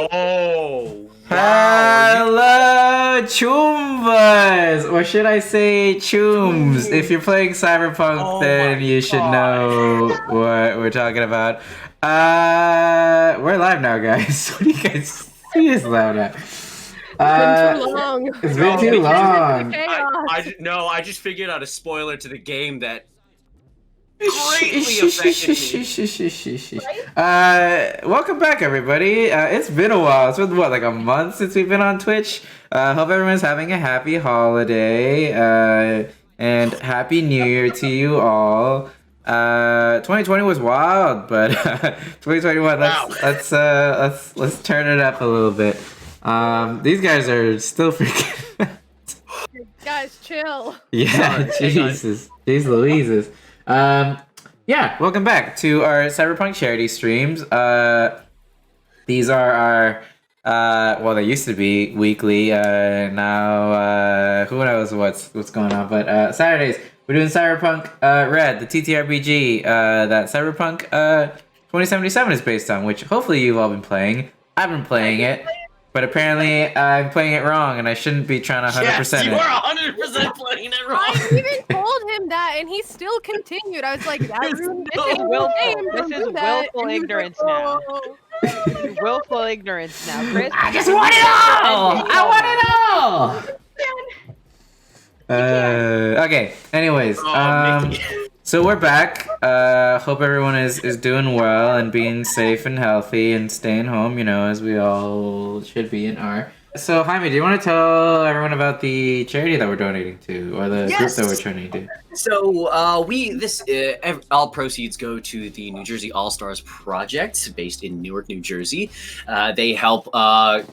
Oh, wow. Hello, Choombas! Or should I say Chooms? If you're playing Cyberpunk, then you should know what we're talking about. We're live now, guys. What do you guys see us live now? It's been too long. It's been too long. I just figured out a spoiler to the game that greatly affected me. Welcome back, everybody. It's been a while. It's been what, like a month since we've been on Twitch. Hope everyone's having a happy holiday and happy New Year to you all. 2020 was wild, but 2021. Let's turn it up a little bit. These guys are still freaking. Guys, chill. Yeah, Jesus, jeez Louises. Yeah, welcome back to our Cyberpunk charity streams. These are our, well, they used to be weekly. Now, who knows what's going on? But Saturdays we're doing Cyberpunk Red, the TTRPG that Cyberpunk 2077 is based on, which hopefully you've all been playing. I've been playing it. But apparently, I'm playing it wrong, and I shouldn't be trying to 100% Yes, you it. are 100% playing it wrong. I even told him that, and he still continued. I was like, "That ruined This is willful ignorance now. Willful ignorance now, Chris. I just want it all! I want it all! Okay, anyways, so we're back. Hope everyone is doing well and being safe and healthy and staying home, you know, as we all should be and are. So, Jaime, do you want to tell everyone about the charity that we're donating to, or the group that we're donating to? So, all proceeds go to the New Jersey All-Stars Project, based in Newark, New Jersey. They help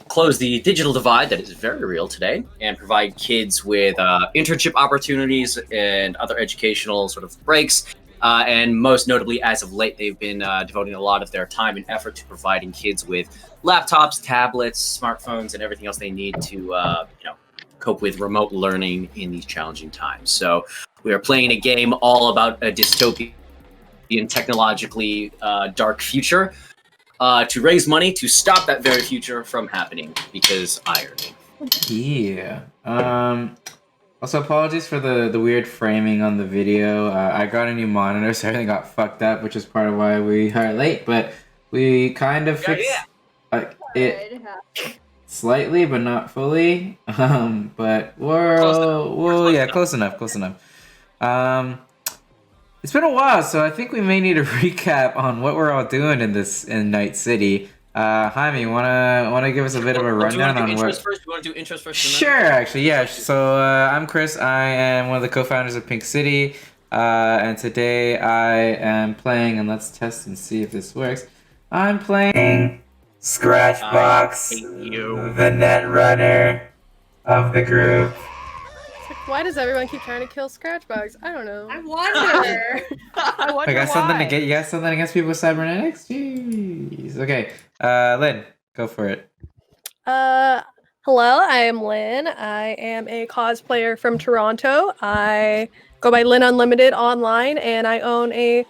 close the digital divide that is very real today, and provide kids with internship opportunities and other educational sort of breaks. And most notably, as of late, they've been devoting a lot of their time and effort to providing kids with laptops, tablets, smartphones, and everything else they need to, cope with remote learning in these challenging times. So we are playing a game all about a dystopian, technologically dark future to raise money to stop that very future from happening, because irony. Yeah. Also, apologies for the weird framing on the video. I got a new monitor, so everything got fucked up, which is part of why we are late. But we kind of fixed it slightly, but not fully. But we're close enough. It's been a while, so I think we may need a recap on what we're all doing in Night City. Jaime, you wanna give us a bit of a rundown on what? First? You want to do intros first? Sure, actually, yeah. So I'm Chris. I am one of the co-founders of Pink City, and today I am playing. And let's test and see if this works. I'm playing Scratchbox, the net runner of the group. Why does everyone keep trying to kill Scratchbox? I don't know. I wonder. I wonder You got something why. you got something against people with cybernetics? Jeez. Okay. Lynn, go for it. Hello, I am Lynn. I am a cosplayer from Toronto. I go by Lynn Unlimited online, and I own a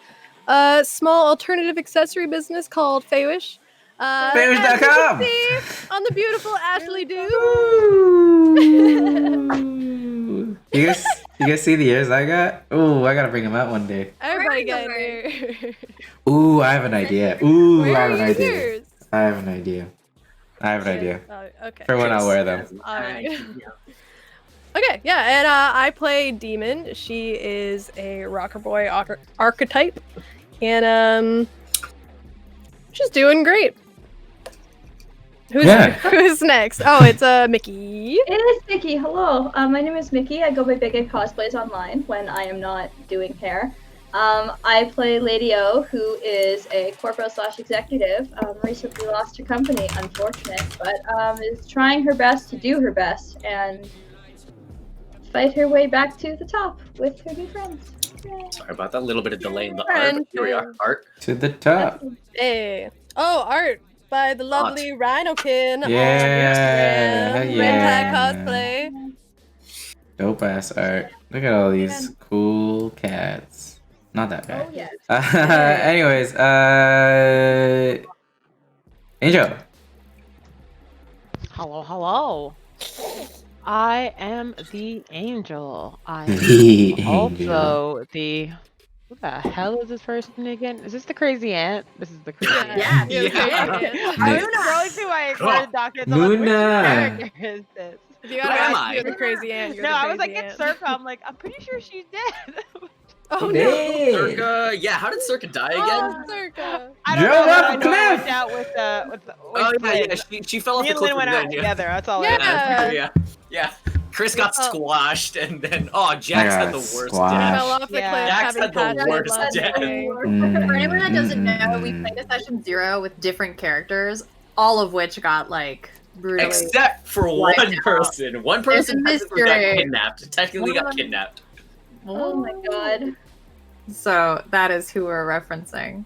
small alternative accessory business called Faywish. Faywish.com! On the beautiful Ashley Do. You guys see the ears I got? Ooh, I gotta bring them out one day. Everybody get in here. Ooh, I have an idea. I have an idea. Oh, okay. For when I wear them. Alright. Okay, yeah, and I play Demon. She is a rocker boy archetype, and she's doing great. Who's next? Oh, it's Mickey. It is Mickey. Hello. My name is Mickey. I go by Big A Cosplays online when I am not doing hair. I play Lady O, who is a corporal/executive. Recently lost her company, unfortunate, but is trying her best to do her best and fight her way back to the top with her new friends. Yay. Sorry about that little bit of delay in the art. But here we are. Art. To the top. Hey. Oh, art by the lovely Rhinokin Yeah. on Instagram. Ragtag cosplay. Dope ass art. Look at all these cool cats. Not that bad. Oh, yes. Anyways, Angel. Hello, hello. I am the angel. I am The angel. also the. Who the hell is this person again? Is this the crazy ant? This is the crazy ant. Yeah. Yeah. I was scrolling through my word document. I'm like, which Luna. character is this? If you gotta Who am ask, I? you're the crazy ant. You're No, the I was like, crazy it's ant. Circa. I'm like, I'm pretty sure she's dead. Oh no. Dang. Circa, yeah, how did Circa die again? Oh, Circa. I don't Drove know, but off I a know I went cliff. out with Oh yeah, Lynn. yeah, she fell off Me the and cliff Lynn went with out Lynn, yeah. together. That's all I Yeah. know. Yeah. Chris got Oh. squashed, and then Jax had the worst He squashed. fell off the Yeah. cliff, Jax having had the passionate worst love death. making. For anyone that doesn't know, we Mm. played a session 0 with different characters, all of which got like brutally. Except for wiped one out. person. One person There's a technically got mystery. kidnapped. Technically got kidnapped. Oh my god. So that is who we're referencing.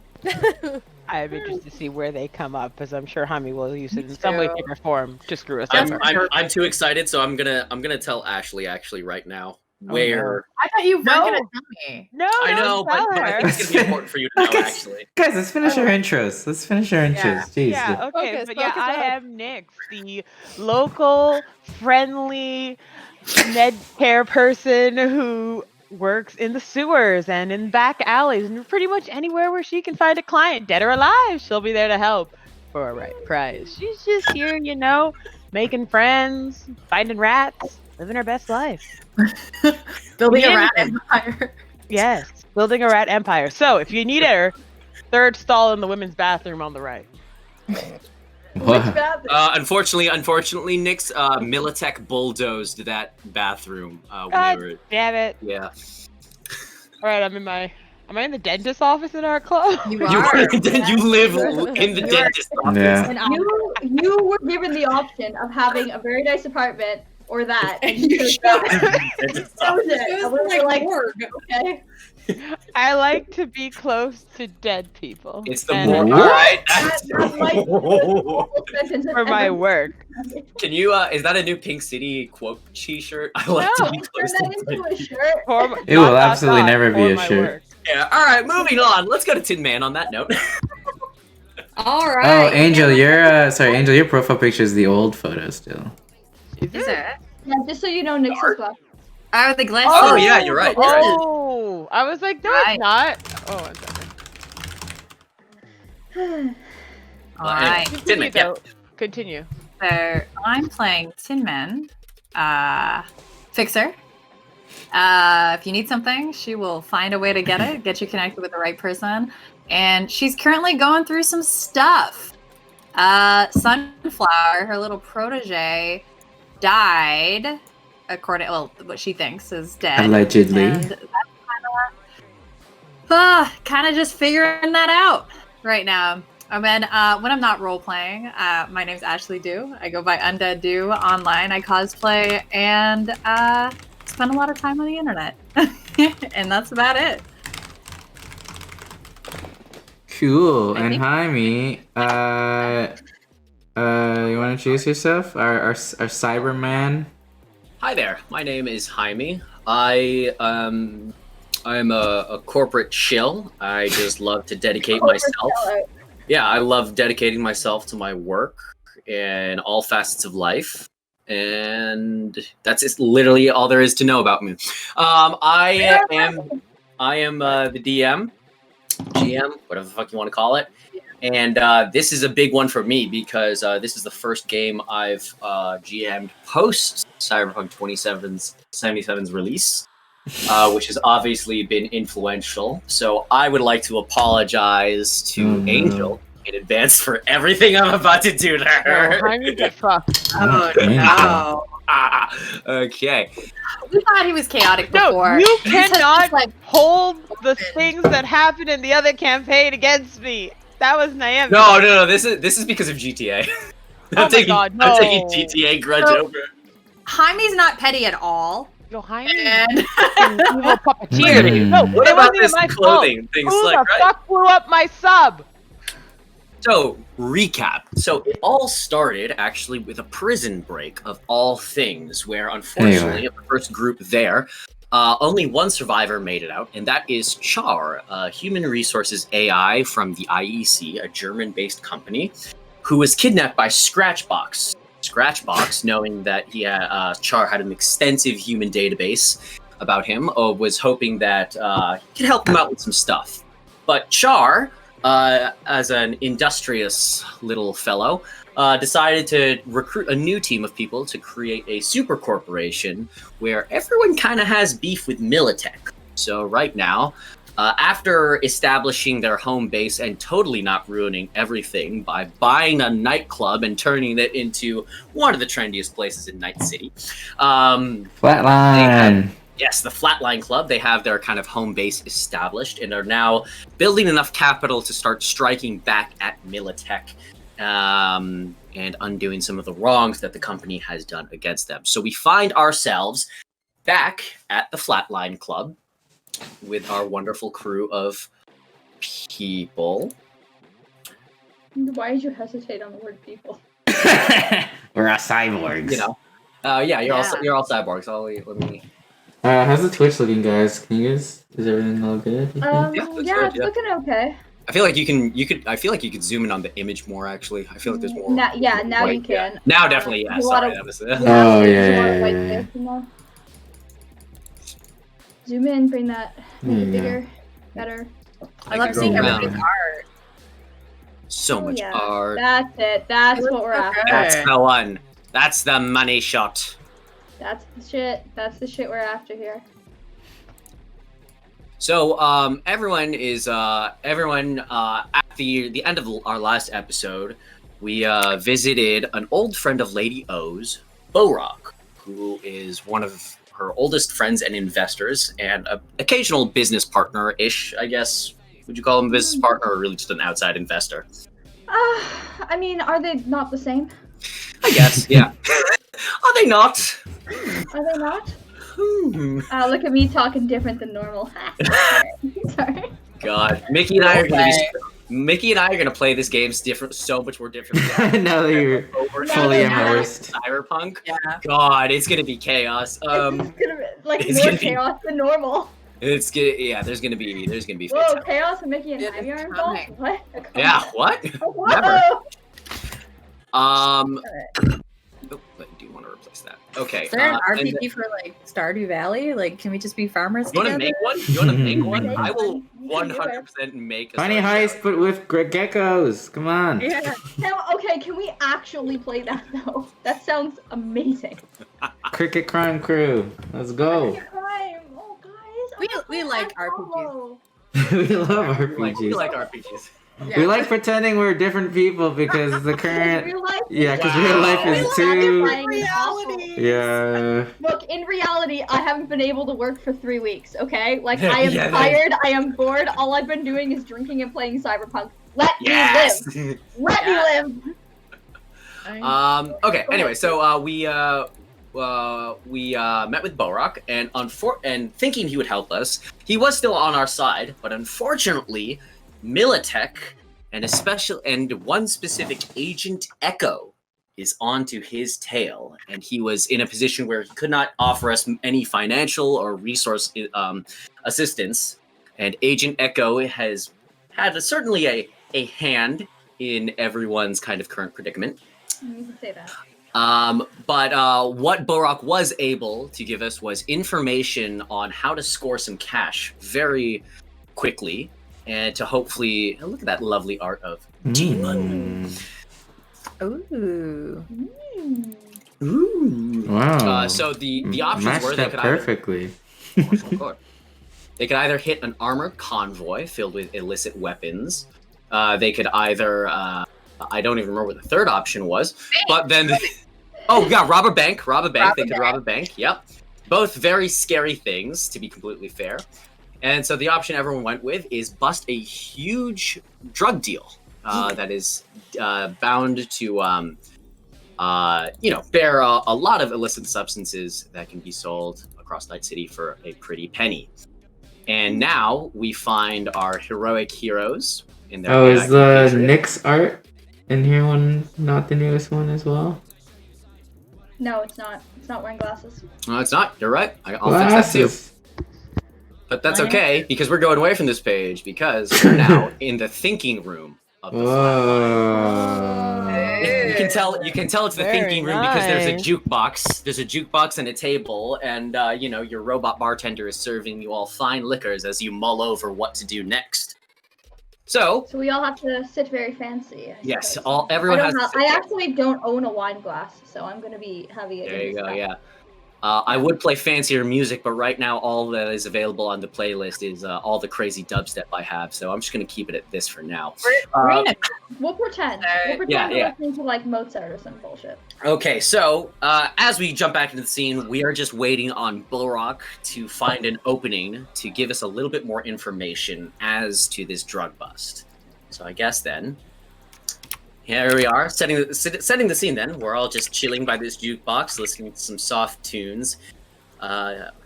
I am interested to see where they come up, because I'm sure Hami will use it in Me some way, too. shape, or form to screw us I'm, over. I'm too excited, so I'm gonna tell Ashley actually right now where. I thought you weren't No. gonna tell me. No, I know, don't tell but I her. think it's gonna be important for you to know actually. Guys, let's finish our intros. Let's finish our intros. Jeez. Yeah, okay, Focus, but yeah, focus I up. am Nyx, the local, friendly med care person who works in the sewers and in back alleys and pretty much anywhere where she can find a client, dead or alive. She'll be there to help for a right price. She's just here, you know, making friends, finding rats, living her best life. Building a Yeah. rat empire. Yes, building a rat empire. So if you need her, third stall in the women's bathroom on the right. What? Unfortunately, Nyx, Militech bulldozed that bathroom when God they were. damn it. Yeah. All right, am I in the dentist office in our club? You You, are. you live in the You are- dentist office. Yeah. And you were given the option of having a very nice apartment or that, and you chose that. Dentist That was office. it. I was like, okay. I like to be close to dead people. It's the and more. What? Alright. That might be the most awful sentence I've for my ever work. Can you, is that a new Pink City quote t-shirt? I like to No. be Turn close that to into dead a shirt. It will absolutely never be for a my shirt. work. Yeah, alright, moving on. Let's go to Tin Man on that note. All Oh, right. Angel, Angel, your profile picture is the old photo still. Is Is it? it? Yeah, just so you know, Nyx is black. Oh, the glass. Oh, yeah, you're right. Oh, I was like, no, Right. it's not. Oh, one second. All right. Tin Man, yeah. Continue. So I'm playing Tin Man, Fixer. If you need something, she will find a way to get you connected with the right person. And she's currently going through some stuff. Sunflower, her little protege, died, according, well, what she thinks is dead. Allegedly. And that's kind of just figuring that out right now. And then when I'm not role playing, my name's Ashley Dew. I go by Undead Dew online. I cosplay and spend a lot of time on the internet, and that's about it. Cool. I And think- Jaime, you want to introduce yourself? Our Cyberman. Hi there. My name is Jaime. I'm a corporate shill. I just love to dedicate myself. Yeah, I love dedicating myself to my work in all facets of life. And that's just literally all there is to know about me. I am the DM, GM, whatever the fuck you want to call it. And this is a big one for me because this is the first game I've GM'd post Cyberpunk 2077's release, which has obviously been influential. So I would like to apologize to Angel in advance for everything I'm about to do to her. I need to fuck. Oh Angel. no! Okay. We thought he was chaotic No, before. you He's just cannot like, hold the things that happened in the other campaign against me. That was Naomi. No. This is because of GTA. Oh my God, no. I'm taking GTA grudge So- over. Jaime's not petty at all. Yo, Jaime. And Evil puppeteer. Mm. No, What it about wasn't this even my clothing thing? fault. Who Like, the right? fuck blew up my sub? So, recap. So, it all started actually with a prison break of all things, where unfortunately, of the first group there, only one survivor made it out, and that is Char, a human resources AI from the IEC, a German based company, who was kidnapped by Scratchbox. Scratchbox, knowing that Char had an extensive human database about him, was hoping that he could help him out with some stuff. But Char, as an industrious little fellow, decided to recruit a new team of people to create a super corporation where everyone kind of has beef with Militech. So right now, after establishing their home base and totally not ruining everything by buying a nightclub and turning it into one of the trendiest places in Night City. Flatline. Yes, the Flatline Club. They have their kind of home base established and are now building enough capital to start striking back at Militech and undoing some of the wrongs that the company has done against them. So we find ourselves back at the Flatline Club with our wonderful crew of people. Why did you hesitate on the word people? We're all cyborgs. You know, you're all cyborgs. Let me. How's the Twitch looking, guys? Is everything all good? It's looking okay. I feel like I feel like you could zoom in on the image more. Actually, I feel like there's more. Now you can. Yeah. Now definitely, yeah. Sorry, that was. Yeah. Zoom in, bring that bigger, better. I love seeing everybody's art. So much art. That's it. That's what we're after. That's the one. That's the money shot. That's the shit. That's the shit we're after here. So, everyone at the end of our last episode, we visited an old friend of Lady O's, Borok, who is one of her oldest friends and investors, and an occasional business partner-ish, I guess. Would you call him a business partner, or really just an outside investor? I mean, are they not the same? I guess, yeah. Are they not? Are they not? Look at me talking different than normal. Sorry. God, Mickey and I are gonna play this game so much more different. Now that you're fully immersed. Cyberpunk. Yeah. God, it's gonna be chaos. It's gonna be it's more gonna be- chaos than normal. There's gonna be. Whoa, chaos and Mickey and Yeah, Ivy are it's involved? coming. What? Yeah. What? Whoa! Never. I do want to replace that. Okay. Is there an RPG for like Stardew Valley? Like, can we just be farmers You want together? to make one? You want to make one? Make I will one. 100% make a Funny Stardew heist, Valley. but with geckos. Come on. Yeah. Okay, can we actually play that though? That sounds amazing. Cricket Crime Crew. Let's go. Crime. Oh, guys. We like RPGs. We love We RPGs. like RPGs. We like pretending we're different people because the current. Real life. Yeah, because Wow. real life is too. Reality. Yeah. Look, in reality, I haven't been able to work for 3 weeks, okay? Like, I am Yeah, tired, I am bored, all I've been doing is drinking and playing Cyberpunk. Let Yes. me live! Let me live! Okay. Anyway, so we met with Borok, and thinking he would help us, he was still on our side, but unfortunately, Militech and one specific Agent Echo is onto his tail, and he was in a position where he could not offer us any financial or resource assistance. And Agent Echo has had certainly a hand in everyone's kind of current predicament. You can say that. But what Borok was able to give us was information on how to score some cash very quickly, and to hopefully look at that lovely art of teeming. Ooh. Ooh. Wow. So the options Matched were they up could perfectly. they could either hit an armored convoy filled with illicit weapons. They could either I don't even remember what the third option was, but then rob a bank. They could rob a bank. Yep. Both very scary things, to be completely fair. And so the option everyone went with is bust a huge drug deal that is bound to, bear a lot of illicit substances that can be sold across Night City for a pretty penny. And now we find our heroic heroes in their. Oh, is the Nyx art in here not the newest one as well? No, it's not. It's not wearing glasses. No, it's not. You're right. I'll fix that too. But that's okay, because we're going away from this page, because we're now in the thinking room of the Flatline. Whoa. You can can tell it's the Very thinking room because there's a nice. jukebox. There's a jukebox and a table, and your robot bartender is serving you all fine liquors as you mull over what to do next. So So we all have to sit very fancy. I yes, suppose. everyone has. I actually don't own a wine glass, so I'm gonna be having it. There you go. Yeah. I would play fancier music, but right now all that is available on the playlist is all the crazy dubstep I have. So I'm just gonna keep it at this for now. We'll pretend. Yeah. We're listening to like Mozart or some bullshit. Okay, so as we jump back into the scene, we are just waiting on Bullrock to find an opening to give us a little bit more information as to this drug bust. So I guess then, here we are, setting the scene then. We're all just chilling by this jukebox, listening to some soft tunes.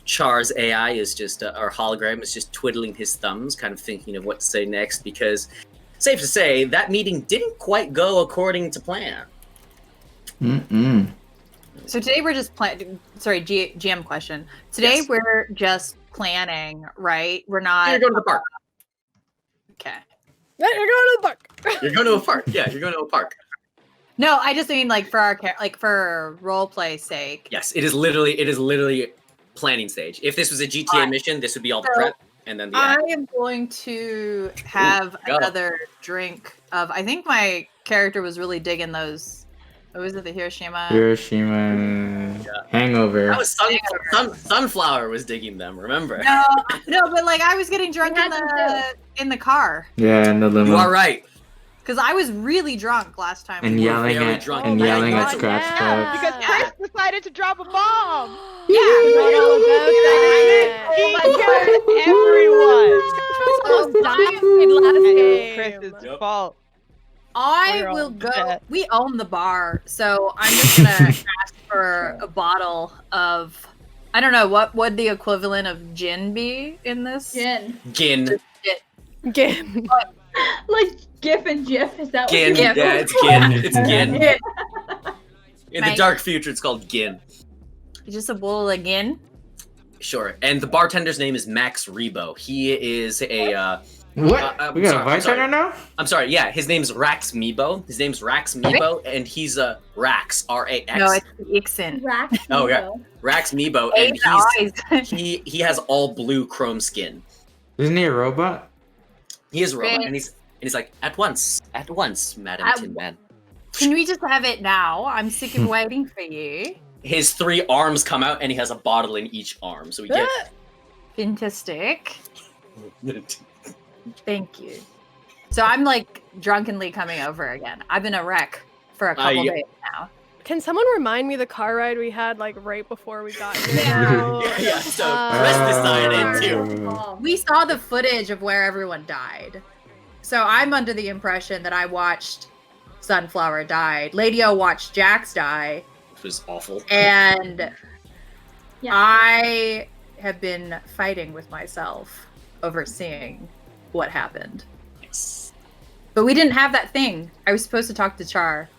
Char's AI is just, our hologram is just twiddling his thumbs, kind of thinking of what to say next, because safe to say, that meeting didn't quite go according to plan. So today we're just planning. Sorry, GM question. Today Yes. we're just planning, right? We're not. You're going to the park. Okay. Yeah, you're going to the park. You're going to a park. Yeah, you're going to a park. No, I just mean like for our for role play sake. Yes, it is literally planning stage. If this was a GTA mission, this would be all the So, prep and then the I act. am going to have go. another drink of. I think my character was really digging those. What was it? The Hiroshima. Hangover. That was Sunflower was digging them, remember? No, but like I was getting drunk in the car Yeah, and the limo. You are right. because I was really drunk last time. And we were- yelling very at drunk. and Oh my yelling God, at Scratch yeah. Trucks. Because Chris decided to drop a bomb. Yeah. He killed everyone. Almost died last And it game. was Chris's Yep. fault. I We're will all go. dead. We own the bar, so I'm just gonna ask for a bottle of. I don't know what would the equivalent of gin be in this. Gin. Gin. Game. Like GIF and GIF, is that Gin. what you Yeah. Yeah, it's Gin. It's Gin. Gin. In the Right. dark future, it's called Gin. Just a bowl of gin. Sure. And the bartender's name is Max Rebo. He is a What? We got sorry, a bartender now? I'm sorry, yeah, his name's Rax Mebo. His name's Rax Mebo, and he's a Rax, R-A-X. No, it's the Ixen. Rack. Oh, yeah. Rax Mebo, and he has all blue chrome skin. Isn't he a robot? He is a robot, Right. and he's like, at once, Madam At- Tin Man. Can we just have it now? I'm sick of waiting for you. His 3 arms come out, and he has a bottle in each arm, so we get. Fantastic. Thank you. So I'm like drunkenly coming over again. I've been a wreck for a couple yeah. days now. Can someone remind me the car ride we had like right before we got here? Yeah, so Chris decided to. We saw the footage of where everyone died. So I'm under the impression that I watched Sunflower die. Lady O watched Jax die. Which was awful. And Yeah. I have been fighting with myself over seeing what happened. Yes. But we didn't have that thing. I was supposed to talk to Char.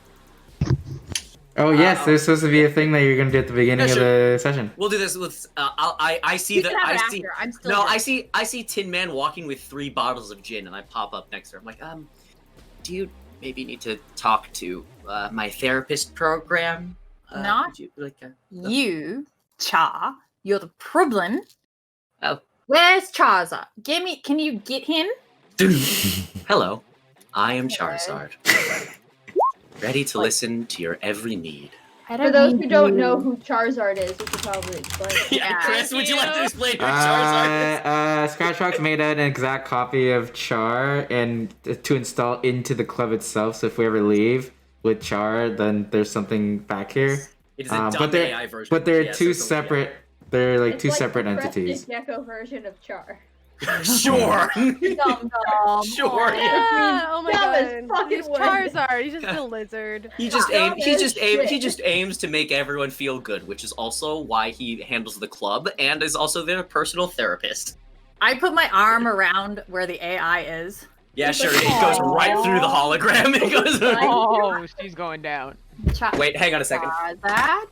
Oh yes, there's supposed to be a thing that you're gonna do at the beginning of the session. We'll do this with. I see We that. can have it I see. after. I'm still No, drunk. I see Tin Man walking with 3 bottles of gin, and I pop up next to her. I'm like, do you maybe need to talk to my therapist program? Not would you like You, Char, you're the problem. Oh. Where's Charizard? Can you get him? Hello, I am Charizard. Ready to listen to your every need. I For those who need don't you. know who Charizard is, we should probably explain. Yeah. Chris, would you like to explain who Charizard is? Scratch Trucks made an exact copy of Char and to install into the club itself. So if we ever leave with Char, then there's something back here. It is a dumb but they're AI version. but they're Yeah, so two don't- separate. They're like It's two like separate the Crested entities. Gecko version of Char. Yeah. Sure. Dumb. Sure. Yeah, oh my Dumb as god. fucking He's wood. Charizard. He's just a lizard. He just Dumb as shit. he just aims to make everyone feel good, which is also why he handles the club and is also their personal therapist. I put my arm around where the AI is. Yeah, It's sure. like, It goes "Aw." right through the hologram. It goes. Oh, she's going down. Wait, hang on a second. Charizard.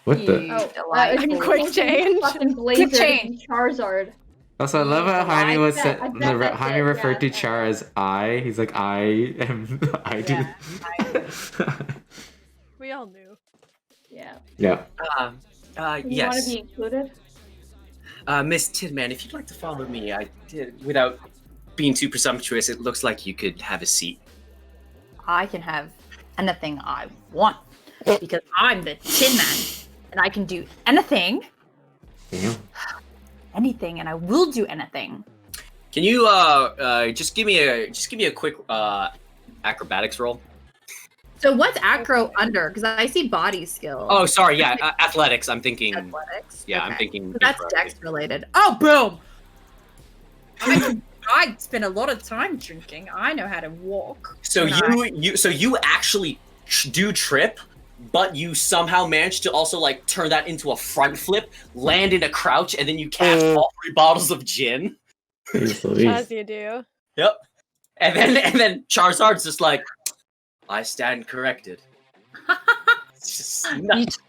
What the? You Oh, delightful. Quick change. Fucking Blazer change. Charizard. Also, I love how Jaime was bet that's Jaime it, referred to yeah. Char as I. He's like, I am. I do. Yeah, We all knew. Yeah. Yeah. You want to Yes. be included? Miss Tidman, if you'd like to follow me, without being too presumptuous, it looks like you could have a seat. I can have anything I want because I'm the Tin Man, and I can do anything, Damn. anything, and I will do anything. Can you just give me a quick acrobatics roll? So what's acro under? Because I see body skill. Oh, sorry, yeah, athletics. I'm thinking. Athletics. Yeah, Okay. I'm thinking. So that's incorrectly. dex related. Oh, boom! I spend a lot of time drinking. I know how to walk. So And you actually do trip, but you somehow manage to also like turn that into a front flip, land in a crouch, and then you cast all 3 bottles of gin. Jeez Louise. As you do. Yep. And then Charizard's just like, I stand corrected. It's just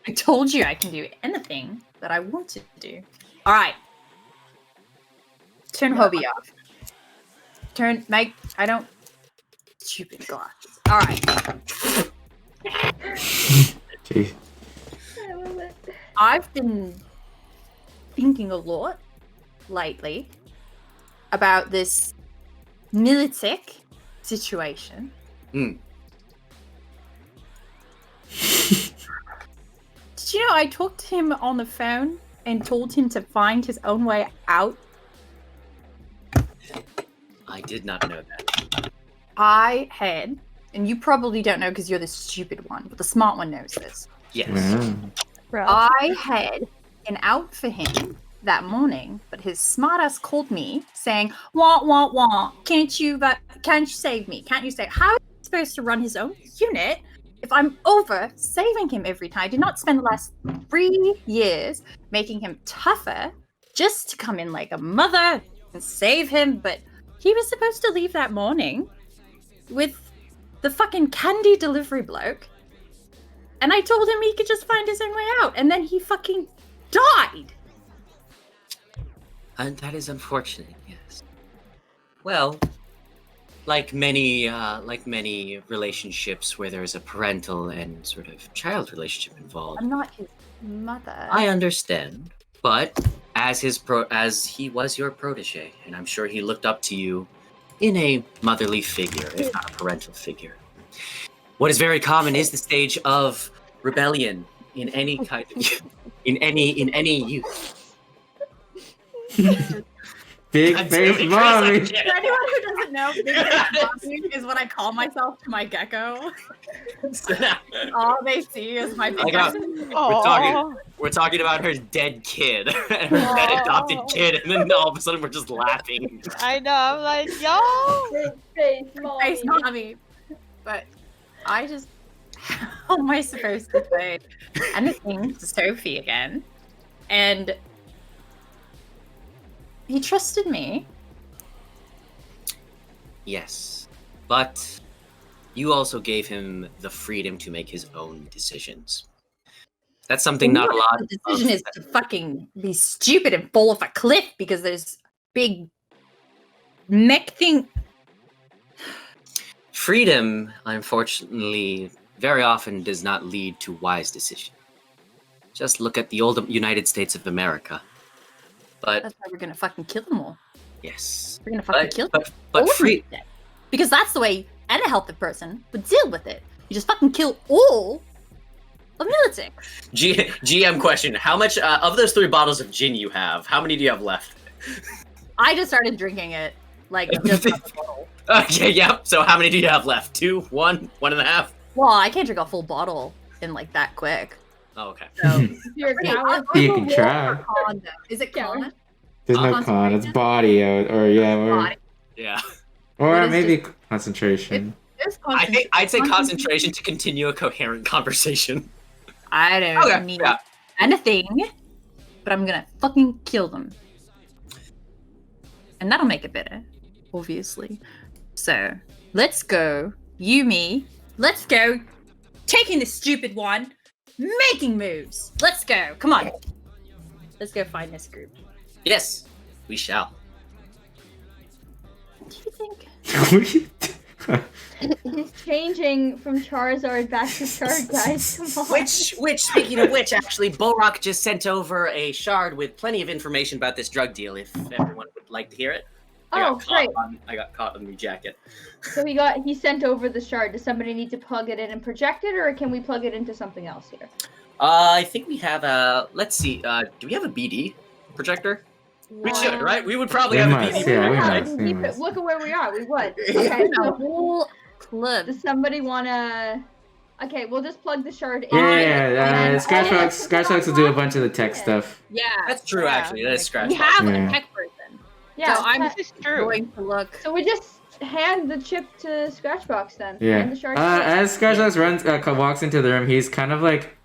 I told you I can do anything that I want to do. All right. Turn hobby off. Turn Mike. I don't. Stupid glasses. All right. Jeez. I love it. I've been thinking a lot lately about this Militech situation. Mm. Did you know I talked to him on the phone and told him to find his own way out? I did not know that. I had, and you probably don't know because you're the stupid one, but the smart one knows this. Yes. Wow. Bro. I had an out for him that morning, but his smartass called me saying, "Wah wah wah! Can't you save me? Can't you save?" How is he supposed to run his own unit if I'm over saving him every time? I did not spend the last 3 years making him tougher just to come in like a mother and save him, but he was supposed to leave that morning with the fucking candy delivery bloke, and I told him he could just find his own way out, and then he fucking died. And that is unfortunate, yes. Well, like many relationships where there is a parental and sort of child relationship involved, I'm not his mother. I understand. But as he was your protege, and I'm sure he looked up to you in a motherly figure, if not a parental figure. What is very common is the stage of rebellion in any kind of in any youth. Big I'm face doing mommy. Chris, For anyone who doesn't know, Big Face Mommy is what I call myself to my gecko. All they see is my big I got- face. We're talking about her dead kid, her dead adopted kid, and then all of a sudden we're just laughing. I know. I'm like, yo. Big face, mommy. Face Mommy. But I just, how am I supposed to say anything to Sophie again? And he trusted me. Yes, but you also gave him the freedom to make his own decisions. That's something not a lot. The decision is to fucking be stupid and fall off a cliff because there's big mech thing. Freedom, unfortunately, very often does not lead to wise decisions. Just look at the old United States of America. But That's why we're gonna fucking kill them all. yes, We're gonna fucking kill them. but all of free. them. Because that's the way any healthy person would deal with it. You just fucking kill all of Militech. GM question: how much of those 3 bottles of gin you have? How many do you have left? I just started drinking it, like, just out the bottle. Okay, yep. So how many do you have left? 2, 1, 1.5? Well, I can't drink a full bottle in, like, that quick. Oh, okay. So, You're Wait, coward. You can try. con, though. Is it con? There's no Concentration? con. It's body, or yeah, or Body. Yeah. or What is maybe concentration. There's I think I'd say concentration to continue a coherent conversation. I don't Okay, need yeah. anything, but I'm gonna fucking kill them. And that'll make it better, obviously. So, let's go. You, me. Let's go. Taking the stupid one. Making moves. Let's go. Come on. Let's go find this group. Yes. We shall. What do you think? He's changing from Charizard back to Shard, guys. Come on. Which, speaking of which, actually, Bolrock just sent over a shard with plenty of information about this drug deal. If everyone would like to hear it. Oh, great. I got caught on the jacket. So he sent over the shard. Does somebody need to plug it in and project it, or can we plug it into something else here? I think we have a. Let's see. Do we have a BD projector? We should, right? We would probably We have must, a BD. yeah, we projector, must. right? Look at where we are. We would. Okay. The whole club. Does somebody wanna? Okay, we'll just plug the shard in. Yeah. Scratchbox will do a bunch of the tech stuff. Yeah. That's true, actually. That is scratch. We have Yeah. a tech person. Yeah. So I'm This is true. going to look. So we just hand the chip to Scratchbox then. Yeah. Hand the shard. As Scratchbox walks into the room, he's kind of like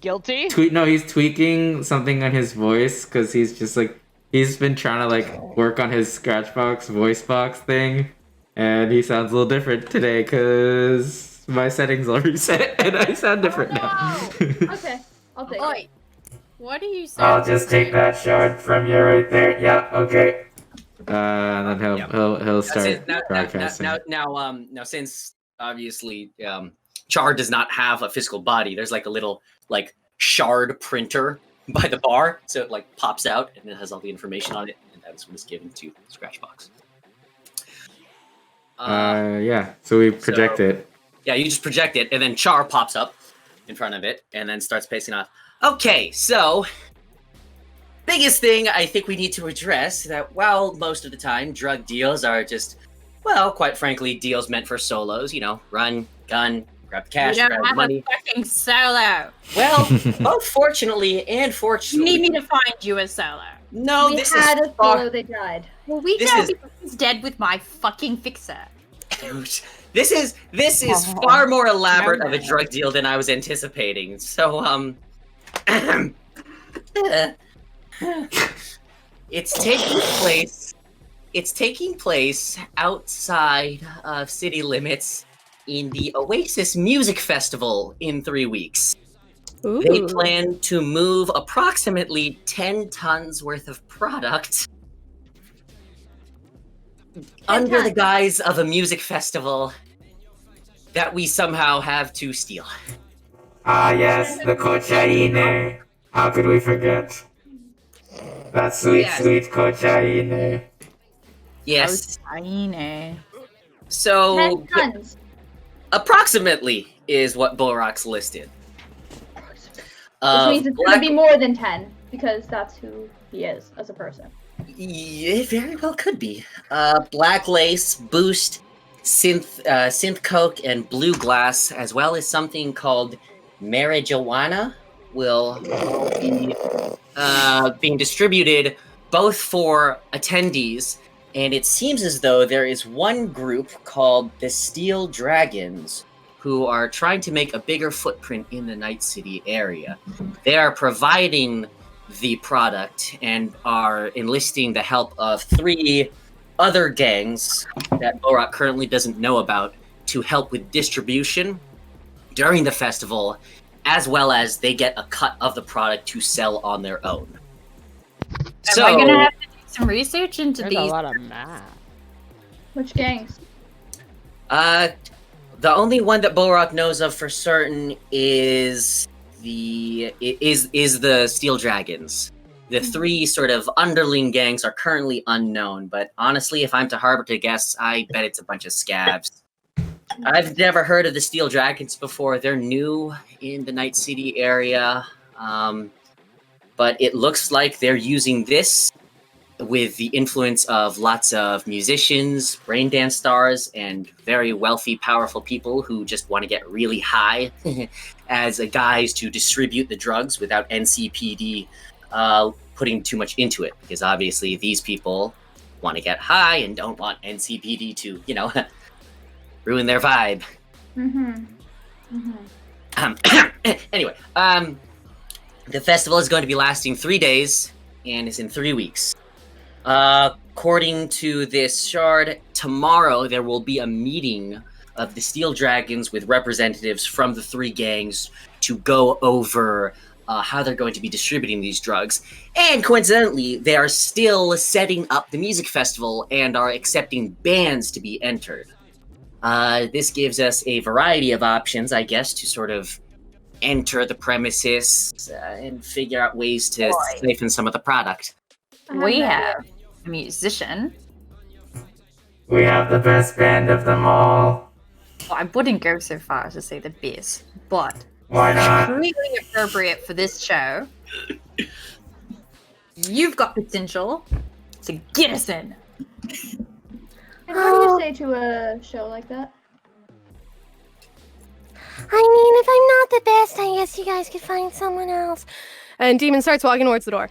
Guilty? he's tweaking something on his voice because he's just like he's been trying to like work on his Scratchbox voice box thing, and he sounds a little different today because my settings are reset and I sound different now. Okay, I'll take it. Oi. What do you say? I'll just take that shard from you right there. Yeah, okay. And then he'll start broadcasting. Now, since obviously Char does not have a physical body, there's like a little like shard printer by the bar, so it like pops out and it has all the information on it, and that's what is given to Scratchbox. Yeah. So we project it. Yeah, you just project it, and then Char pops up in front of it, and then starts pacing off. Okay, so biggest thing I think we need to address that while most of the time drug deals are just, well, quite frankly, deals meant for solos. You know, run, gun, grab the cash, You don't grab the have money. a fucking solo. Well, both fortunately and You fortunately. need me to find you a solo. No, We this had is a far. solo, they died. Well, we This know is- because he's dead with my fucking fixer. This is far more elaborate of a drug deal than I was anticipating. So it's taking place outside of city limits in the Oasis Music Festival in 3 weeks. They Ooh. plan to move approximately 10 tons worth of product under the guise of a music festival that we somehow have to steal. Ah, yes, the cocaine. How could we forget? That sweet, Yes. sweet cocaine. Yes. Tiny. So 10 tons. approximately is what Bulrock's listed. Which means it's gonna be more than 10, because that's who he is as a person. It very well could be. Black lace, boost, synth coke, and blue glass, as well as something called marijuana, will be being distributed both for attendees, and it seems as though there is one group called the Steel Dragons who are trying to make a bigger footprint in the Night City area. They are providing the product and are enlisting the help of 3 other gangs that Borak currently doesn't know about to help with distribution during the festival, as well as they get a cut of the product to sell on their own. Am I gonna have to do some research into There's a these? lot of math. Which gangs? The only one that Borak knows of for certain is the Steel Dragons. The 3 sort of underling gangs are currently unknown, but honestly, if I'm to harbor to guess, I bet it's a bunch of scabs. I've never heard of the Steel Dragons before. They're new in the Night City area, but it looks like they're using this with the influence of lots of musicians, brain dance stars, and very wealthy, powerful people who just want to get really high as a guise to distribute the drugs without NCPD putting too much into it. Because obviously these people want to get high and don't want NCPD to, ruin their vibe. Anyway, the festival is going to be lasting 3 days and is in 3 weeks. According to this shard, tomorrow there will be a meeting of the Steel Dragons with representatives from the 3 gangs to go over how they're going to be distributing these drugs. And coincidentally, they are still setting up the music festival and are accepting bands to be entered. This gives us a variety of options, I guess, to sort of enter the premises and figure out ways to siphon some of the product. We have a musician. We have the best band of them all. Well, I wouldn't go so far as to say the best, but Why not? completely appropriate for this show. You've got potential to get us in. And what do you say to a show like that? I mean, if I'm not the best, I guess you guys could find someone else. And Demon starts walking towards the door.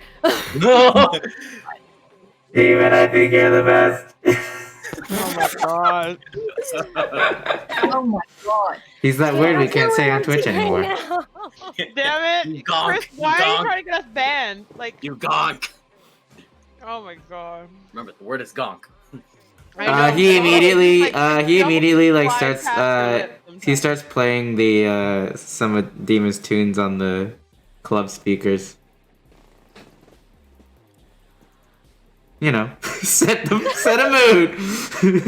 Demon, I think you're the best. Oh my god. Oh my god. He's that weird we can't say on Twitch anymore. Damn You it! gonk, Chris, you why are you gonk. trying to get us banned? Like, You gonk! oh my god. Remember, the word is gonk. I know, He but immediately, like, he double immediately like fly starts, past the lip he sometimes. starts playing the some of Demon's tunes on the club speakers. You know, set a mood,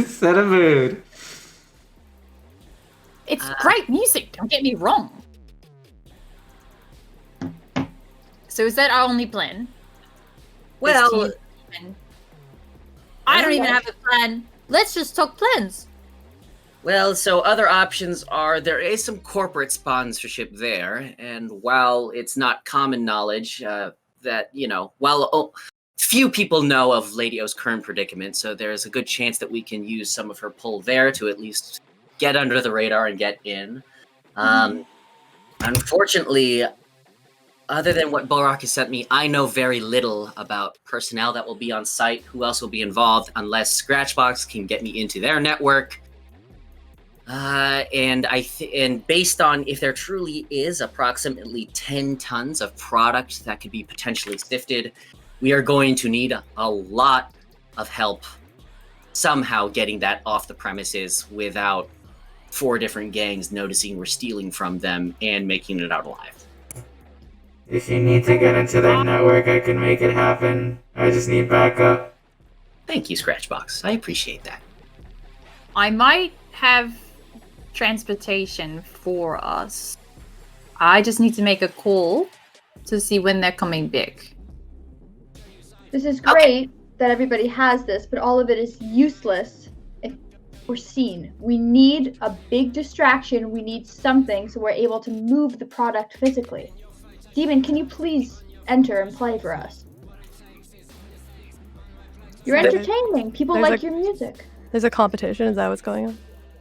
set a mood. It's great music, don't get me wrong. So is that our only plan? Well, I don't even have a plan. Let's just talk plans. Well, so other options are there is some corporate sponsorship there, and while it's not common knowledge that, you know, while few people know of Lady O's current predicament, so there's a good chance that we can use some of her pull there to at least get under the radar and get in. Unfortunately, other than what Borak has sent me, I know very little about personnel that will be on site, who else will be involved, unless Scratchbox can get me into their network. And based on if there truly is approximately 10 tons of product that could be potentially sifted, we are going to need a lot of help somehow getting that off the premises without 4 different gangs noticing we're stealing from them and making it out alive. If you need to get into their network, I can make it happen. I just need backup. Thank you, Scratchbox. I appreciate that. I might have transportation for us. I just need to make a call to see when they're coming back. This is great that everybody has this, but all of it is useless if we're seen. We need a big distraction. We need something so we're able to move the product physically. Demon, can you please enter and play for us? You're entertaining. People There's like a- your music. There's a competition. Is that what's going on?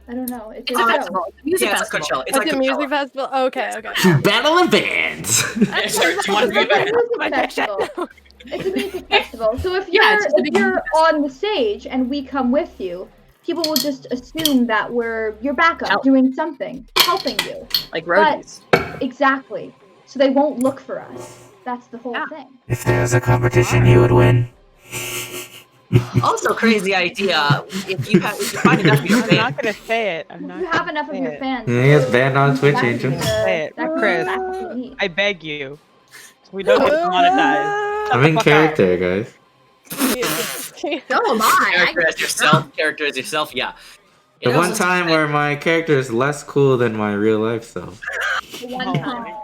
I don't know. It's It's a a show. festival. It's a music Yeah, it's like festival. Coachella. It's like a music Coachella. festival. Okay. Battle of Bands! Yeah, sure. Do you want to be It's a back? music festival. It's a music festival. So if you're Yeah, it's just a big music on the stage and we come with you, people will just assume that we're your backup, Help. doing something, helping you. Like roadies. Exactly. So they won't look for us. That's the whole Yeah. thing. If there was a competition, you would win. Also, crazy idea. If you find enough of your I'm fans, not gonna say it. I'm If not. you have enough of your fans, Yeah, he gets banned on Twitch, that Angel. could be Say it. that could be Chris. the backup we need. I beg you. We don't get monetized. I'm in character, guys. So am I. character as yourself, yeah. The It one also- time where my character is less cool than my real life self. One time.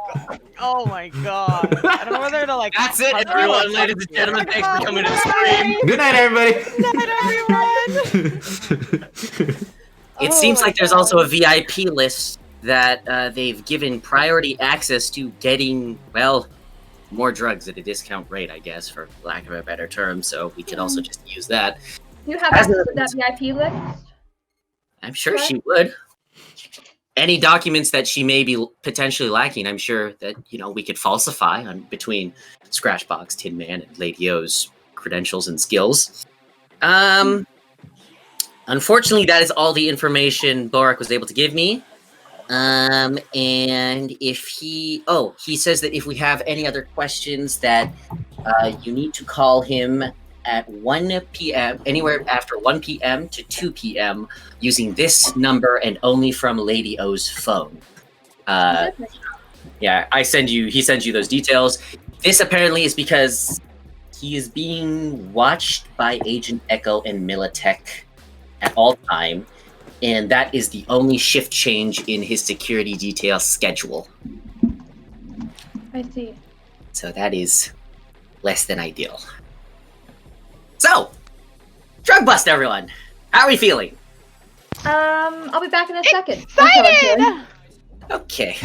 Oh my god. I don't know whether to like. That's it, everyone, ladies and gentlemen. Thanks for coming to the stream. Good night, everybody! It seems like there's also a VIP list that they've given priority access to getting, well, more drugs at a discount rate, I guess, for lack of a better term. So we could also just use that. Do you have As access a- to that VIP list? I'm sure she would. Any documents that she may be potentially lacking, I'm sure that, we could falsify between Scratchbox, Tin Man, and Lady O's credentials and skills. Unfortunately, that is all the information Borak was able to give me. And if he says that if we have any other questions that you need to call him at 1 p.m., anywhere after 1 p.m. to 2 p.m. using this number and only from Lady O's phone. Yeah, he sends you those details. This apparently is because he is being watched by Agent Echo and Militech at all time, and that is the only shift change in his security detail schedule. I see. So that is less than ideal. So, drug bust, everyone. How are we feeling? I'll be back in a second. That's how I'm feeling. Excited! Okay.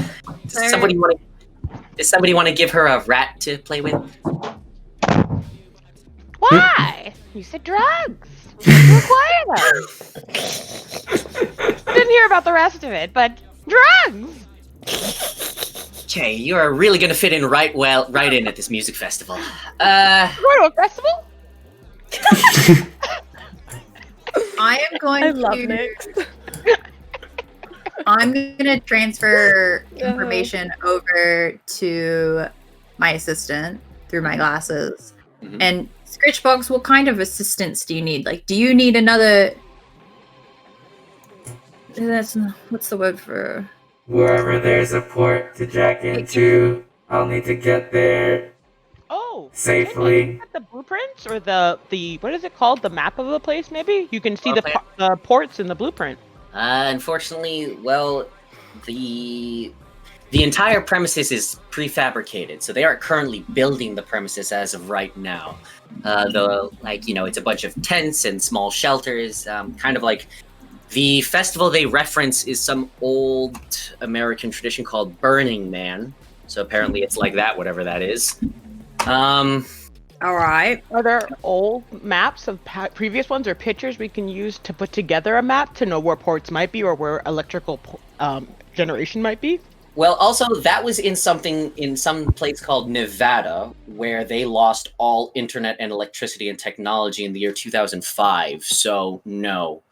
Does somebody want to give her a rat to play with? Why? You said drugs. You acquire those. Didn't hear about the rest of it, but drugs. Okay, you are really gonna fit in right in at this music festival. Go to a festival? I am going I love to. Nick. I'm gonna transfer information over to my assistant through my glasses. Mhm. And Scritchbox, what kind of assistance do you need? Like, do you need another? What's the word for? Wherever there's a port to jack into, I'll need to get there Oh, safely. at the blueprints or the what is it called? The map of the place, maybe? You can see Okay. the ports in the blueprint. Unfortunately, well, the entire premises is prefabricated, so they are currently building the premises as of right now. It's a bunch of tents and small shelters, kind of like the festival they reference is some old American tradition called Burning Man. So apparently it's like that, whatever that is. All right. Are there old maps of previous ones or pictures we can use to put together a map to know where ports might be or where electrical generation might be? Well, also that was in some place called Nevada, where they lost all internet and electricity and technology in the year 2005. So no.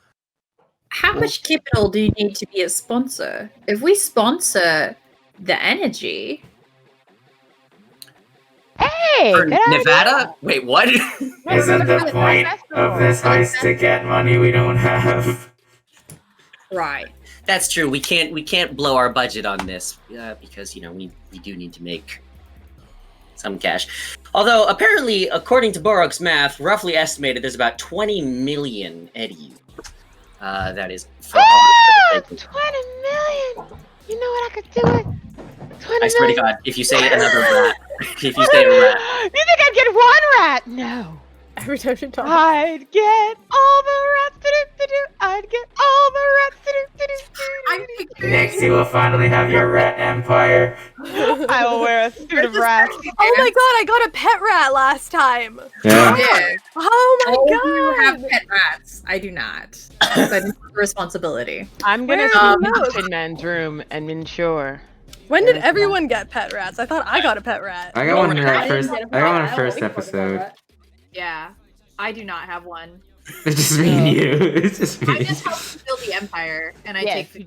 How much capital do you need to be a sponsor? If we sponsor the energy, Hey, For good Nevada? idea. Wait, what? Isn't the point of this heist to get money we don't have? right? That's true. We can't blow our budget on this because we do need to make some cash. Although apparently, according to Borok's math, roughly estimated there's about 20 million eddies. That is. For Ah, 20 million! You know what I could do with 20 I swear to million? God, if you say another rat, if you say a rat, You think I'd get one rat? No. Every time she talks. I'd get all the rats to do. I'd get all the rats to do. I'm picturing Next, you will finally have your rat empire. I will wear a suit of rats. Oh my god, I got a pet rat last time. Yeah. Yeah. Oh my All god. you have pet rats. I do not. But it's a responsibility. I'm gonna Where see are those? Tin Man's room and ensure. When did everyone get pet rats? I thought I got a pet rat. I got one in I that first. I got one in first episode. Yeah. I do not have one. It's just me and you. It's just me. I just help to build the empire, and I Yes, take you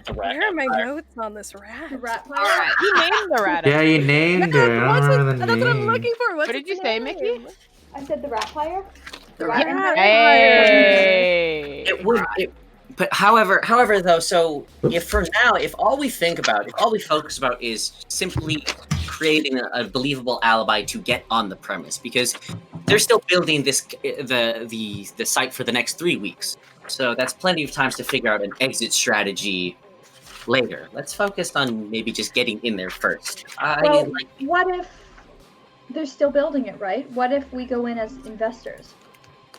50%. Where are my notes on this rat? Rat All right. You named the rat. Yeah, you named it. I What's don't it? remember the That's what I'm name. looking for. What's What did you its say, name? Mickey? I said the rat fire. The rat rat. empire. Hey. it would. But however, though, so if all we focus about is simply creating a believable alibi to get on the premise, because they're still building the site for the next 3 weeks, so that's plenty of times to figure out an exit strategy later. Let's focus on maybe just getting in there first. Well, what if they're still building it, right? What if we go in as investors?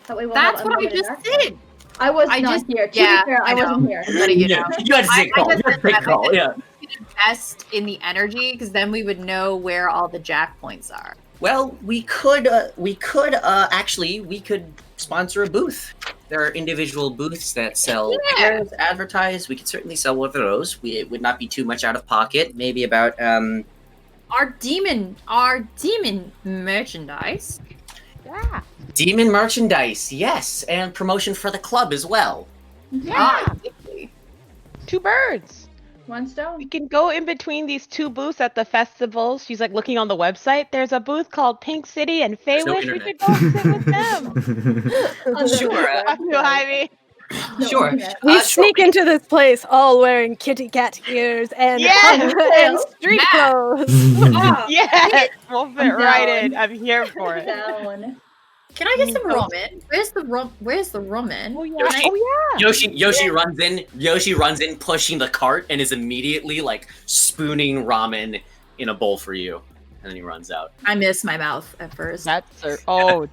That way we'll That's have what I unlimited just access. did. I was I not just- here. To yeah, be fair, I I know. wasn't here. I'm letting you know. you had to say I call. just You had to said say that. call. Yeah. We could invest in the energy, because then we would know where all the jack points are. Well, we could sponsor a booth. There are individual booths that sell Yeah. wares, advertise. We could certainly sell one of those. It would not be too much out of pocket. Maybe about Our demon merchandise. Yeah. demon merchandise, yes, and promotion for the club as well. Ah, Two birds. One We stone. can go in between these two booths at the festival. She's like looking on the website. There's a booth called Pink City and There's no Feywish. We internet. could go sit with them. Sure. Fuck you, Ivy. Sure. Yeah. We Sure. sneak into this place all wearing kitty cat ears and, Yeah! and street Yeah. clothes. Ah, Yes, we'll fit I'm right down. in. I'm here for it. down. Can I get some ramen? Where's the ramen? Oh yeah. Yoshi. Oh yeah. Yoshi runs in. Yoshi runs in, pushing the cart, and is immediately like spooning ramen in a bowl for you. And then he runs out. I miss my mouth at first. That's Tin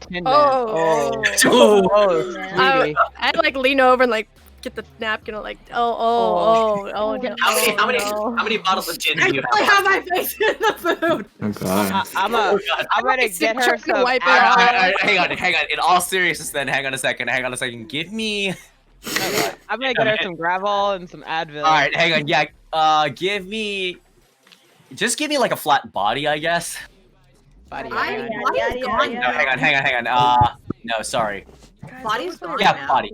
Man. Oh. Oh. Sweetie. I like lean over and like get the napkin and like no. How many bottles of gin I do you really have? have my face in the food. Oh god. I'm Oh, God. gonna get her Trying to some. wipe it All off. right, hang on. In all seriousness, then, hang on a second. Give me. I'm gonna get her some gravel and some Advil. All right, hang on. Yeah, give me. Just give me like a flat body, I guess. Buddy. Body is yeah, gone. yeah. No, hang on. No, sorry. Body's gone Yeah, now. body.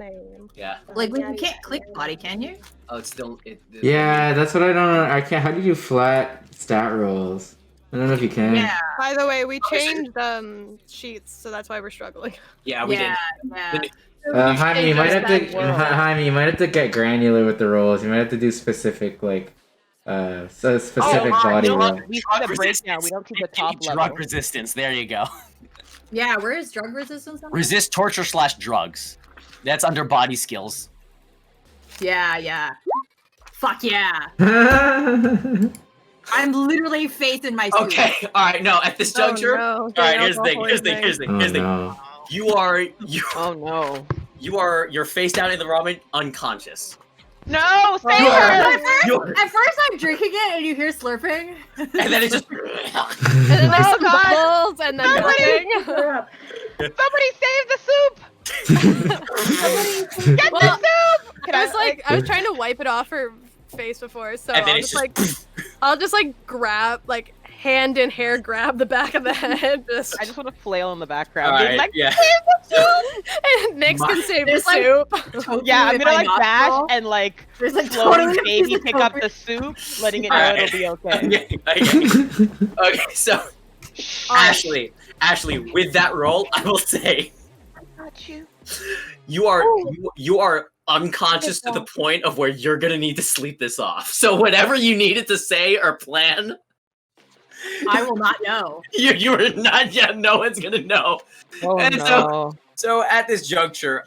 Yeah. Like you can't click body, can you? Oh, it's still. Yeah, that's what I don't know. I can't. How do you do flat stat rolls? I don't know if you can. Yeah. By the way, we changed sheets, so that's why we're struggling. Yeah, we Yeah. did. Yeah. Jaime, you might have to. Interesting world. Jaime, you might have to get granular with the rolls. You might have to do specific specific body no, roll. We see the breakdown. We don't see the top Drug level. resistance. There you go. Yeah. Where is drug resistance? on that? Resist torture / drugs. That's under body skills. Yeah. Fuck yeah. I'm literally facing my suit. Okay. All right. No, at this juncture. Oh, no. All right. Here's the thing. Here's the Oh thing. no. Oh no. You're face down in the ramen, unconscious. No, save You her! are- At first, I'm drinking it, and you hear slurping. And then it just. And then there's some God. bubbles, and then nothing. We're up. Somebody save the soup! Get Well, the soup! I was trying to wipe it off her face before, so And then I'll it's just grab, like, hand in hair grab the back of the head. Just I just want to flail in the background. All Being right. like, Yeah. and Nix can save the There's, like, soup. yeah, I'm in gonna my like bash nostril. and like There's like slowly totally baby pick up the soup, letting it know Alright. it'll be okay. Okay. So, Ashley, with that roll, I will say Got you. you are unconscious to the point of where you're gonna need to sleep this off. So whatever you needed to say or plan, I will not know. you are not yet. No one's gonna know. Oh And no. So at this juncture,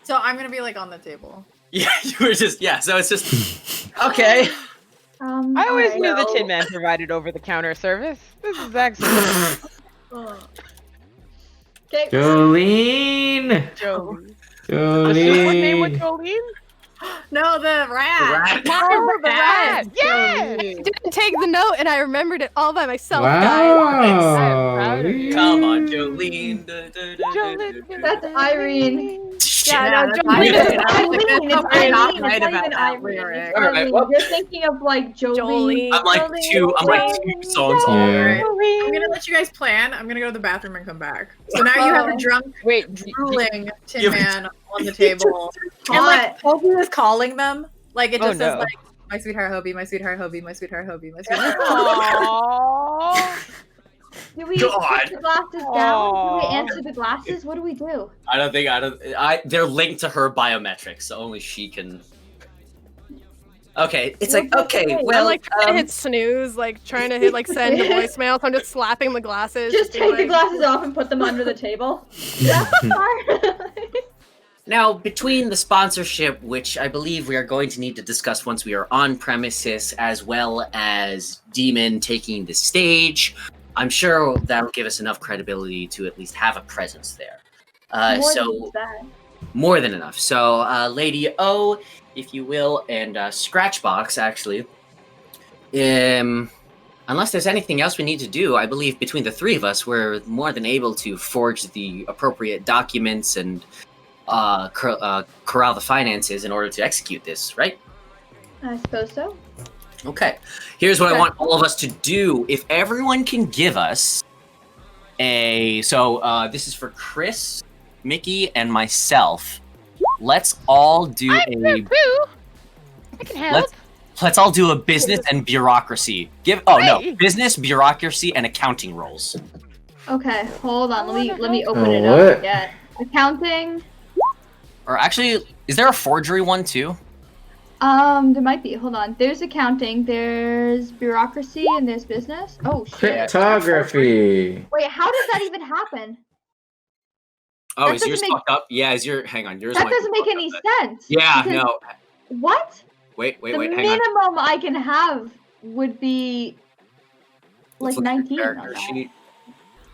So I'm gonna be like on the table. yeah, you were just So it's just okay. I always alright. knew the Tin Man provided over-the-counter service. This is excellent. Okay. Jolene. Jolene. The super name was Jolene. Jolene? No, the rat. Oh, the rat! Yeah! I didn't take the note, and I remembered it all by myself, guys. Wow. proud of you. Come on, Jolene. Da-da-da-da-da-da. That's Irene. Yeah, no, that's Jolene not is good. Irene. That's It's not Irene. right It's not about even that Irene. lyric. It's Alright, Irene. well- You're thinking of like Jolene. I'm like two songs off. Yeah. I'm gonna let you guys plan. I'm gonna go to the bathroom and come back. So now you have a drunk, Wait, drooling Tin You- Man on the table. And like Hobie is calling them. Like it Oh, just says no. like my sweetheart Hobie, my sweetheart Hobie, my sweetheart Hobie, my sweetheart. Aww. Do we God. put the glasses down? Do we Aw. answer the glasses? What do we do? They're linked to her biometrics, so only she can. Okay, it's like okay. I'm Well, like trying to hit snooze, like trying to hit like send a voicemail. So I'm just slapping the glasses. Just being take the like, glasses off and put them under the table. That's fine. now between the sponsorship, which I believe we are going to need to discuss once we are on premises, as well as Demon taking the stage, I'm sure that'll give us enough credibility to at least have a presence there. More So than that. more than enough. So, Lady O, if you will, and Scratchbox, actually. Unless there's anything else we need to do, I believe between the three of us, we're more than able to forge the appropriate documents and corral the finances in order to execute this, right? I suppose so. Okay. Here's what I Okay. want all of us to do. If everyone can give us this is for Chris, Mickey, and myself. Let's all do I can help. let's all do a business and bureaucracy. Business, bureaucracy, and accounting roles. Okay, hold on. Let me open Oh, it what? up again. Accounting. Or actually, is there a forgery one too? There might be. Hold on. There's accounting, there's bureaucracy, and there's business. Oh shit. Cryptography. Wait, how does that even happen? Oh, That is yours doesn't make- fucked up? Yeah, is your hang on, yours That might be doesn't make fucked any up. sense. Yeah, because- no. What? Wait, The hang on. minimum I can have would be Let's like look at your 19. on character that. sheet.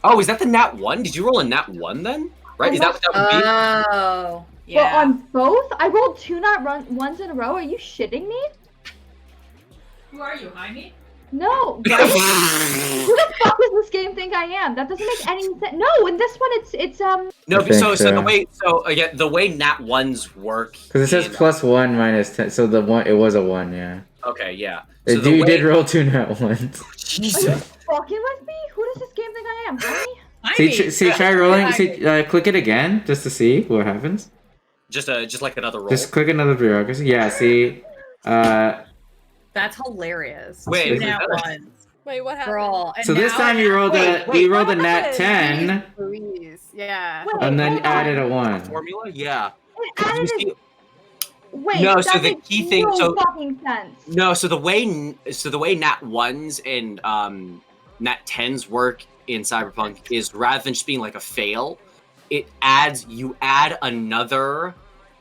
Oh, is that the nat 1? Did you roll a nat 1 then? Right? Is that what that would be? Oh, yeah. Well, on both? I rolled 2 ones in a row. Are you shitting me? Who are you, Jaime? No. Right? Who the fuck does this game think I am? That doesn't make any sense. No, in this one it's No, I think so so. the way nat 1s work. Because it says in- +1 -10, so the one it was a 1, yeah. Okay, yeah. So the you way- did roll 2 nat ones. Are you Jesus. fucking with me? Who does this game think I am? Honey? See, try rolling. See, click it again just to see what happens. Just like another roll. Just click another bureaucracy. Yeah, see. That's hilarious. Wait, Two is nat that- ones. Wait, what happened? Girl. And So this now- time you rolled a wait, you rolled a what nat happened? 10 Louise. Yeah. Wait, and then hold on. added a 1. formula? Yeah. It 'Cause you added see- Wait, No, that so the makes key thing- no so- fucking sense. No, so the way nat 1s and nat 10s work in Cyberpunk is rather than just being like a fail, you add another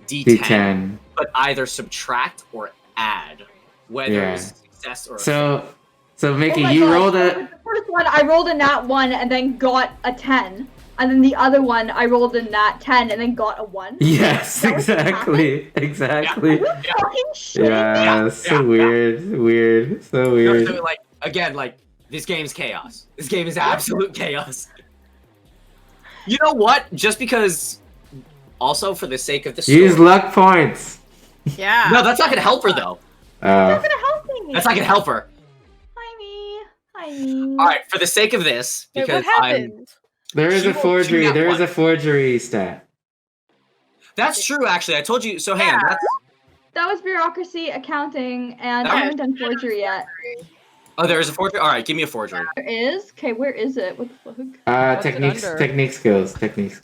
D10, D10. but either subtract or add, whether Yeah. it's a success or a fail. So Mickey, Oh my you God, rolled so a with the first one, I rolled a nat 1 and then got a 10. And then the other one, I rolled a nat 10 and then got a 1. yes, That was what exactly, exactly. Are you fucking shitting me? Yeah, so weird, so No, weird. so like again, like this game's chaos. This game is absolute chaos. You know what? Just because, also for the sake of the story. Use luck points. Yeah. No, that's not gonna help her though. That's gonna help me. That's not gonna help her. Hi, me. Hi, me. All right, for the sake of this, Wait, because what I'm. happened? There is She a rolled forgery. 2 nat There is a 1s. forgery stat. That's true, actually. I told you. So hang on. That's, That was bureaucracy, accounting, and That I was- haven't done forgery yet. oh, there is a forgery. All right, give me a forgery. There is? Okay, where is it? What the fuck? What's it Techniques, under? technique skills.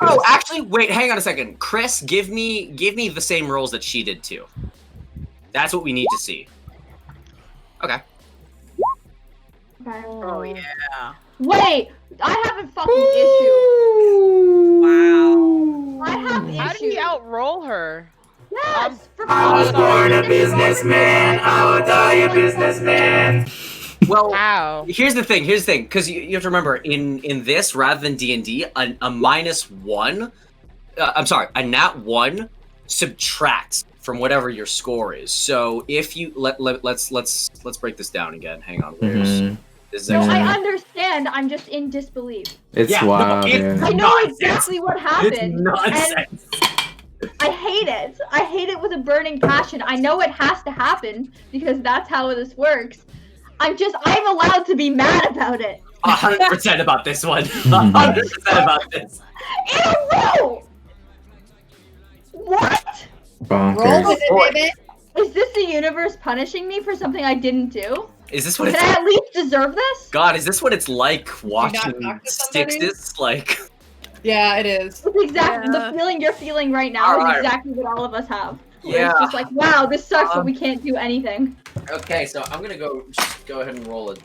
Oh, actually, wait. Hang on a second. Chris, give me the same rolls that she did too. That's what we need to see. Okay. Okay. Oh yeah. Wait! I have a fucking issue. Wow. I have issues. How did he outroll her? Yes! For I was born a businessman. I will die a businessman. Well, How? here's the thing, because you have to remember, in this, rather than D&D, a -1, I'm sorry, a nat 1 subtracts from whatever your score is. So if you, let's break this down again, hang on, Mhm. this is No, actually, I understand. I'm just in disbelief. It's Yeah, no, wild. it's- Yeah. I know Nonsense. exactly what it's happened. nonsense. And I hate it. I hate it with a burning passion. I know it has to happen because that's how this works. I'm allowed to be mad about it. 100% about this one. 100% about this. In a row! What? Roll Bonkers. with it, baby. Is this the universe punishing me for something I didn't do? Is this what Can it's I at least deserve this? God, is this what it's like watching talk to somebody? Stixis? Like, Yeah, it is. It's exactly Yeah. the feeling you're feeling right now Alright. is exactly what all of us have. Where yeah. It's just like, wow, this sucks, but we can't do anything. Okay, so I'm gonna go ahead and roll a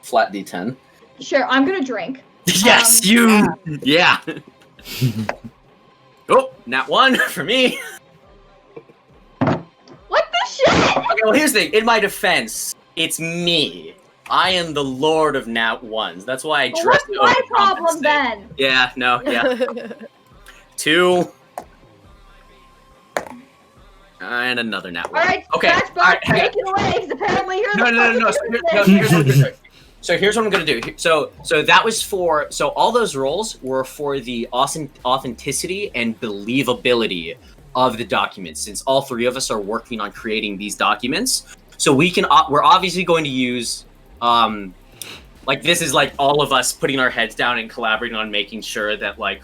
flat D10. Sure, I'm gonna drink. Yes, yeah. Oh, nat 1 for me. What the shit? Okay, well here's the thing. In my defense, it's me. I am the Lord of nat 1s. That's why I Well, dress what's my problem overcompensate. then? Yeah, no, yeah. 2. And another nat 1. Alright, Okay. Scratchbox, alright, hang on. take it away, because apparently you're No. So here's what I'm gonna do. So that was for. So all those rolls were for the authenticity and believability of the documents. Since all three of us are working on creating these documents, so we're obviously going to use, like this is like all of us putting our heads down and collaborating on making sure that like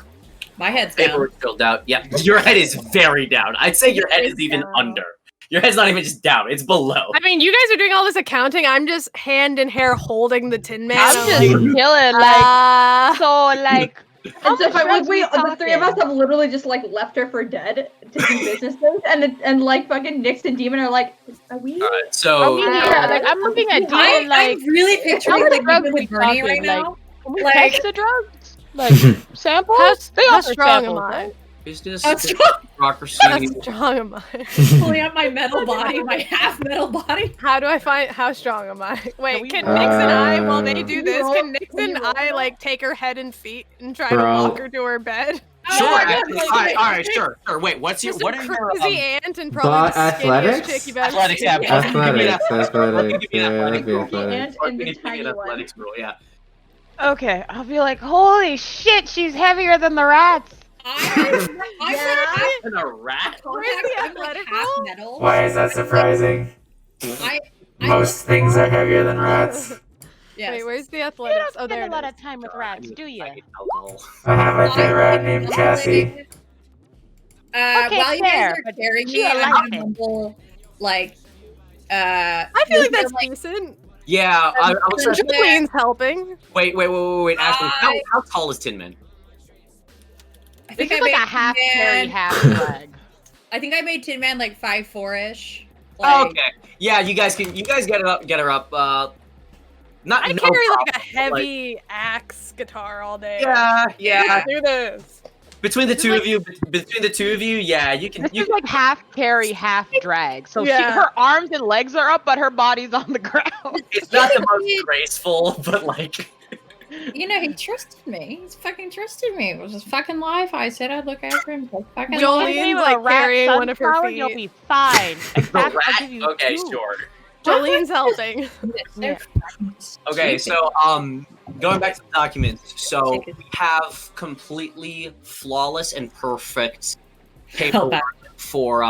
My head's down. paperwork's filled out. Yep, your head is very down. I'd say your head is even down. under. Your head's not even just down; it's below. I mean, you guys are doing all this accounting. I'm just hand in hair holding the Tin Man. I'm just like, chilling, like, so, like, And so much drugs we the three of us talking? have literally just like left her for dead to do businesses, and like fucking Nyx and Demon are like, are we? All right, Are so we here? Like, I'm looking at Demon like, I'm really how picturing much like drugs with we Bernie talking? right Like, now. can we Like- test the drugs? Like, samples? They How offer strong am samples, I? right? business, How strong? bureaucracy. How strong am I? Pulling up my metal body, my half metal body. How do I find how strong am I? Wait, we can roll? Nyx and I, while they do Can you this, roll- can Nyx can you and roll I that? like take her head and feet and try Bro. to walk her to her bed? Sure. Oh, All right, sure. Wait, what's your Just what a are your crazy aunt and probably the athletics? skinniest chick you've ever athletics? seen. Yeah, both of you give me an Athletics, athletics. yeah, Both of you that'd give me an be athletics. And Both the of you give me tiny an one. athletics rule, yeah. Okay, I'll be like, holy shit, she's heavier than the rats. I'm like half, And a rat? Where's the I'm like athletic half roll? metal. Why is that surprising? I Most things are heavier than rats. yes. Wait, where's the You athletics? don't Oh, spend there a lot it of is. time with rats, do you? I need alcohol. I have my favorite rat named Cassie. Okay, fair, while you guys are but carrying she me, I'm likes gonna it. mumble like I feel like that's like decent. Yeah, I was trying to... Jolene's helping. Wait, Ashley, how tall is Tin Man? I This think is I like made a half Tin carry, Man, half leg. I think I made Tin Man like 5'4"-ish. Oh, okay. Yeah, you guys get her up. Not I no carry like a problem, but, heavy axe guitar all day. Yeah. Let's do this. Between the two of you, yeah, you can. This You is like half carry, half drag. So Yeah. her arms and legs are up, but her body's on the ground. it's not the most graceful, but like. You know, he trusted me. He's fucking trusted me. It was his fucking life. I said I'd look after him. So fucking Jolene's, Give me like, a rat carrying one of her sunflower, feet. You'll be fine. In The fact, I'll rat? give you Okay, two. sure. Jolene's helping. Yeah. Okay, so going back to the documents, so we have completely flawless and perfect paperwork for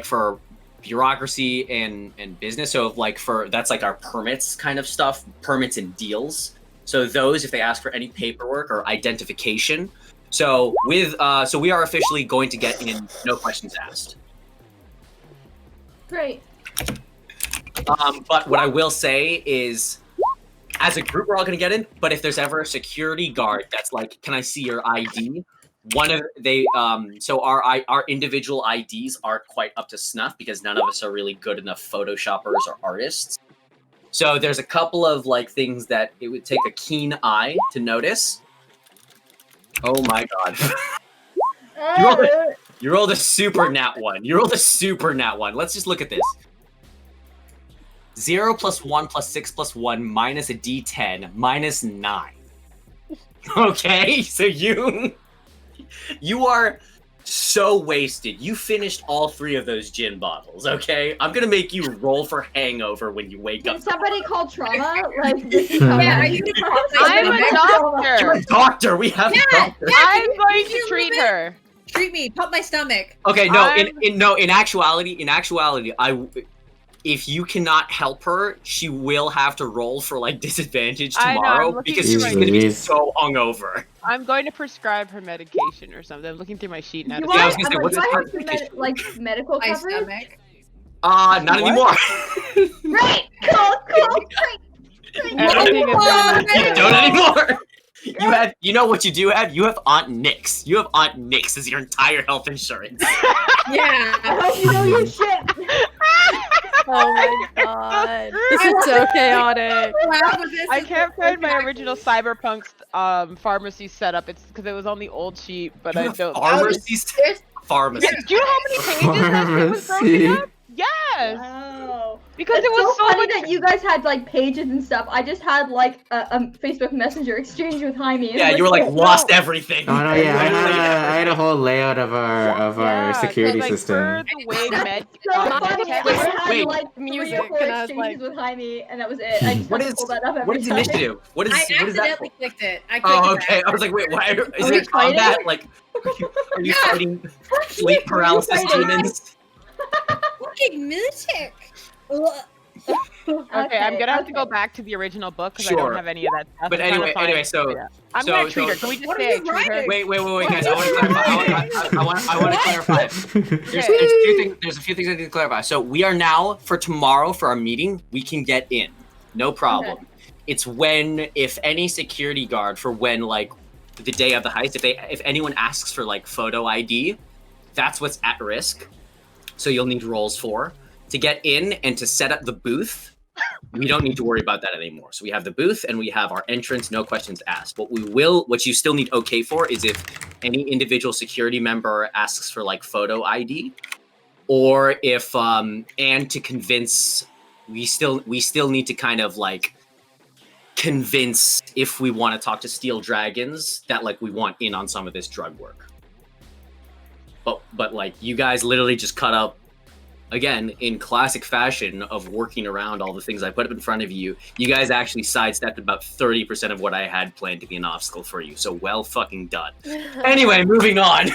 for bureaucracy and business. So like that's like our permits kind of stuff, permits and deals. So those, if they ask for any paperwork or identification. So so we are officially going to get in, no questions asked. Great. But what I will say is, as a group, we're all going to get in. But if there's ever a security guard that's like, "Can I see your ID?" So our individual IDs aren't quite up to snuff because none of us are really good enough photoshoppers or artists. So there's a couple of like things that it would take a keen eye to notice. Oh my god! You rolled a super nat one. Let's just look at this. 0 + 1 + 6 + 1 minus a d10 minus 9. Okay, so you are so wasted. You finished all 3 of those gin bottles, okay? I'm gonna make you roll for hangover when you wake Can up. somebody call trauma? Like, this is Yeah, how are you I'm a You're doctor. a doctor. We have doctors. I'm going to treat her. treat me, pump my stomach. Okay, no, I'm- in actuality, if you cannot help her, she will have to roll for like disadvantage I know, I'm tomorrow looking because through she's my- gonna be Jeez. so hungover. I'm going to prescribe her medication or something. I'm looking through my sheet now. You to Yeah, I was want? gonna say, I'm what's like, this do I have medication? some like medical My coverage? stomach. Not What? anymore. Great, cool, great. Everything is Oh, You don't anymore. You know what you do have? You have Aunt Nyx. You have Aunt Nyx as your entire health insurance. Yeah. I hope you know your shit. Oh my god. This is so chaotic. I can't find my original Cyberpunk pharmacy setup. It's because it was on the old sheet, but I don't. Pharmacy. Do you know how many pages that shit was broken up? Yes, Wow. because It's it was so funny much. that you guys had like pages and stuff. I just had like a Facebook Messenger exchange with Jaime. And Yeah, you were like lost everything. Oh no, yeah, I had a whole layout of our Yeah, security like, system. For the way med. So funny. I had Wait. like 3 Music, or 4 and I was exchanges like- with Jaime, and that was it. I just What had to is pull that up every what is time. initiative? What is I what is that? accidentally clicked it. I clicked Oh, it okay. I was like, wait, why? Is there we fighting? combat? Like, are you fighting sleep paralysis fighting? demons? Fucking Militech. Okay, I'm gonna have to go back to the original book because I Sure. don't have any of that stuff. But I'm trying to anyway, find- so yeah. I'm so- gonna treat her. so- Can we just What say are I you treat her? writing? Wait, guys. I want to clarify. I want to clarify. There's a few things I need to clarify. So we are now for tomorrow for our meeting. We can get in, no problem. It's if any security guard for when like the day of the heist, if anyone asks for like photo ID, that's what's at risk. So you'll need rolls for to get in and to set up the booth. We don't need to worry about that anymore. So we have the booth and we have our entrance, no questions asked. What you still need okay for is if any individual security member asks for like photo ID, or if and to convince, we still need to kind of like convince if we want to talk to Steel Dragons that like we want in on some of this drug work. But like you guys literally just cut up. Again, in classic fashion of working around all the things I put up in front of you, you guys actually sidestepped about 30% of what I had planned to be an obstacle for you. So well fucking done. Anyway, moving on.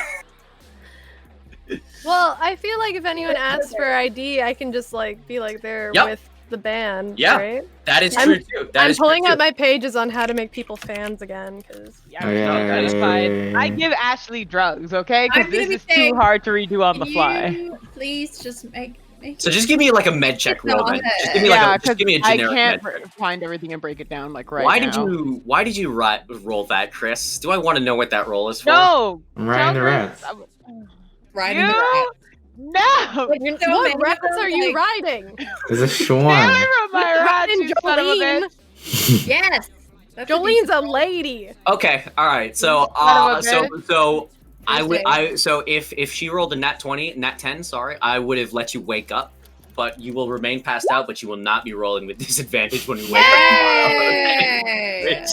Well, I feel like if anyone asks for ID, I can just like be like there Yep. with the band, Yeah. right? That is true too. I'm pulling up my pages on how to make people fans again, because Yeah, Oh, yeah, that is yeah, fine. yeah, yeah. I give Ashley drugs, okay? I'm Because gonna this be is saying, too hard to redo on the fly. You please just make So just give me like a med check roll then. Just give me Yeah, like just give me a I generic can't med check. find everything and break it down like right Why now. did you roll that, Chris? Do I want to know what that roll is for? No! I'm riding the tell rats. her- riding You? the rat. No! Like, you're so what many rats of them, are you like- riding? There's a Stay away Schwan. from my rat, Riding you son of a Jolene. bitch! Yes. That's a Jolene's decent a lady. Okay, all right. So Son of a so I would Tuesday. so if she rolled a nat 20, nat 10, sorry, I would have let you wake up, but you will remain passed out, but you will not be rolling with disadvantage when we wake up tomorrow. Yay!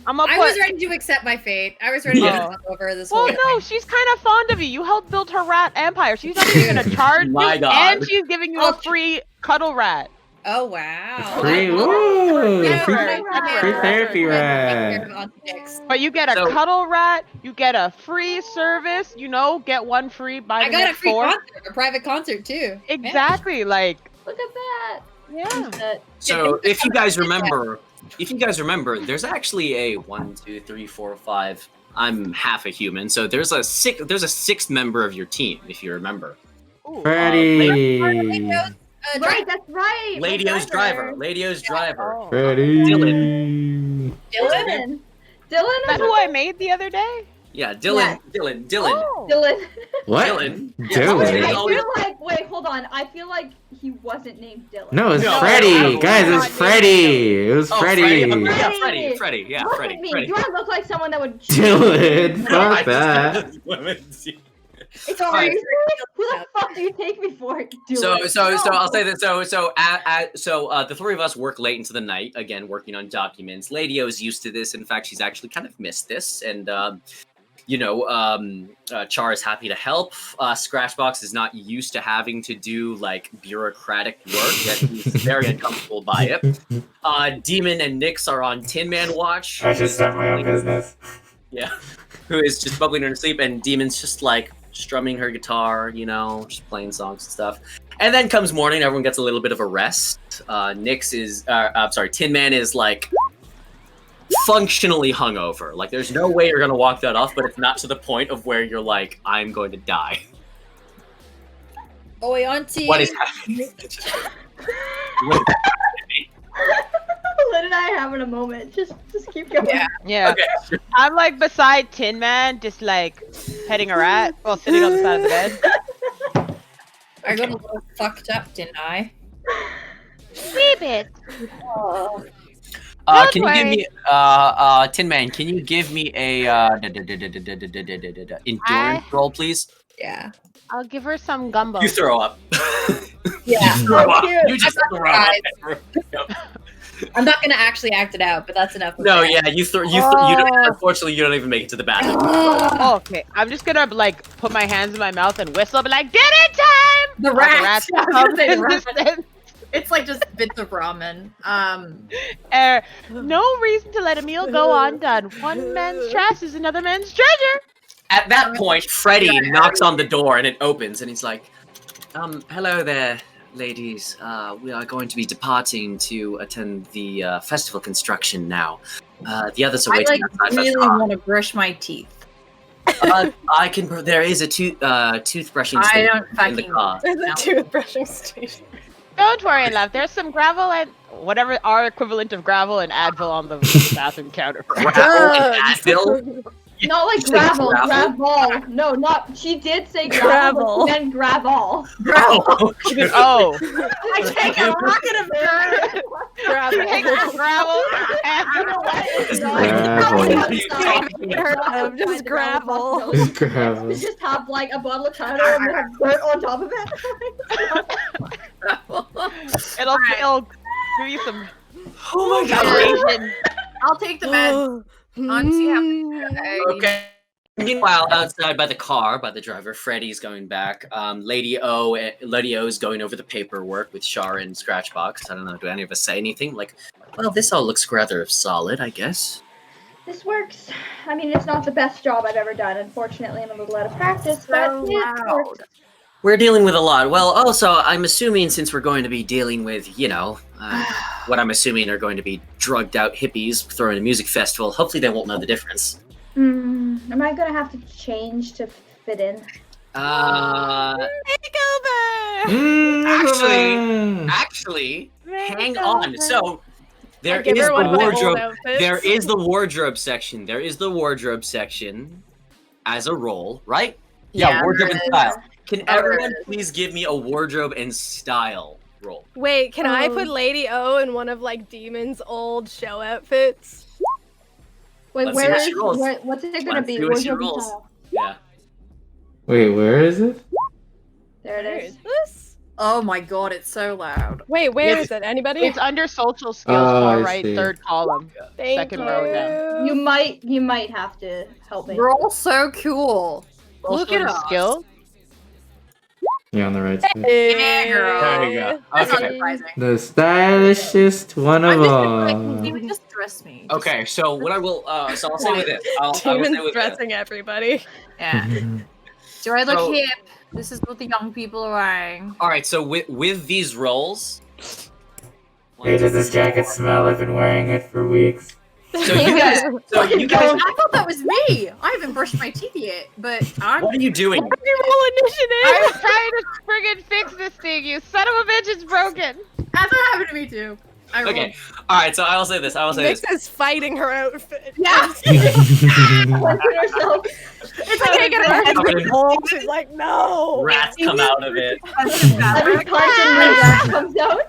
I'm gonna I put... was ready to accept my fate. I was ready to Yeah. jump over this Well, whole no, thing. she's kind of fond of you. You helped build her rat empire. She's not even gonna charge My you, God. and she's giving you a Oh, free cuddle rat. Oh wow. Free, I- ooh, Yeah, free, right. free therapy Take rat. care of Auntie Dix. But you get a So- cuddle rat, you get a free service, you know, get one free by I the got a next free four. concert, a private concert too. Exactly, like, Look at that. yeah. So if you guys remember, there's actually a 1, 2, 3, 4, 5. I'm half a human, so there's a sixth member of your team, if you remember. Ooh, Freddy. Right, that's right. my Ladio's driver. brother. Ladio's driver. Oh. Freddy. Dylan. Dylan. Dylan. That's who I made the other day? Yeah, Dylan. Dylan. Oh. Dylan. What? Dylan. Dylan. I Always- feel like. Wait, hold on. I feel like he wasn't named Dylan. No, it's No, Freddy. no, Guys, it was not Freddy. It was Oh, Freddy. Freddy. Yeah, Freddy. Freddy. Yeah, Look Freddy. at me. Freddy. Do I look like someone that would? Dylan. I Fuck that. It's Fine. seriously? Who the fuck do you take me for? Dylan? So No. I'll say that. So the three of us work late into the night, again working on documents. Ladio is used to this. In fact, she's actually kind of missed this, and Char is happy to help. Scratchbox is not used to having to do like bureaucratic work, yet he's very uncomfortable by it. Demon and Nyx are on Tin Man watch. I just start my own business. Yeah, who is just bubbling in her sleep, and Demon's just like strumming her guitar, just playing songs and stuff. And then comes morning, everyone gets a little bit of a rest. Tin Man is like functionally hungover. Like, there's no way you're gonna walk that off, but it's not to the point of where you're like, I'm going to die. Oi, Auntie. What is happening? Lynn and I are having a moment. Just keep going. Yeah. Yeah. Okay. I'm like beside Tin Man, just like petting a rat while sitting on the side of the bed. I got a little fucked up, didn't I? Wee bit. Oh. Can you give me, Tin Man? Can you give me a endurance roll, please? Yeah. I'll give her some gumbo. You throw up. Yeah. You throw up. cute. You just I'm throw up. I'm not gonna actually act it out, but that's enough. of No, that. yeah, you don't. Unfortunately, you don't even make it to the bathroom. Oh, okay, I'm just gonna like put my hands in my mouth and whistle, be like, dinner time! The While rats. the rats I was come gonna say in the rats. distance. It's like just bits of ramen. No reason to let a meal go undone. One man's trash is another man's treasure. At that point, Freddy knocks on the door and it opens, and he's like, hello there, ladies. We are going to be departing to attend the festival construction now. The others are I waiting like outside. really Festival. want to brush my teeth. I can. There is a toothbrushing I station don't in the fucking. car. There's a toothbrushing station. Don't worry, love. There's some gravel and whatever our equivalent of gravel and Advil on the bathroom counter. Gravel and Advil? Not like say gravel, gravel? gravel. No, not. She did say gravel, Gravel. but then gravel. Oh, Oh, I take a rocket of dirt. Gravel. take some gravel. You know what? It's not- Gravel. it's What are you not- talking it's about? not Just find the gravel. possibilities. Just gravel. To just have like a bottle of chowder and then have dirt on top of it. It'll give you some oh my god. hydration. I'll take the med. Honestly, Okay. Meanwhile, outside by the car, by the driver, Freddy's going back. Lady O is going over the paperwork with Shar and Scratchbox. I don't know. Do any of us say anything? Like, well, this all looks rather solid, I guess. This works. I mean, it's not the best job I've ever done. Unfortunately, I'm a little out of practice, but So it works. We're dealing with a lot. Well, also, I'm assuming since we're going to be dealing with, you know, what I'm assuming are going to be drugged out hippies throwing a music festival, hopefully they won't know the difference. Am I gonna have to change to fit in? Makeover. Actually, hang on. So there Give is her one the of my old wardrobe. outfits. There is the wardrobe section. There is the wardrobe section as a role, right? Yeah, wardrobe and style. Can everyone please give me a wardrobe and style roll? Wait, can I put Lady O in one of like Demon's old show outfits? Wait, Let's see what she rolls. what's it gonna Let's be? see what she Wardrobe and rolls. style. Yeah. Wait, where is it? There it Where is. is this? Oh my god, it's so loud. Wait, where It's- is it? Anybody? It's under social skills, Oh, far I right, see. third column. Thank second you. row You might have to help me. You're all so cool. Look Social at us. skills. Yeah, on the right side. Yeah, girl. There you go. That's not Okay. surprising. The stylishest one I'm of just all. like, Demon, just dress me. Just- Okay, so what I will, so I'll say with this. I will say Demon's with this. dressing everybody. Yeah. Do I look So- hip? This is what the young people are wearing. All right, so with these roles. Hey, does this jacket smell? I've been wearing it for weeks. So you guys, I thought that was me. I haven't brushed my teeth yet, but I'm. what are you doing? Roll initiative. I was trying to friggin' fix this thing, you son of a bitch, it's broken! That's what happened to me too. I rolled. Okay, all right. So I will say this. I will say Nix this. is fighting her outfit. Yeah. Cleansing herself. It's like taking her head to the bowl. She's like, no. Rats come out of it. Every carton that comes out.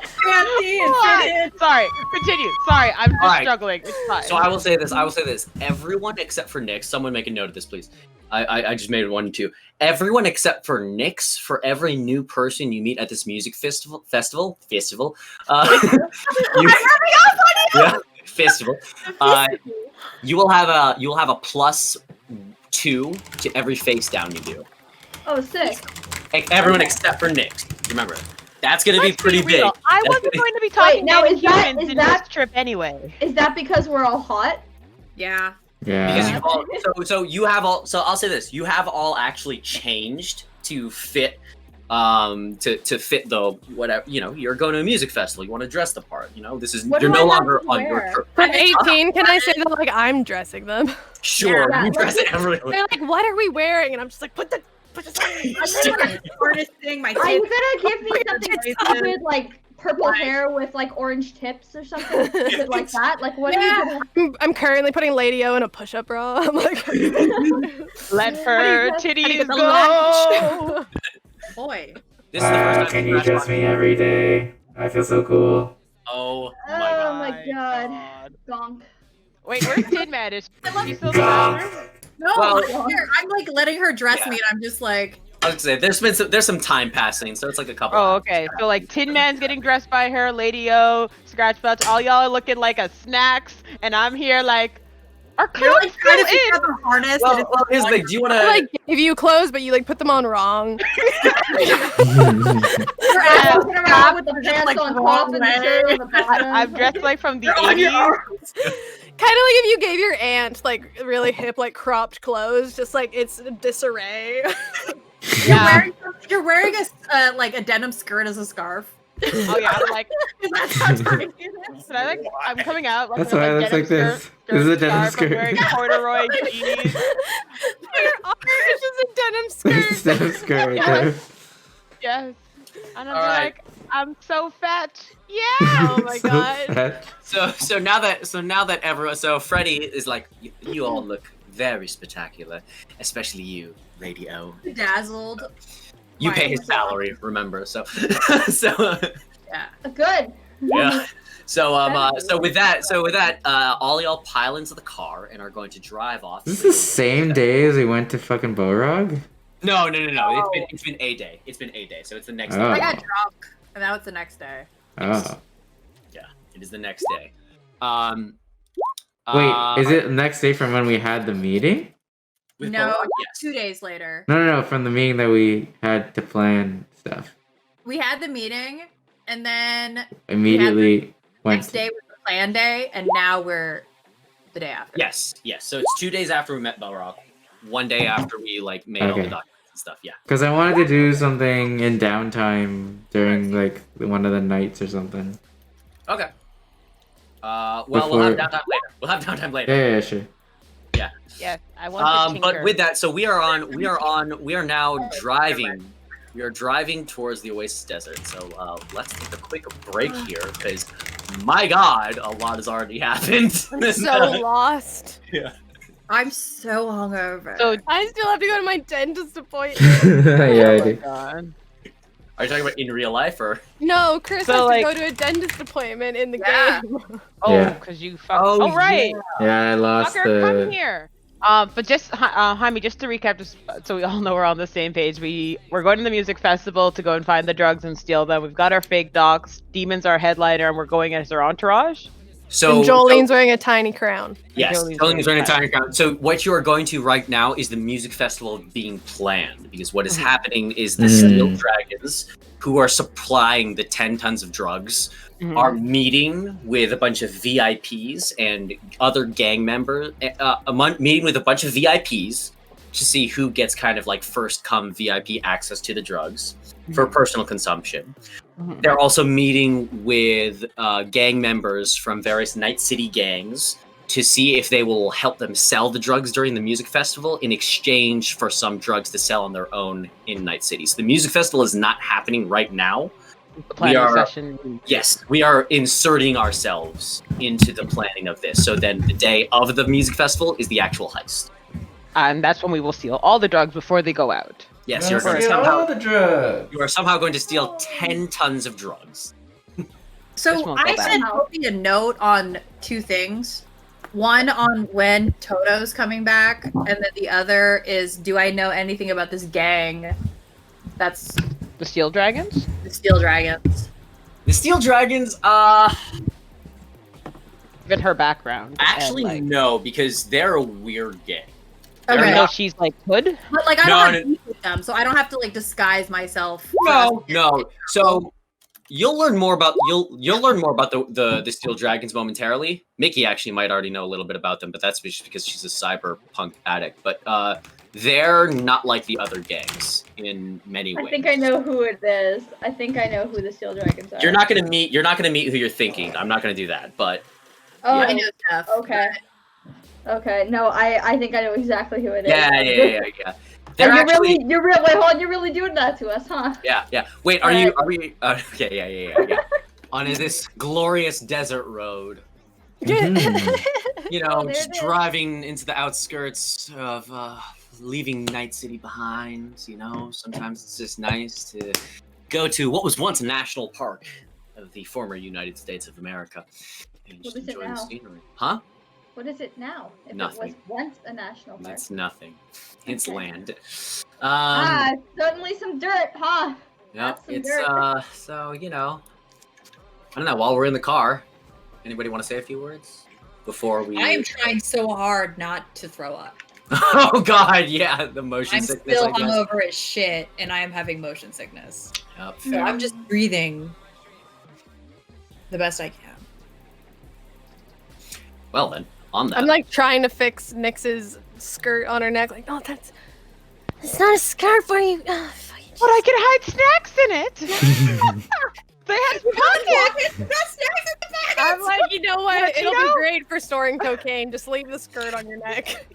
Sorry, continue. Sorry, I'm just Alright. struggling. It's fine. So I will say this. I will say this. Everyone except for Nyx. Someone make a note of this, please. I just made 1 and 2. Everyone except for Nyx. For every new person you meet at this music festival. You, yeah, festival. You will have a +2 to every face down you do. Oh, sick. Everyone except for Nyx. Remember, that's gonna be pretty big. Real. I That's wasn't gonna- going to be talking now, to is that- humans is in that- this trip anyway. Is that because we're all hot? Yeah. Because Yeah. you all, so you have all. So I'll say this: you have all actually changed to fit, to fit the whatever. You know, you're going to a music festival. You want to dress the part. You know, this is What you're do no I have longer to on your. wear? From 18, can I say that like I'm dressing them? Sure, Yeah. you dress it everyone. They're like, what are we wearing? And I'm just like, put this on. Harnessing my Are you teeth. gonna give me something stupid like purple hair with like orange tips or something stupid like that? Like what are you gonna I'm currently putting Lady O in a push-up bra. I'm like, Let her How do you titties get the go! latch? Boy. This is the first time. Can you dress me every day? I feel so cool. Oh my Oh god. my god. Gonk. Wait, where's Tin Man? Is she still Gonk. there? No, Well- I'm like letting her dress Yeah. me, and I'm just like, I would say there's some time passing, so it's like a couple. Oh, hours. okay. So like Tin Man's getting dressed by her, Lady O, Scratchbox, all y'all are looking like a snacks, and I'm here like, our you're clothes like trying to still figure in. out the harness. Well, and it's well, here's the thing. Do you want I to? like give you clothes, but you like put them on wrong. your ass Walking around with the pants like, on the top wrong and the shirt on the bottom. I'm dressed like from the on your 80s. arms. Kind of like if you gave your aunt like really hip, like cropped clothes, just like it's disarray. Yeah. You're wearing a like a denim skirt as a scarf. Oh yeah, I'm like, That's how trying to do this. but I like, I'm coming out. That's why it looks like this. This is a denim scarf, I'm skirt. wearing corduroy jeans. Your arm is just a denim It's skirt. that skirt right there. Yes. And I'm Alright. like, I'm so fat. Yeah. Oh my So god. fat. So now that everyone, so Freddy is like, you all look very spectacular, especially you, Radio. Dazzled. You Why? pay his salary, remember? So, Yeah. Good. yeah. So with that, all y'all pile into the car and are going to drive off. Is this the same day as we went to fucking Borog? No. Oh. It's been a day. It's been a day. So it's the next Oh. day. I got drunk, and now it's the next day. Oh. Yeah, it is the next day. Wait, is it next day from when we had the meeting? with No, Borog? Yes. 2 days later. No, from the meeting that we had to plan stuff. We had the meeting, and then Immediately went. next day was the plan day, and now we're the day after. Yes. So it's 2 days after we met Belrock, 1 day after we made all the Okay. documents and stuff. Yeah. Because I wanted to do something in downtime during one of the nights or something. Okay. Well, we'll have downtime later. Yeah, sure. Yes, I want to tinker. But with that, so we are now driving. We are driving towards the Oasis Desert. So let's take a quick break here because, my God, a lot has already happened. I'm so lost. Yeah. I'm so hungover. So, I still have to go to my dentist appointment. Yeah, I oh my do. God. Are you talking about in real life or? No, Chris So, has to like- go to a dentist appointment in the Yeah. game. Oh, Yeah. because you fucked. Oh, Oh, right. Yeah, I lost Fucker, come the. here. But just Jaime, just to recap, just so we all know we're on the same page. We're going to the music festival to go and find the drugs and steal them. We've got our fake docs. Demon's our headliner, and we're going as our entourage. So And Jolene's wearing a tiny crown. yes, Jolene's Jolene's wearing running a tiny account. So what you are going to right now is the music festival being planned because what is happening is the Steel Dragons, who are supplying the 10 tons of drugs, are meeting with a bunch of VIPs and other gang members, meeting with a bunch of VIPs to see who gets kind of first come VIP access to the drugs for personal consumption. They're also meeting with gang members from various Night City gangs to see if they will help them sell the drugs during the music festival in exchange for some drugs to sell on their own in Night City. So the music festival is not happening right now. The planning are- session. Yes, we are inserting ourselves into the planning of this. So then the day of the music festival is the actual heist. And that's when we will steal all the drugs before they go out. Yes, you're going to Steal all somehow, the drugs. you are somehow going to steal 10 tons of drugs. This So won't go I bad. sent Poppy a note on 2 things. One on when Toto's coming back, and then the other is, do I know anything about this gang? That's The Steel Dragons? the Steel Dragons. The Steel Dragons, Given her background. actually and, no, because they're a weird gang. even They're Okay. though not- she's hood. But I No, don't no. have beef with them, so I don't have to disguise myself. No. So you'll learn more about the Steel Dragons momentarily. Mickey actually might already know a little bit about them, but that's just because she's a cyberpunk addict. But they're not like the other gangs in many ways. I think I know who it is. I think I know who the Steel Dragons are. You're not gonna meet who you're thinking. I'm not gonna do that. But Oh, I know stuff. okay. Okay. No, I think I know exactly who it is. yeah. And They're you're actually wait, hold on, you're really doing that to us, huh? yeah. Wait, are we? Okay, yeah. On this glorious desert road, Mhm. Oh, there it is. driving into the outskirts of leaving Night City behind. Sometimes it's just nice to go to what was once a national park of the former United States of America and What just is it enjoy the now? scenery. Huh? What is it now? If Nothing. it was once a national park. It's nothing. It's Okay. land. Suddenly some dirt, huh? Yep, That's some it's dirt. so I don't know. While we're in the car, anybody want to say a few words before we? I am trying so hard not to throw up. Oh God, yeah, the motion I'm sickness. still I guess. hungover as shit, and I am having motion sickness. Yep, So fair. I'm just breathing the best I can. Well then, on that. I'm trying to fix Nyx's skirt on her neck. No, it's not a skirt for you. Fucking But I can hide snacks in it. They had pockets. I'm you know what? But you It'll know- be great for storing cocaine. Just leave the skirt on your neck.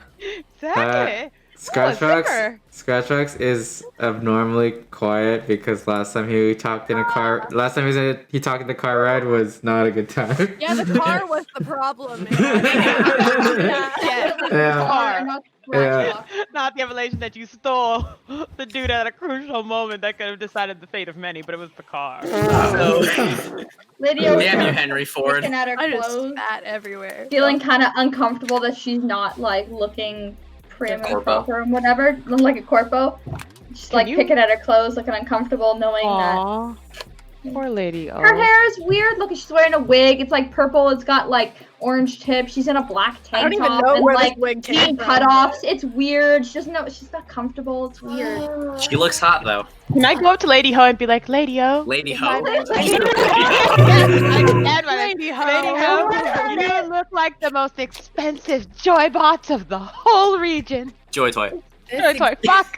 Exactly. Scratchbox is abnormally quiet because last time he talked in a car. Last time he talked in the car ride was not a good time. Yeah, the car was the problem. Man. Yeah. Not the revelation that you stole the dude at a crucial moment that could have decided the fate of many, but it was the car. Lydia was Damn you, Henry Ford. picking at her I just clothes, spat everywhere. feeling kind of uncomfortable that she's not like looking prim and Corpo. proper and whatever, like a corpo. She's like picking at her clothes, looking uncomfortable, knowing Aww. Poor lady. that her hair is weird. Look, she's wearing a wig. It's like purple. It's got like orange tips. She's in a black I don't tank even top know and where like this wig came from. cutoffs. It's weird. She doesn't know. She's not comfortable. It's weird. She looks hot though. Can I go up to Lady Ho and be like, Lady O? Lady Ho. Yes, I stand by that. Lady Ho. Lady Ho, you look like the most expensive joy bots of the whole region. Joy toy. Joy toy, fuck.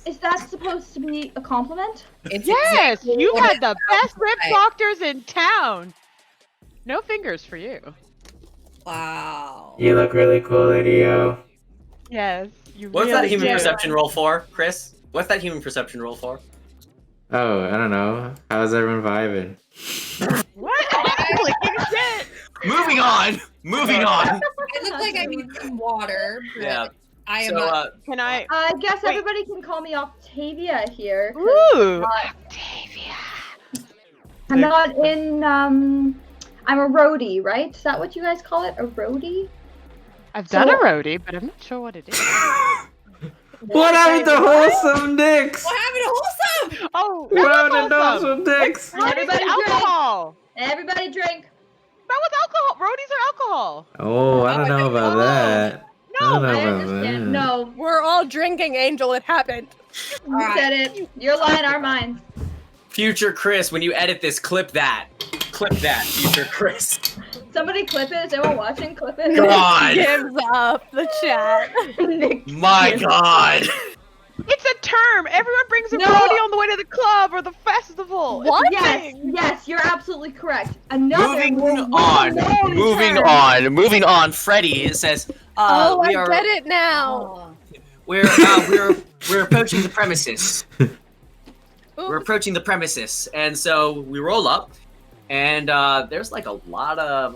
Is that supposed to be a compliment? It's Yes, exactly you what had it the best rib like. doctors in town. No fingers for you. Wow. You look really cool, Lady O. Yes, you What's really that human do. perception roll for, Chris? What's that human perception roll for? Oh, I don't know. How's everyone vibing? What? Clicking shit. Moving on. Moving on. I look like I need some water. But Yeah. I am So, not. Can I? I guess Wait. everybody can call me Octavia here. 'Cause Ooh. Octavia. I'm not in. I'm a roadie, right? Is that what you guys call it? A roadie? I've done a roadie, but I'm not sure what it is. What happened to wholesome dicks? What happened to Wholesome? Oh, What that happened to was awesome. wholesome dicks? Roadies Everybody are drink. alcohol. Everybody drink. That was alcohol. Roadies are alcohol. Oh, I don't know about that. I don't know I about understand. that. No, We're all drinking, Angel. It happened. you said it. You're lying our minds. Future Chris, when you edit this, clip that. Clip that, future Chris. Somebody clip it. Is anyone watching? Clip it. God. Gives up the chat. Nick. My God. It's a term. Everyone brings a No. roadie on the way to the club or the festival. It's a What? Yes, thing. yes, you're absolutely correct. Another Moving well-known on. Moving term. on. Moving on. Freddie says, Oh, we I are get it now. we're approaching the premises. We're approaching the premises, and so we roll up, and there's like a lot of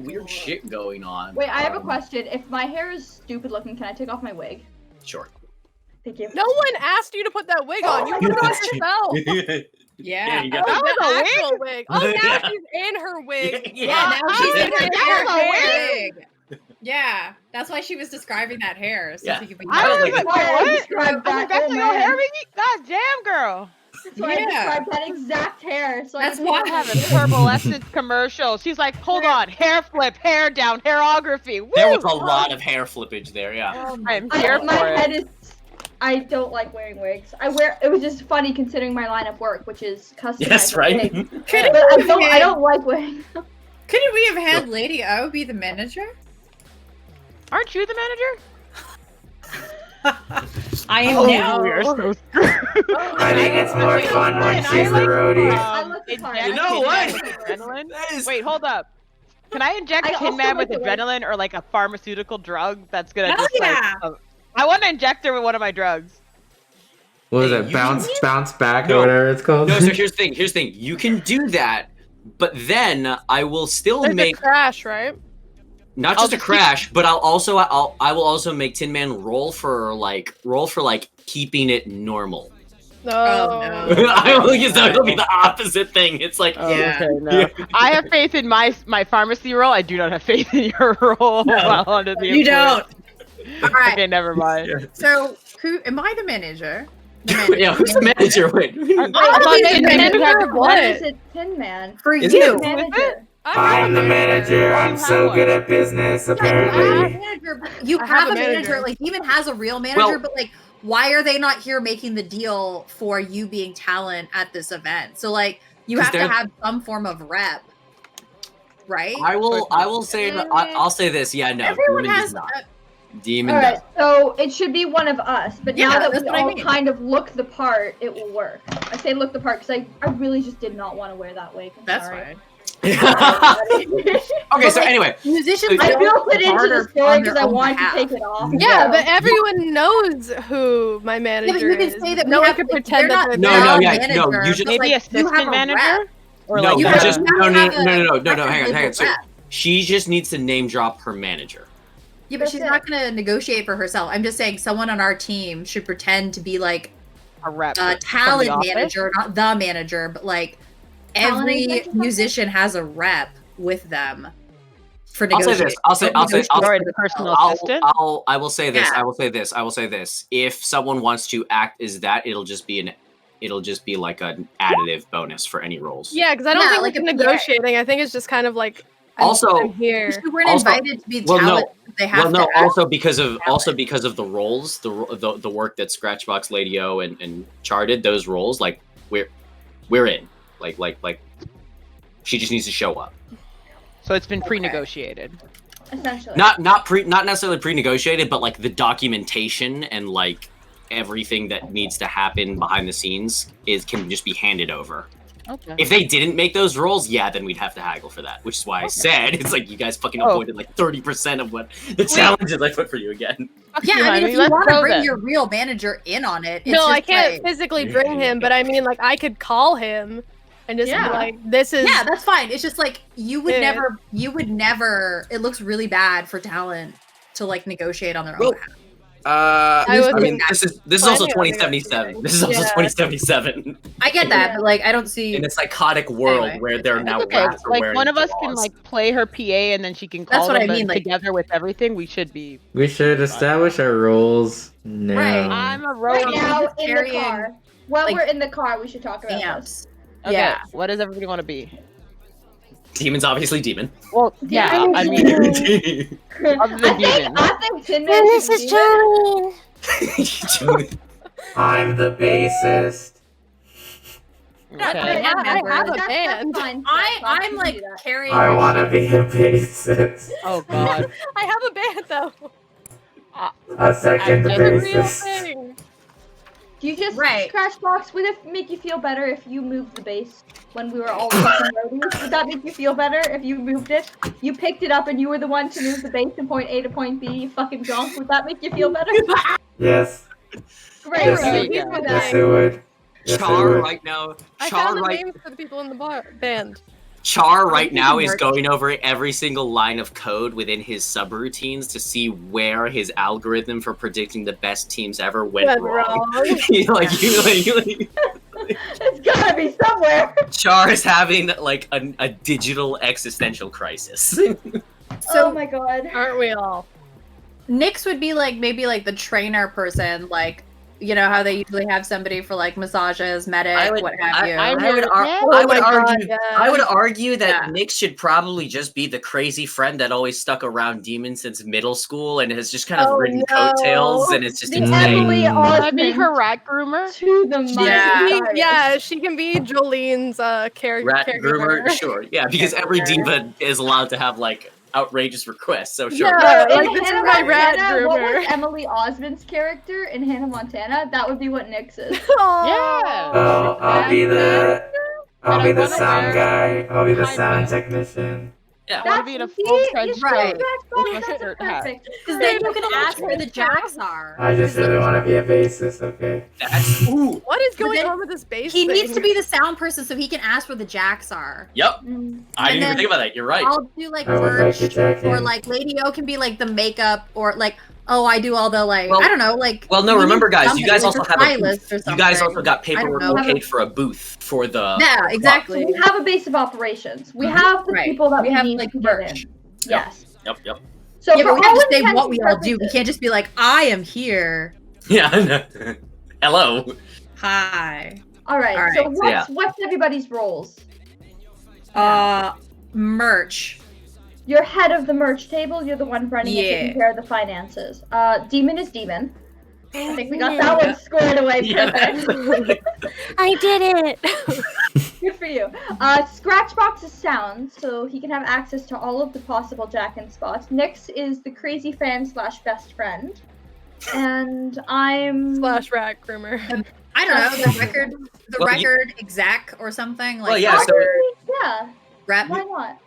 weird shit going on. Wait, I have a question. If my hair is stupid looking, can I take off my wig? Sure. Thank you. No one asked you to put that wig on. You put it on yourself. Yeah. you Oh, go. That was the a wig? actual wig. Oh, now Yeah. she's in her wig. Yeah, now I she's was in like, her that was a hair wig. Yeah, that's why she was describing that hair. So Yeah. she could be I was like, like, That's why I what? described I'm like, that. that's Oh, like your man. hair wiggy? God damn, girl. That's why I Yeah. described that exact hair. So That's I why can I have a purple essence commercial. She's like, hold on, hair flip, hair down, hairography. Woo! There was a lot of hair flippage there. Yeah. I'm here my for head it. is. I don't like wearing wigs. It was just funny considering my line of work, which is customizing Yes, right. wigs. Couldn't But we have I don't like wigs. Couldn't we have had Lady O be the manager? Aren't you the manager? I am Oh, now. we are so screwed. I think it's more fun when she's the roadie. I look the part. You know what? Adrenaline? That is- Wait, hold up. Can I inject I also Tin Man with like the way- adrenaline or like a pharmaceutical drug that's gonna Hell just yeah. like I want to inject her with one of my drugs. What was Hey, it? you- Bounce back No. or whatever it's called? No, so here's the thing. Here's the thing. You can do that, but then I will still There's a make crash, right? not just a crash, but I will also make Tin Man roll for keeping it normal. No. Oh, no. I will use that. It'll be the opposite thing. It's like Yeah. Okay, no. I have faith in my pharmacy role. I do not have faith in your role while under the You influence. don't. All right. Okay, never mind. So, who am I the manager? yeah, who's the manager? Wait. I I'll thought be the Tin Man manager had of Why what? is it Tin Man? For Is you. it? Manager. I'm the manager. I'm so good at business, You have a apparently. manager. You I have a manager. Like, even has a real manager, Well- but like, why are they not here making the deal for you being talent at this event? So like, you 'Cause have to they're- have some form of rep, right? I will say I'll say this. Yeah, no. Everyone Demon has. does not. Demon All right, does. so it should be one of us, but Yeah, now that that's we what I all mean. kind of look the part, it will work. I say look the part because I really just did not want to wear that wig. I'm That's sorry. fine. Okay, so anyway, musicians. I don't built it into barter the story on their because I own wanted behalf. to take it off. Yeah, but everyone knows who my Yeah, manager but you can is. say that no we one have can like, pretend they're that not they're No, no, the yeah, manager, no, you just- but, Maybe like, you have assistant a manager? rep. Or no, like you have just a- no, you no, have no, no, no, no, no, record hang on. label So rep. she just needs to name drop her manager. Yeah, but she's That's not going to negotiate for herself. I'm just saying someone on our team should pretend to be like a rep. a from talent the office? manager, not the manager, but like Talent every executive? musician has a rep with them for I'll say negotiating. this. I'll say. Don't I'll say. negotiate I'll, for Sorry, the themselves. personal assistant? I will say this. Yeah. I will say this. I will say this. If someone wants to act as that, it'll just be like an additive bonus for any roles. Yeah, because I don't Yeah, think like it's a PA. negotiating. I think it's just kind of like I'm Also- here. If you weren't Also- invited to be well, no. talent, they have Well, no. to act. Also because of the roles, the work that Scratchbox, Lady-O, and Char did, those roles, like we're in. Like she just needs to show up. So it's been pre-negotiated. Essentially. Not necessarily pre-negotiated, but like the documentation and like everything that needs to happen behind the scenes can just be handed over. Okay. If they didn't make those rolls, yeah, then we'd have to haggle for that. Which is why I said it's like you guys fucking Oh. avoided like 30% of what the challenges I put for you again. Yeah, I honey, mean, if you let's want to go bring then. your real manager in on it, it's No, just I can't like- physically bring him, but I mean, like, I could call him and just Yeah. be like, "This is." Yeah, that's fine. It's just like you would Yeah. never. It looks really bad for talent to like negotiate on their Well, own behalf. I was- I mean, this is also planning on 2077. negotiating. This is also Yeah. 2077 I get that, Yeah. but like I don't see. in a psychotic world Anyway. where they're now Okay, rats are like wearing one of us can claws. like play her PA and then she can That's call what them I mean, but like- together with everything. We should be. We should establish our roles now. Right. I'm a Right rogue. now, just in the carrying, car. While like, we're in the car, we should talk about this. amps. Okay, Yeah. what does everybody want to be? Demon's obviously demon. Well, yeah, Demon I is mean, demon. Other than demon. I think Tin Man is demon. I'm the bassist. Yeah, okay. I have a That's band. fine. I'm You can like do that. carrying. I want to be a bassist. Oh god. I have a band though. A second It's a real bassist. thing. Do you just Right. Scratchbox? Would it make you feel better if you moved the bass when we were all fucking ready? Would that make you feel better if you moved it? You picked it up and you were the one to move the bass from point A to point B. You fucking drunk. Would that make you feel better? Yes. Great. Yes, Thank it you would. for Yes, that. it would. Yes, it Char would. right now. I Char found the right. names for the people in the band. Char right now is Merch. going over every single line of code within his subroutines to see where his algorithm for predicting the best teams ever went Went wrong. wrong. It's gotta be somewhere. Char is having like a digital existential crisis. Oh my god. Aren't we all? Nyx would be like maybe like the trainer person, like you know how they usually have somebody for like massages, medic, what have you. I would, Yeah. I would Oh my God, argue. yeah. I would argue that Yeah. Nick should probably just be the crazy friend that always stuck around Demon since middle school and has just kind of Oh, ridden no. coattails and it's just The insane. Emily Can I be Osmond her rat groomer? to the mighty Yeah. stars. Yeah, she can be Jolene's Rat caregiver. groomer, sure, yeah, because every diva is allowed to have like outrageous requests. So sure. Yeah. In Like, this is Hannah my rat Montana, what groomer. was Emily Osmond's character in Hannah Montana? That would be what Nyx is. Yeah. Oh, I'll be the And I sound wanna guy. I'll be the high sound vis. technician. Yeah. I wanna be in a See, full-fledged you should Right. have Scratchbox, with a that's shirt hat. perfect. Because then you can ask where the jacks are. I just really want to be a bassist, okay? That's ooh. What is going then on with this bass He thing? needs to be the sound person so he can ask where the jacks are. Yep. Mm. I didn't even then think about that. You're right. I'll do like I would like merch, to check in. or like Lady O can be like the makeup, or like I do all the like Well- I don't know like. Well, no, we need remember, guys, you somebody, guys like also a have a stylist or You something. guys also got I don't paperwork know. okayed for a booth for the. Yeah, So exactly. we have a base of operations. We have the Right. people that We we have, need like, to merch. get in. Yes. Yep. So Yeah, for but we have all to say intents what we and all do. We purposes- can't just be like, I am here. Yeah. Hello. Hi. All right. All So right, so yeah. what's everybody's roles? Merch. You're head of the merch table. You're the one running and taking Yeah. care of the finances. Demon is demon. I think we got that one squared away. Yeah. Perfect. I did it. Good for you. Scratchbox is sound, so he can have access to all of the possible jack-in spots. Nyx is the crazy fan / best friend. And I'm... Slash rat groomer. I don't know, the Well, you- record exec or something. Like, Well, yeah, so- Yeah. rep. Why not?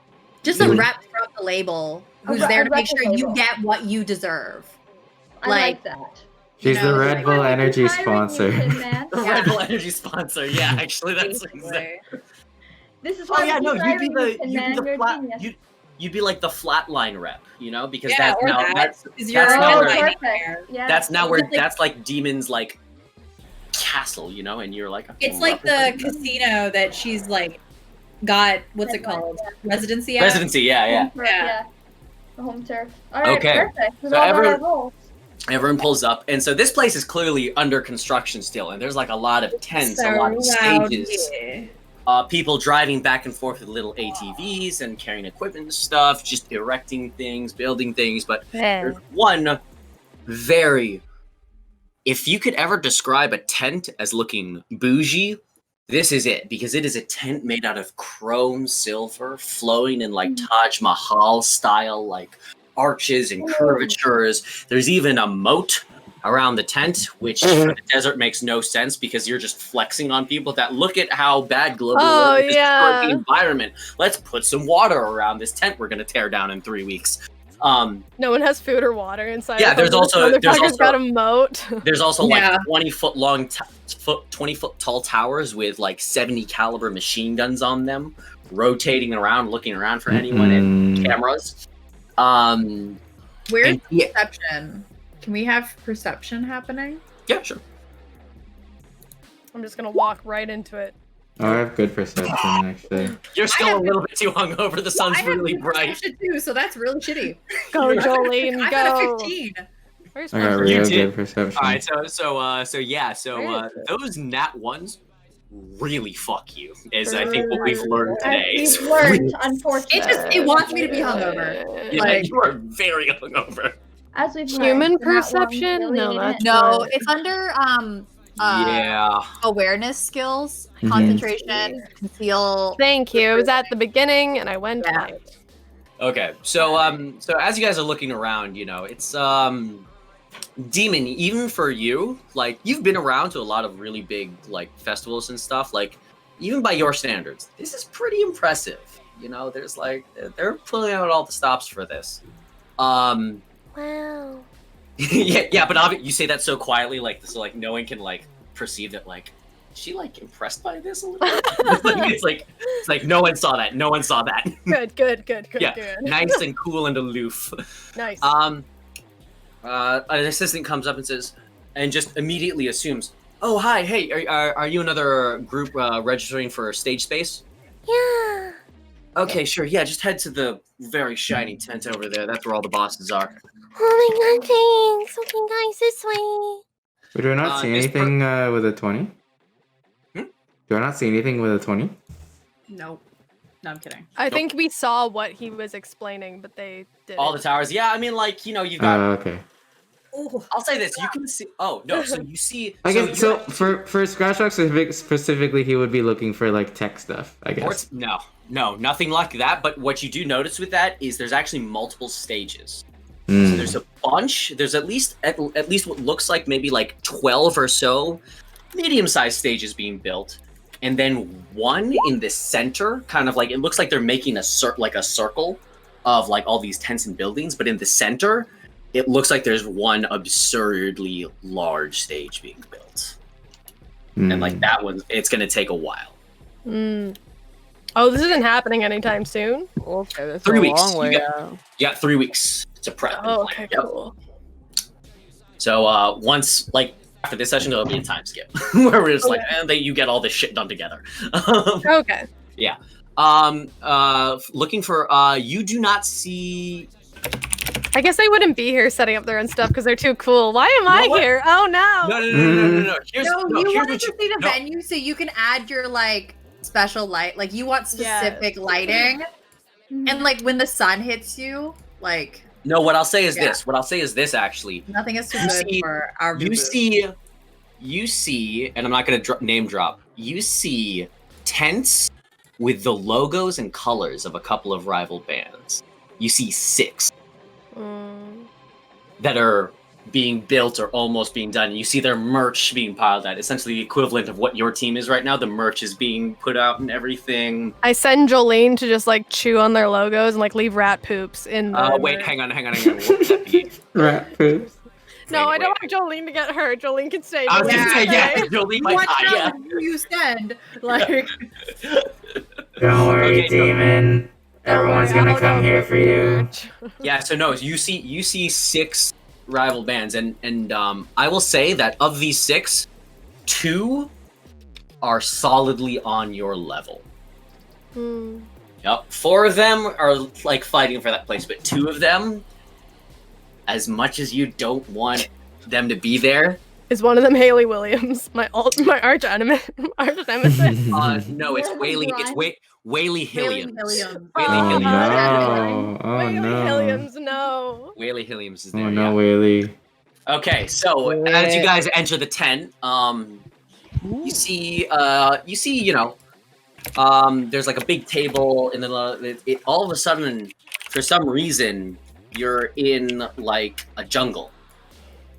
Just a rep from the label who's there to make sure you label. get what you deserve. I like that. She's You know, the Red Bull Energy sponsor. Man. The Red Bull Energy sponsor. Yeah, actually, that's Basically. exactly. This is Oh why yeah, no, you'd be the you'd be like the Flatline rep, you know, because Yeah, that's or now that. that's Because you're now all where- right perfect. there. Yeah. that's now where It's like- that's like Demon's like castle, you know, and you're like It's like the casino that she's like got. What's it called? Residency. At? residency. Yeah. Home turf, Yeah. The home turf. All right, Okay. perfect. This is So all about everyone- our goals. Everyone pulls up, and so this place is clearly under construction still, and there's like a lot of tents, a lot of stages. People driving back and forth with little ATVs and carrying equipment and stuff, just erecting things, building things. But there's one very. If you could ever describe a tent as looking bougie, this is it, because it is a tent made out of chrome silver, flowing in like Taj Mahal style, like arches and curvatures. There's even a moat around the tent, which for the desert makes no sense because you're just flexing on people that look at how bad global warming destroyed the environment. Let's put some water around this tent we're going to tear down in 3 weeks. No one has food or water inside. Yeah, there's also got a moat. There's also like Yeah. 20-foot long, 20-foot tall towers with like 70 caliber machine guns on them, rotating around, looking around for anyone, and cameras. Where's and- yeah. perception? Can we have perception happening? Yeah, sure. I'm just gonna walk right into it. Oh, I have good perception, actually. You're still have a little bit too hungover. The sun's I have really good bright. perception too, so that's really shitty. Go, Jolene, I got a go. 15. Where's I got my- You real did. good perception. All right, so those nat ones really fuck you, is I think what we've learned today. We've learned, unfortunately. It wants me to be hungover. Yeah, like- you are very hungover. As we've learned, Human the nat one perception? really No, ain't that's it. No, Right. it's under Yeah. awareness skills, Mhm. concentration, conceal. Thank you. It was at the beginning, and I went Yeah. right. Okay, so as you guys are looking around, you know, it's Demon, even for you, like you've been around to a lot of really big like festivals and stuff, like even by your standards, this is pretty impressive. You know, there's like they're pulling out all the stops for this. Wow. yeah, but you say that so quietly, like so like no one can like perceive that like is she like impressed by this a little bit? it's like no one saw that. No one saw that. Good. Yeah, Good. nice and cool and aloof. Nice. An assistant comes up and says, and just immediately assumes, "Oh, hi, hey, are you another group registering for stage space?" Yeah. Okay, sure, yeah, just head to the very shiny tent over there. That's where all the bosses are. Oh my god, thanks. Okay, guys, this way. We do not see this anything with a 20. Do I not see anything with a 20? No, I'm kidding. I think we saw what he was explaining, but they did. All the towers. Yeah, I mean, like, you know, you've got. Okay. I'll say this: you can see. Oh no, so you see. I so guess you- so. For Scratch Rock specifically, he would be looking for like tech stuff. I guess. No, nothing like that. But what you do notice with that is there's actually multiple stages. Mm. So there's a bunch. There's at least what looks like maybe like 12 or so medium-sized stages being built, and then one in the center, kind of like it looks like they're making a circle of like all these tents and buildings, but in the center, it looks like there's one absurdly large stage being built, and like that one, it's gonna take a while. Oh, this isn't happening anytime soon. Okay, that's 3 a weeks. long way You out. got 3 weeks to prep. and Oh, plan. okay, Yep. cool. So once like after this session, there'll be a time skip where we're just like, and you get all this shit done together. Okay. Yeah. Looking for you do not see. I guess they wouldn't be here setting up their own stuff because they're too cool. Why am I what? here? Oh no. No. Here's, No, you here's wanted what to see the no. venue so you can add your like special light. Like you want specific lighting, and like when the sun hits you, like No, what I'll say is Yeah. this. What I'll say is this. Actually, nothing is too You good see- for our. you see, and I'm not gonna name drop. You see tents with the logos and colors of a couple of rival bands. You see 6 that are being built or almost being done. You see their merch being piled out. Essentially the equivalent of what your team is right now. The merch is being put out and everything. I send Jolene to just like chew on their logos and like leave rat poops in the Wait, merch. hang on. What would that be? Rat poops. No, Wait, I don't want Jolene to get hurt. Jolene can stay. I was gonna say, yeah, Okay? Jolie might die, yeah. You send like. Don't worry, demon. Everyone's gonna come here for you. Yeah, so no, you see 6 rival bands, and I will say that of these 6, 2 are solidly on your level. Hmm. Yep, 4 of them are like fighting for that place, but 2 of them, as much as you don't want them to be there, Is one of them Haley Williams, my arch nemesis? no, it's Whaley. It's Whaley Hilliams. Hilliams. Whaley Oh Hilliams. no! Oh Whaley no! Williams, no. Whaley Hilliams is there. Oh no, yeah. Whaley. Okay, so as you guys enter the tent, you see, there's like a big table, and then it all of a sudden, for some reason, you're in like a jungle.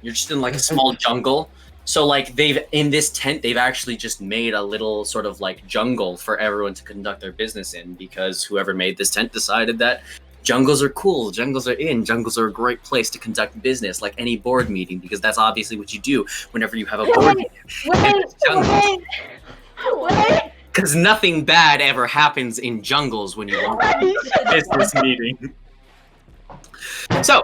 You're just in like a small jungle. So like in this tent, they've actually just made a little sort of like jungle for everyone to conduct their business in, because whoever made this tent decided that jungles are cool, jungles are a great place to conduct business, like any board meeting, because that's obviously what you do whenever you have a board meeting. Because nothing bad ever happens in jungles when you want a business meeting. So,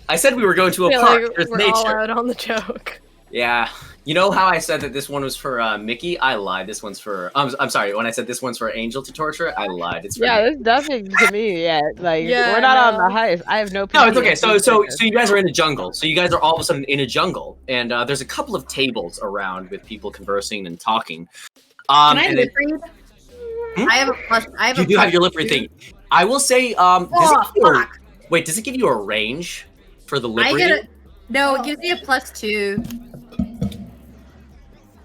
I said we were going to I a feel park. like There's we're all nature. out on the joke. Yeah. You know how I said that this one was for Mickey? I lied. This one's for... I'm sorry. When I said this one's for Angel to torture, I lied. It's for Yeah, me. there's nothing to me yet. Like, Yeah, we're not no. on the heist. I have no. No, it's okay. So PTSD. you guys are in a jungle. So you guys are all of a sudden in a jungle, and there's a couple of tables around with people conversing and talking. Can I and lip then- read? I have a plus. I have you a do plus have your lip read 2. thing. I will say, Oh, fuck. wait, does it give you a range for the lip I reading? get a no. It gives me a +2.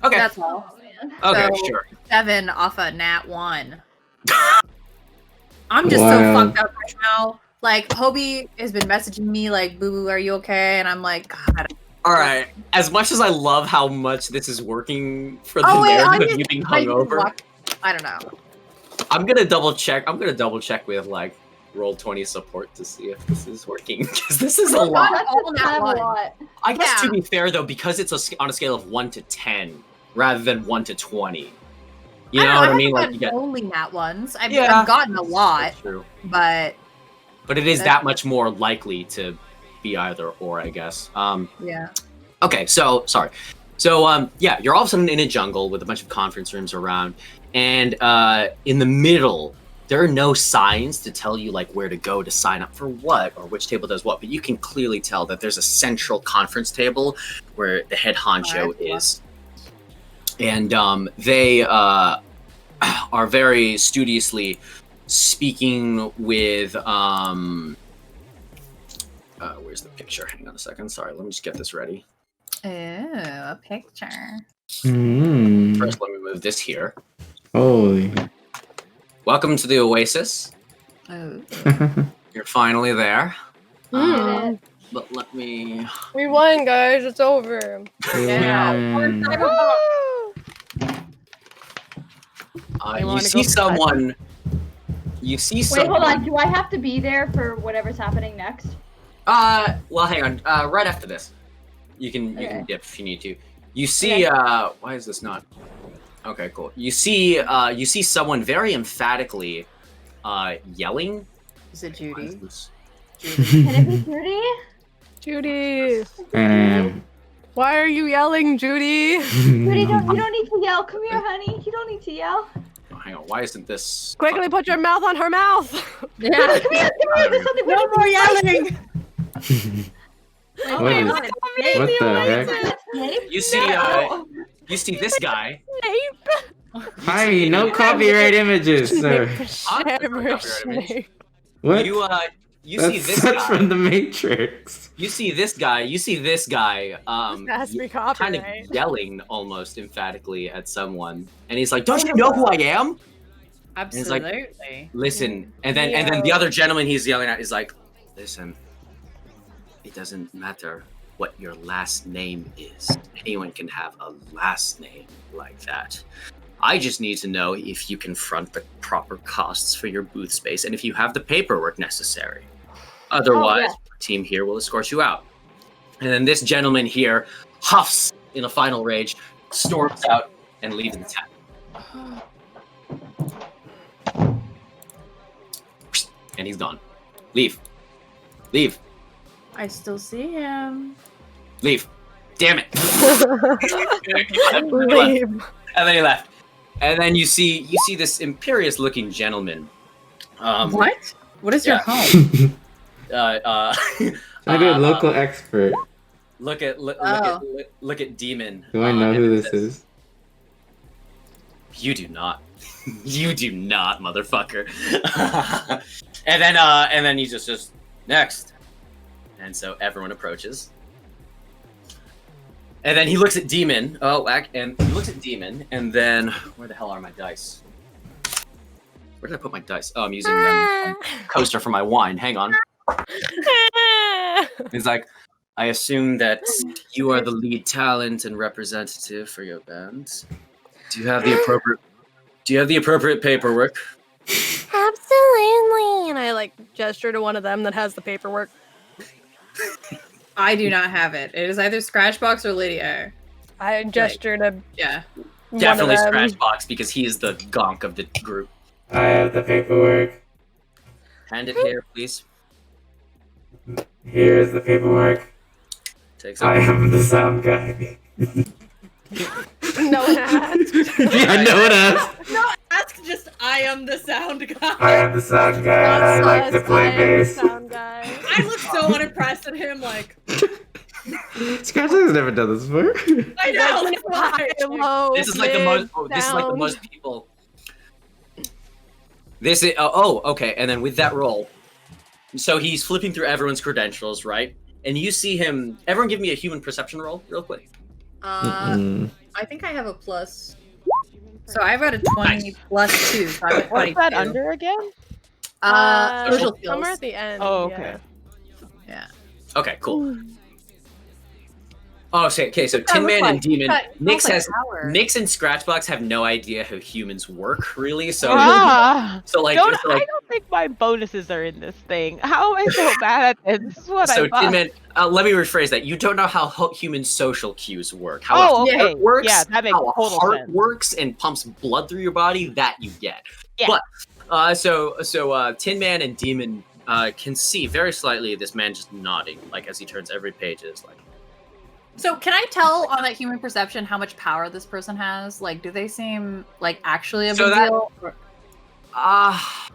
Okay. That's all. Okay, so- sure. 7 off a nat 1. I'm just Wow. so fucked up right now. Like Hobie has been messaging me like, "Boo Boo, are you okay?" And I'm like, God. All right. As much as I love how much this is working for the Oh wait, narrative of you being hungover, I don't know. I'm gonna double check. I'm gonna double check with like Roll20 support to see if this is working, because this is a lot. That's all just kind of nat a one. lot. I guess to Yeah. be fair though, because it's on a scale of 1 to 10 rather than 1 to 20. You know what I mean? Like you get only nat ones. I've Yeah. gotten a lot, true, but but it is That's- that much more likely to be either or, I guess. yeah. Okay, so sorry. So yeah, you're all of a sudden in a jungle with a bunch of conference rooms around, and in the middle, there are no signs to tell you like where to go to sign up for what or which table does what, but you can clearly tell that there's a central conference table where the head honcho is, and they are very studiously speaking with where's the picture? Hang on a second. Sorry, let me just get this ready. Ooh, a picture. Mm. First, let me move this here. Holy. Welcome to the Oasis. Oh. You're finally there. Mm. But let me... We won, guys. It's over. Mm. You you wanna see go someone... You see Wait, someone... hold on. Do I have to be there for whatever's happening next? Well, hang on. Right after this. You can Okay. dip if you need to. You see, why is this not... Okay, cool. You see someone very emphatically yelling. Is it What is Judy? this? Can it be Judy? Judy, Um, why are you yelling, Judy? Judy, you don't need to yell. Come here, honey. You don't need to yell. Oh, hang on. Why isn't this... Quickly put your mouth on her mouth. Yeah. Come here. There's something No more yelling. What is- what the heck? You see this guy. Hi, no copyright images, sir. What? You see That's this such guy. from the Matrix. You see this guy. Has to be kind of copyright. yelling almost emphatically at someone, and he's like, "Don't you know who I am? Absolutely. Listen." And then the other gentleman he's yelling at is like, "Listen, it doesn't matter what your last name is. Anyone can have a last name like that. I just need to know if you can front the proper costs for your booth space and if you have the paperwork necessary. Otherwise, the team here will escort you out. And then this gentleman here huffs in a final rage, storms out, and leaves the town. And he's gone. Leave. Leave. I still see him. Leave. Damn it. Leave. And then he left. And then you see this imperious-looking gentleman. What? What is yeah. your home? I do a local expert. Look at Demon. Do I know who this is? You do not. You do not, motherfucker. and then he's just next. And so everyone approaches. And then he looks at Demon. And he looks at Demon, and then where the hell are my dice? Where did I put my dice? Oh, I'm using the coaster for my wine. Hang on. He's like, I assume that you are the lead talent and representative for your band. Do you have the appropriate paperwork? Absolutely. And I gesture to one of them that has the paperwork. I do not have it. It is either Scratchbox or Lydia. I gesture to Definitely one of them. Scratchbox because he is the gonk of the group. I have the paperwork. Hand it here, please. Here is the paperwork. Takes I it. am the sound guy. No one asked. Yeah, no one asked. No, ask just I am the sound guy. I am the sound guy and I like to play bass. Sound guy. I look so unimpressed at him, like, Scratch has never done this before. I know. Low, This is like the most. This is like the most people. This is okay. And then with that roll, so he's flipping through everyone's credentials, right? And you see him. Everyone, give me a human perception roll, real quick. Mm-mm. I think I have a plus. So I've got a 20 plus 2. So I'm at 22. What's that under again? Social skills. Somewhere at the end. Oh, okay. Yeah. Okay, cool. Oh, so Tin Man and Demon. Nix and Scratchbox have no idea how humans work, really. So, I don't don't think my bonuses are in this thing. How am I so bad at this? This is what So, I Tin Man, let me rephrase that. You don't know how human social cues work. How Oh, a heart okay. works, Yeah, that makes how a total heart sense. works and pumps blood through your body, that you get. Yeah. But, Tin Man and Demon can see very slightly this man just nodding, like, as he turns every page, is like, So can I tell on that human perception how much power this person has? Like, do they seem like actually a big deal? I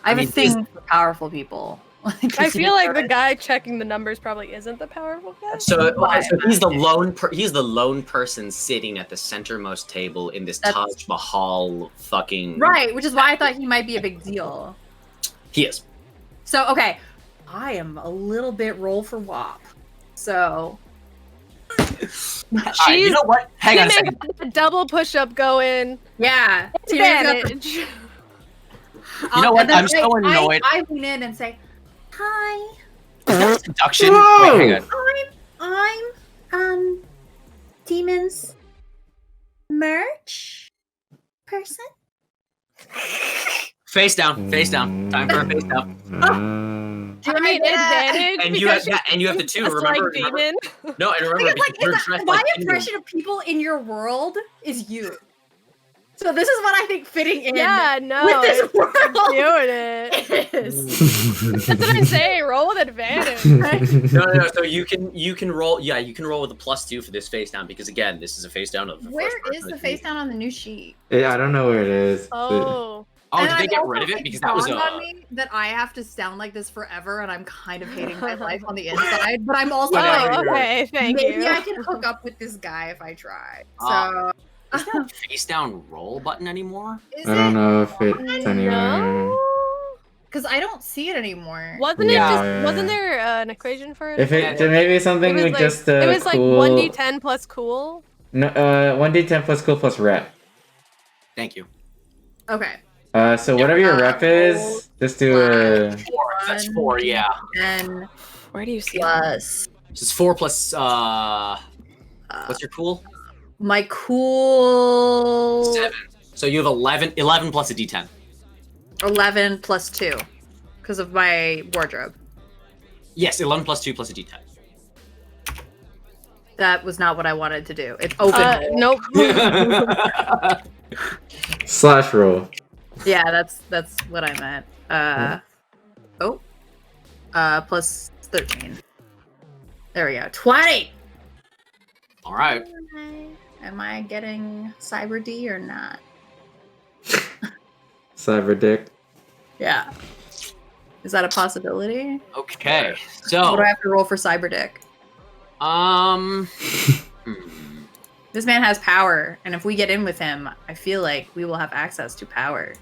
have a thing for powerful people. I feel like the guy checking the numbers probably isn't the powerful guy. So he's the lone person sitting at the centermost table in this Taj Mahal fucking right, which is why I thought he might be a big deal. He is. So okay, I am a little bit roll for WAP. So you know what? Hang on a second. A double push-up going. Yeah, Advantage. You know what? I'm so annoyed. I lean in and say, "Hi, Seduction. Whoa. Wait, hang on. I'm Demon's merch person." Face down. Face down. Time for a face down. Do you mean advantage? And you have the two. Just Remember? like Demon. No, and remember. You're dressed my like impression of people in your world is you. So this is what I think fitting in. Yeah, no. with this world. Doing it. Is. That's what I'm saying. Roll with advantage. No. So you can roll. Yeah, you can roll with a +2 for this face down because again, this is a face down of the Where first person is the that face you- down on the new sheet? Yeah, I don't know where it is. Oh. Oh, And did they I've get also- rid of it? it Because that was dawned on me that I have to sound like this forever, and I'm kind of hating my life on the inside. But I'm also Whatever. like, Oh, okay. Thank maybe you. I can hook up with this guy if I try. Ah. So Is there a face down roll button anymore? is I don't it? know if it's anywhere. No. Because I don't see it anymore. Wasn't Yeah. wasn't there an equation for it? If it maybe something was with like, just it was like cool. 1d10 plus cool. No, 1d10 plus cool plus rep. Thank you. Okay. So whatever your rep is, just do a. That's 4. Yeah. 10 Where do you see plus This is 4 plus. What's your cool? My cool 7. So you have 11 plus a D10. 11 plus 2 because of my wardrobe. Yes, 11 plus 2 plus a D10. That was not what I wanted to do. It's open. Nope. Slash roll. Yeah, that's what I meant. Plus 13. There we go. 20. All right. Am I getting Cyber D or not? Cyber dick. Yeah. Is that a possibility? Okay. What So, do I have to roll for Cyber Dick? This man has power, and if we get in with him, I feel like we will have access to power.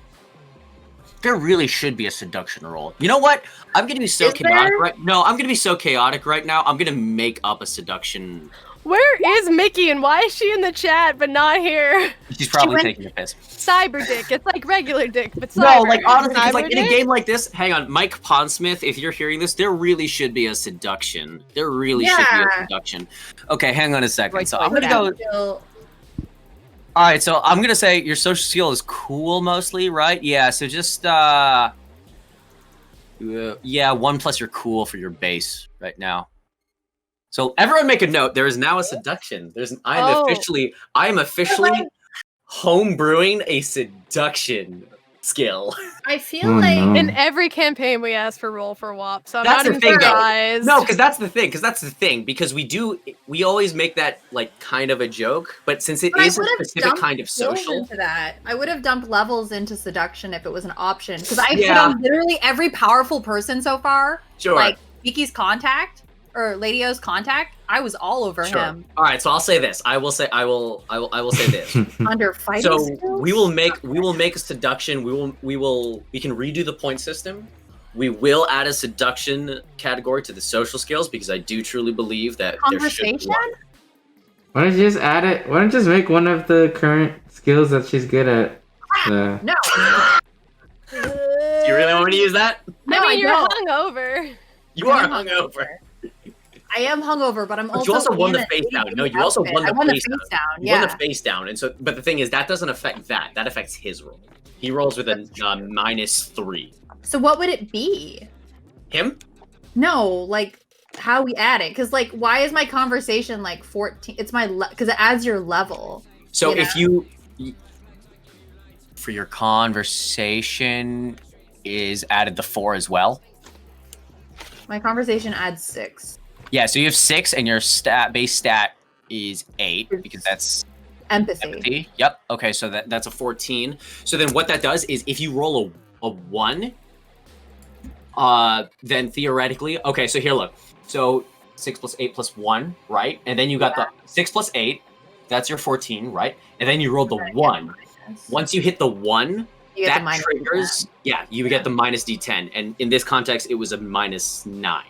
there really should be a seduction roll. You know what? I'm gonna be so Is chaotic there? right. No, I'm gonna be so chaotic right now. I'm gonna make up a seduction. Where is Mickey and why is she in the chat but not here? She's probably went- taking a piss. Cyber dick. It's like regular dick, but cyber. No, like honestly, 'cause, like Cyber in a dick? game like this, hang on, Mike Pondsmith, if you're hearing this, there really should be a seduction. There really should be a Yeah. seduction. Okay, hang on a second. Like- So I'm like gonna that. go. All right, so I'm gonna say your social skill is cool mostly, right? Yeah. So just yeah, 1 plus your cool for your base right now. So everyone make a note. There is now a seduction. I am officially home brewing a seduction skill. I feel Oh, like no. In every campaign we ask for roll for WAP, so I'm That's not the thing, though. surprised. No, because that's the thing. Because we always make that like kind of a joke, but since it But I is a would've specific dumped kind of skills social, into that. I would have dumped levels into seduction if it was an option. Because I hit Yeah. on literally every powerful person so far. sure. Like Miki's contact or Lady O's contact. I was all over Sure. him All right, so I'll say this. I will say say this. under fighting So skills. we will make a seduction. We can redo the point system. We will add a seduction category to the social skills because I do truly believe that there should be Conversation? one. Why don't you just add it? Why don't you just make one of the current skills that she's good at? No, Do you really want me to use that? no, I I mean, you're don't. hungover. You are am hungover. I am hungover, but I'm But also. you also won in the an face down. No, 80s you also outfit. won the I won the face face down. down. You Yeah. won the face down, and so. But the thing is, that doesn't affect that. That affects his roll. He rolls with a -3. So what would it be? Him? No, like how we add it. Because like, why is my conversation like 14? It's my because it adds your level. So You if you for your conversation is added the 4 as well. My conversation adds 6. Yeah, so you have 6 and your base stat is 8 because that's Empathy. empathy. Yep. Okay, so that's a 14. So then what that does is if you roll a 1, then theoretically, okay, so here look. So 6 plus 8 plus 1, right? And then you got the 6 plus 8, that's your 14, right? And then you rolled the 1. Once you hit the 1, You get the that minus triggers, yeah, you get the minus D10. And in this context, it was a -9.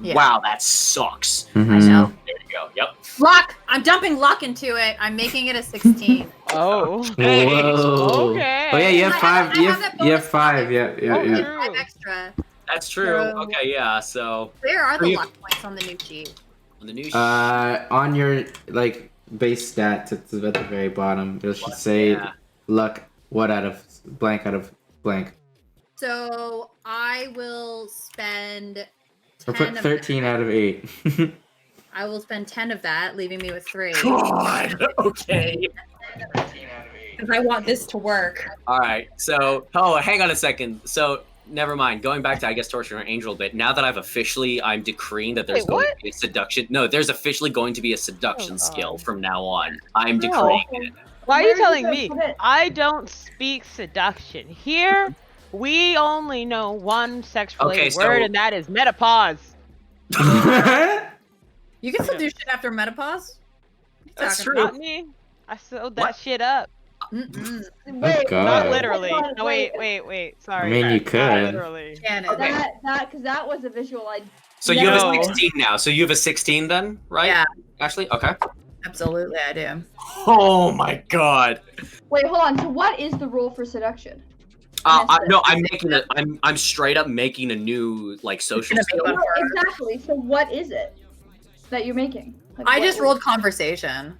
Yeah. Wow, that sucks. I Mhm. know. There you go. Yep. Luck! I'm dumping luck into it. I'm making it a 16. Oh. Whoa. Okay. Oh yeah, you have I have- 5. I You have have that bonus 5. Yeah, yeah, Oh, yeah. yeah. 5 extra. That's true. So- Okay, yeah. So Where are For the you- luck points on the new sheet? on the new On your like base stats, it's at the very bottom. It should say yeah. luck. What out of blank out of blank. So I will spend Or 10 put of 13 out of 8. I will spend 10 of that, leaving me with 3. God. Okay. Because I want this to work. All right. So, hang on a second. So, never mind. Going back to, I guess, torture an angel a bit. Now that I'm decreeing that there's Wait, going what? to be a seduction. No, there's officially going to be a seduction Oh, skill God. from now on. I'm No. decreeing it. Why are Where you are you telling gonna me? put it? I don't speak seduction. Here, we only know one sex-related Okay, word, so- and that is menopause. You can still do shit after menopause. What are you That's talking true. Not me. I sewed that What? shit up. about? Mm-mm. Wait, God. Not Oh. literally. hold on, No, wait. Sorry. I mean, you Not could. literally. Shannon. Okay. because that was a visual. So you have No. a 16 now. So you have a 16 then, right? Yeah, Ashley? Okay. absolutely, I do. Oh my god. Wait, hold on. So what is the rule for seduction? No, I'm straight up making a new like social Gonna skill. make No, exactly. So what is it? that you're making? Like, I what- just rolled conversation.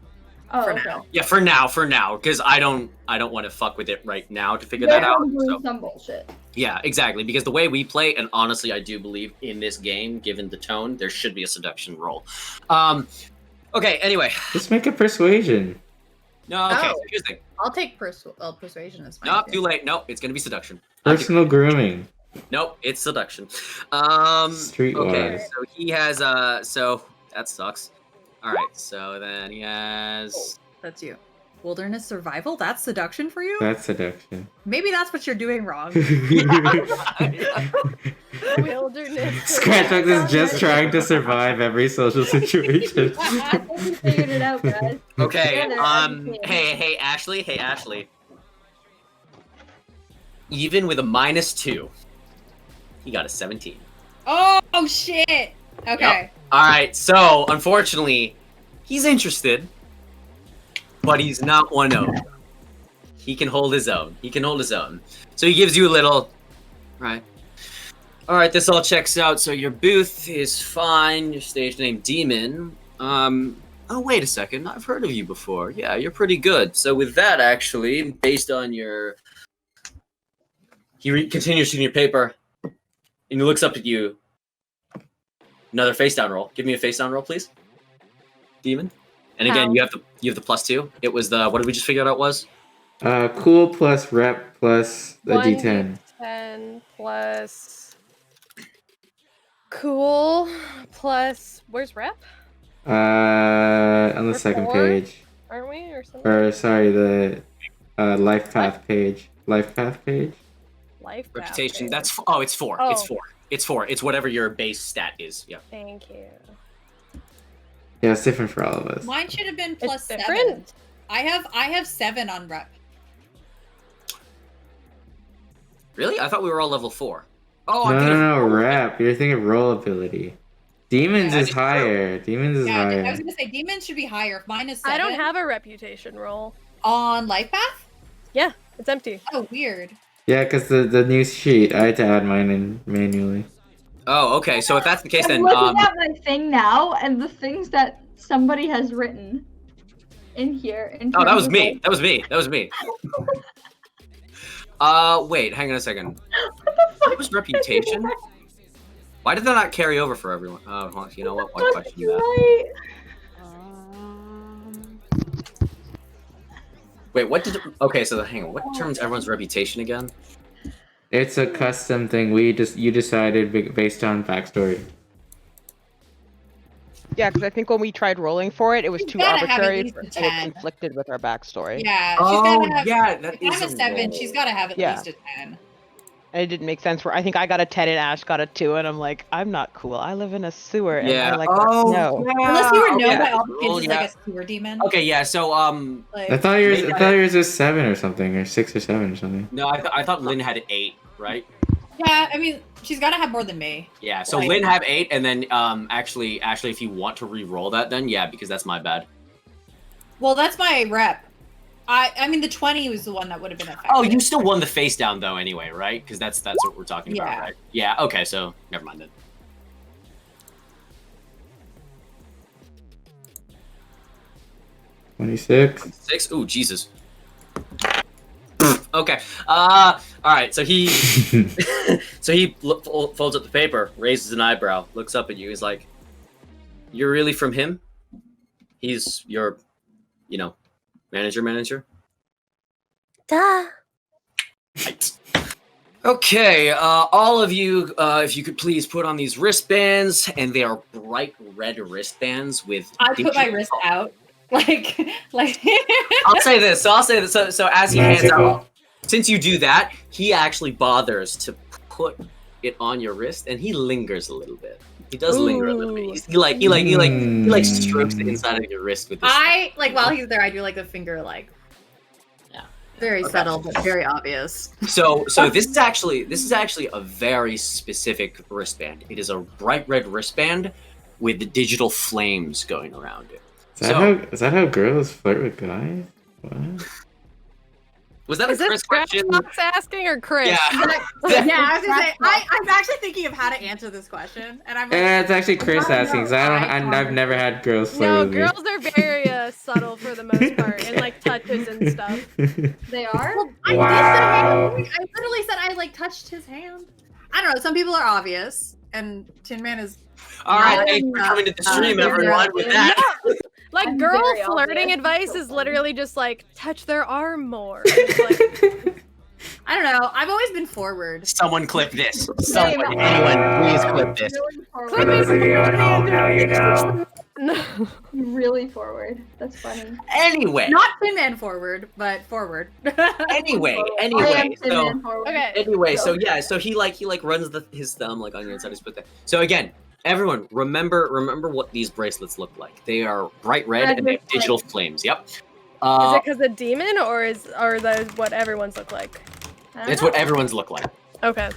Oh, for okay. now. Yeah, for now, because I don't want to fuck with it right now to figure They're that out. doing So. some bullshit. Yeah, exactly. Because the way we play, and honestly, I do believe in this game, given the tone, there should be a seduction roll. Okay. Anyway, Just make a persuasion. no. Okay. Oh. So here's the thing. I'll take persuasion as mine. Nope. too. Too late. Nope. It's gonna be seduction. Personal grooming. Nope. It's seduction. Streetwise. Okay. So he has. So that sucks. All right. So then he has. That's you. Wilderness survival? That's seduction for you? That's seduction. Maybe that's what you're doing wrong. Wilderness. Scratchbox is just trying to survive every social situation. We figured it out, guys. Okay. Together, as a team. Hey, Ashley. Hey, Ashley. Even with a -2, he got a 17. Oh shit! Okay. Yep. All right. So unfortunately, he's interested, but he's not one of. He can hold his own. So he gives you a little. Right. All right. This all checks out. So your booth is fine. Your stage name Demon. Oh, wait a second. I've heard of you before. Yeah, you're pretty good. So with that, actually, based on your... He continues reading your paper, and he looks up at you. Another face down roll. Give me a face down roll, please. Demon. And again, How? you have the +2. It was the... What did we just figure out it was? Cool plus rep plus the 1 D10. D10 plus cool plus where's rep? On the Or second 4? page. Aren't we or something? Or sorry, the life path page. Life path page. Life path Reputation. page. That's... Oh, it's 4. Oh. It's 4. It's 4. It's whatever your base stat is. Yeah. Thank you. Yeah, it's different for all of us. Mine should have been It's +7. different. I have 7 on rep. Really? I thought we were all level 4. Oh, No, I'm thinking no, of- rep. You're thinking roll ability. Demons Yeah, is it's higher. Demons is Yeah, I was higher. gonna say demons should be higher. If mine is 7 I don't have a reputation roll. on life path. Yeah, it's empty. Oh, weird. Yeah, because the new sheet, I had to add mine in manually. Oh, okay. So if that's the case, I'm then looking at my thing now, and the things that somebody has written in here. In oh, that terms was of, me. like- That was me. That was me. Wait, hang on a second. What the fuck? What was reputation? Why did that not carry over for everyone? Oh, well, you know what? Why Fuck, question you're that? right. Wait, what did? Okay, so hang on. What determines everyone's reputation again? It's a custom thing. You decided based on backstory. Yeah, because I think when we tried rolling for it, it was You too gotta have at arbitrary least a and it 10. conflicted with our backstory. Yeah. Oh, gotta have, yeah, that if is I'm a 7. roll. She's got to have at Yeah. least a 10. And it didn't make sense where I think I got a 10 and Ash got a 2, and I'm like, I'm not cool. I live in a sewer and Yeah. I like oh, snow. yeah. Unless you were known okay. by all the kids Roll, as yeah. like a sewer demon. Okay, yeah. So Like, I thought yours was 7 or something, or 6 or 7 or something. no, I thought Lynn had 8, right? yeah, I mean, she's got to have more than me. Yeah. So Right. Lynn had 8, and then actually, if you want to re-roll that, then yeah, because that's my bad. Well, that's my rep. I mean, the 20 was the one that would have been effective. Oh, you still won the face down though, anyway, right? Because that's what we're talking about, Yeah. right? Yeah. Okay. So never mind then. $26. 6. Ooh, Jesus. Okay. All right. So he folds up the paper, raises an eyebrow, looks up at you. He's like, "You're really from him? He's your, manager." Duh. Right. Okay, all of you, if you could please put on these wristbands, and they are bright red wristbands with. I put my wrist out. Like. I'll say this. So as he hands Magical. out, since you do that, he actually bothers to put it on your wrist, and he lingers a little bit. He does linger a little bit. He strokes the inside of your wrist with his. While he's there, I do like the finger, like. Yeah. Very Okay. subtle, but very obvious. So this is actually a very specific wristband. It is a bright red wristband with the digital flames going around it. Is that how girls flirt with guys? What? Was that a Is this Chris question? Scratchbox asking or Chris? Yeah. Yeah, I was gonna say, I'm actually thinking of how to answer this question, and I'm like, It's actually Chris I don't asking, because know. I've never had girls play No, with me. girls are very subtle for the most part, and like touches and stuff. They are? well, I Wow. did say, I literally said I like touched his hand. I don't know. Some people are obvious, and Tin Man is. All right, thanks for coming to the stream, everyone. With that, Like I'm girl very flirting obvious. advice is literally just like touch their arm more. It's like, I don't know. I've always been forward. someone clip this. Same. Someone, anyone, please clip this. Really forward. For those of you at home, now you know. no. Really forward. That's funny. Anyway, Not Tin Man forward, but forward. anyway, I am anyway. Tin So Man forward. Okay. anyway, so yeah, so he runs his thumb like on the inside of his foot there. So again, everyone, remember what these bracelets look like. They are bright red Red and they have with digital flames. Yep. Is it because of demon or are those what everyone's look like? I don't It's know. what everyone's look like. Okay.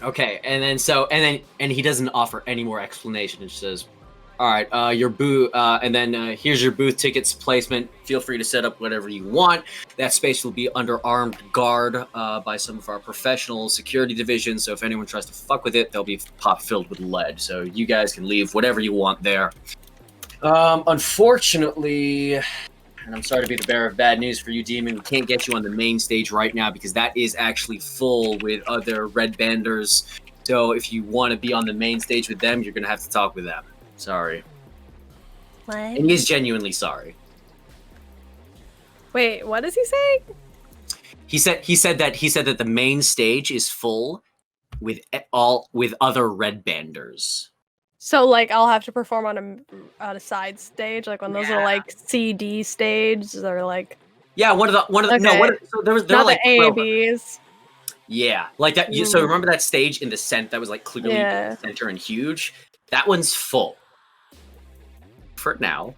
Okay, and he doesn't offer any more explanation. It just says, "All right, your booth, and then here's your booth tickets placement. Feel free to set up whatever you want. That space will be under armed guard by some of our professional security divisions. So if anyone tries to fuck with it, they'll be filled with lead. So you guys can leave whatever you want there. Unfortunately." And I'm sorry to be the bearer of bad news for you, Demon. We can't get you on the main stage right now because that is actually full with other red banders. So if you want to be on the main stage with them, you're going to have to talk with them. Sorry. What? And he is genuinely sorry. Wait, what is he saying? He said that the main stage is full with other red banders. So like I'll have to perform on a side stage, like on those little Yeah. like CD stages or like Yeah, one of the Okay. so there were not like the 12 of them. AABs. Yeah, like that. So Mm. remember that stage in the center that was like clearly in Yeah. the center and huge? That one's full for now.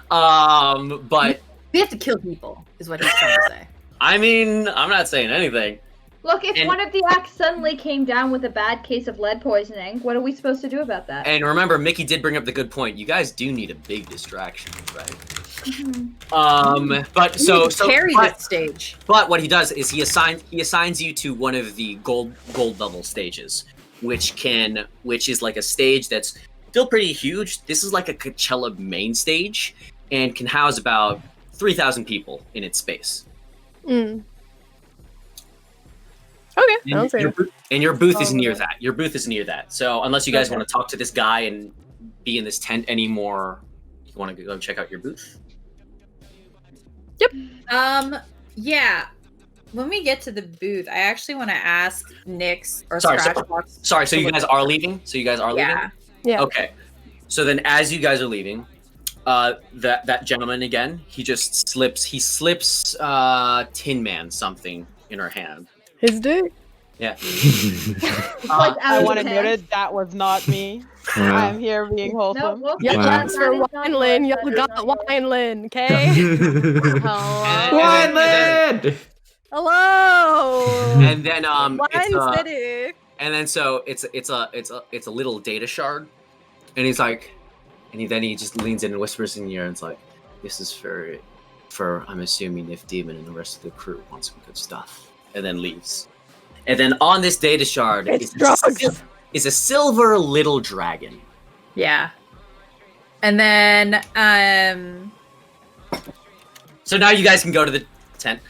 But We have to kill people, is what he's trying to say. I mean, I'm not saying anything. Look, if And- one of the acts suddenly came down with a bad case of lead poisoning, what are we supposed to do about that? And remember, Mickey did bring up the good point. You guys do need a big distraction, right? Mhm. But We need to carry but, this stage. but what he does is he assigns you to one of the gold level stages, which is like a stage that's still pretty huge. This is like a Coachella main stage and can house about 3,000 people in its space. Mm. Okay, sounds And good. your booth is Oh, near okay. that. Your booth is near that. So unless you guys Okay. want to talk to this guy and be in this tent anymore, you want to go check out your booth. Yeah. When we get to the booth, I actually want to ask Nyx or Sorry, so- Scratchbox. Sorry, so you guys are leaving? So you guys are leaving? Yeah. Yeah. Okay. So then as you guys are leaving, that gentleman again, he slips Tin Man something in her hand. His dick. Yeah. Like, I out want of to hand. note it. That was not me. Wow. I'm here being No, wholesome. well, Yeah, Wow. that's for that is not wine, Lynn. yours, Y'all that is got not yours. wine, Lynn. Okay. Wineland! Hello. And then Wine City. and then so it's a little data shard, and he's like, then he just leans in and whispers in your ear and it's like, this is for I'm assuming if Demon and the rest of the crew want some good stuff, and then leaves. And then on this data shard It's drugs. is a silver little dragon. Yeah. And then, So now you guys can go to the tent.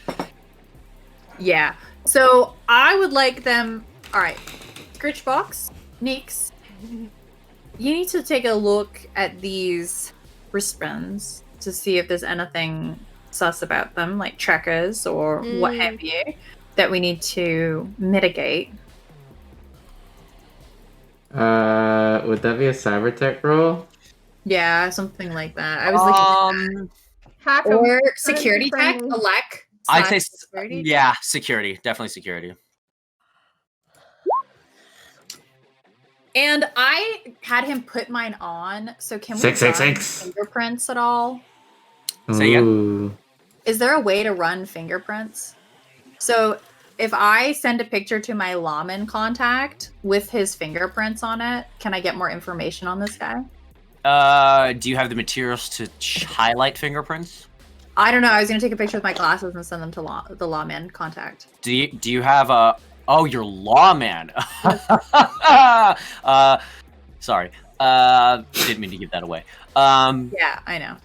yeah. So I would like them. All right, Scritchbox, Nyx, you need to take a look at these wristbands to see if there's anything sus about them, like trackers or what Mm. have you, that we need to mitigate. Would that be a Cybertech roll? Yeah, something like that. I was looking Hack 'em. or security tech, friendly. elect. I'd say security. yeah, security, definitely security. And I had him put mine on. So can we 666. run fingerprints at all? Say again? Ooh. Is there a way to run fingerprints? So if I send a picture to my lawman contact with his fingerprints on it, can I get more information on this guy? Do you have the materials to highlight fingerprints? I don't know. I was gonna take a picture with my glasses and send them to the lawman contact. Do you have a? Oh, your lawman. Sorry. Didn't mean to give that away. Yeah, I know,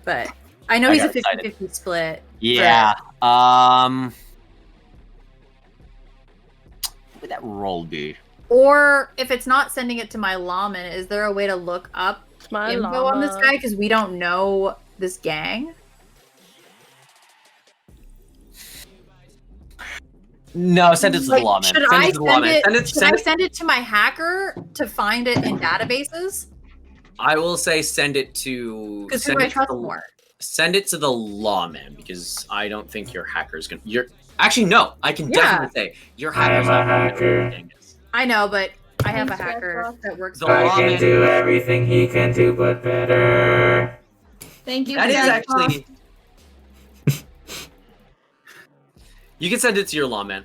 but I know he's a got excited. 50-50 split. Yeah. What would that roll be? Or if it's not sending it to my lawman, is there a way to look up My info on this llama. guy? Because we don't know this gang. No, send it to the Like, lawman. should Send I it to the send lawman. it? Should I Send it. send it to my hacker to find it in databases? I will say send it to. Because who Send do I it to trust the- more? Send it to the lawman because I don't think your hacker's gonna. You're actually no. I can Yeah. definitely say your hacker's I'm a not gonna hacker. do this. I know, but I have a Thanks, hacker Red Fox. that works. The for I me. lawman- can do everything he can do, but better. Thank you. That is Red Fox. actually. You can send it to your lawman.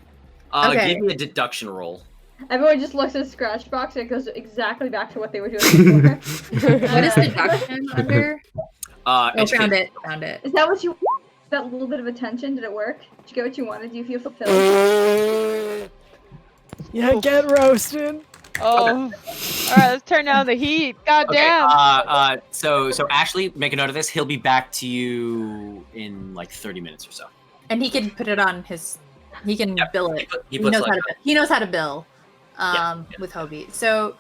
Okay. Give me a deduction roll. Everyone just looks at Scratchbox and it goes exactly back to what they were doing before. What is deduction under? Oh, Education. found it. Found it. Is that what you? That little bit of attention, did it work? Did you get what you wanted? Do you feel fulfilled? Yeah, get roasted. Oh. All right, let's turn down the heat. God Okay. damn. So Ashley, make a note of this. He'll be back to you in like 30 minutes or so. And he can put it on his. He can Yep. bill it. He He puts knows like how to. He knows how to bill. Yeah. With Hobie. So,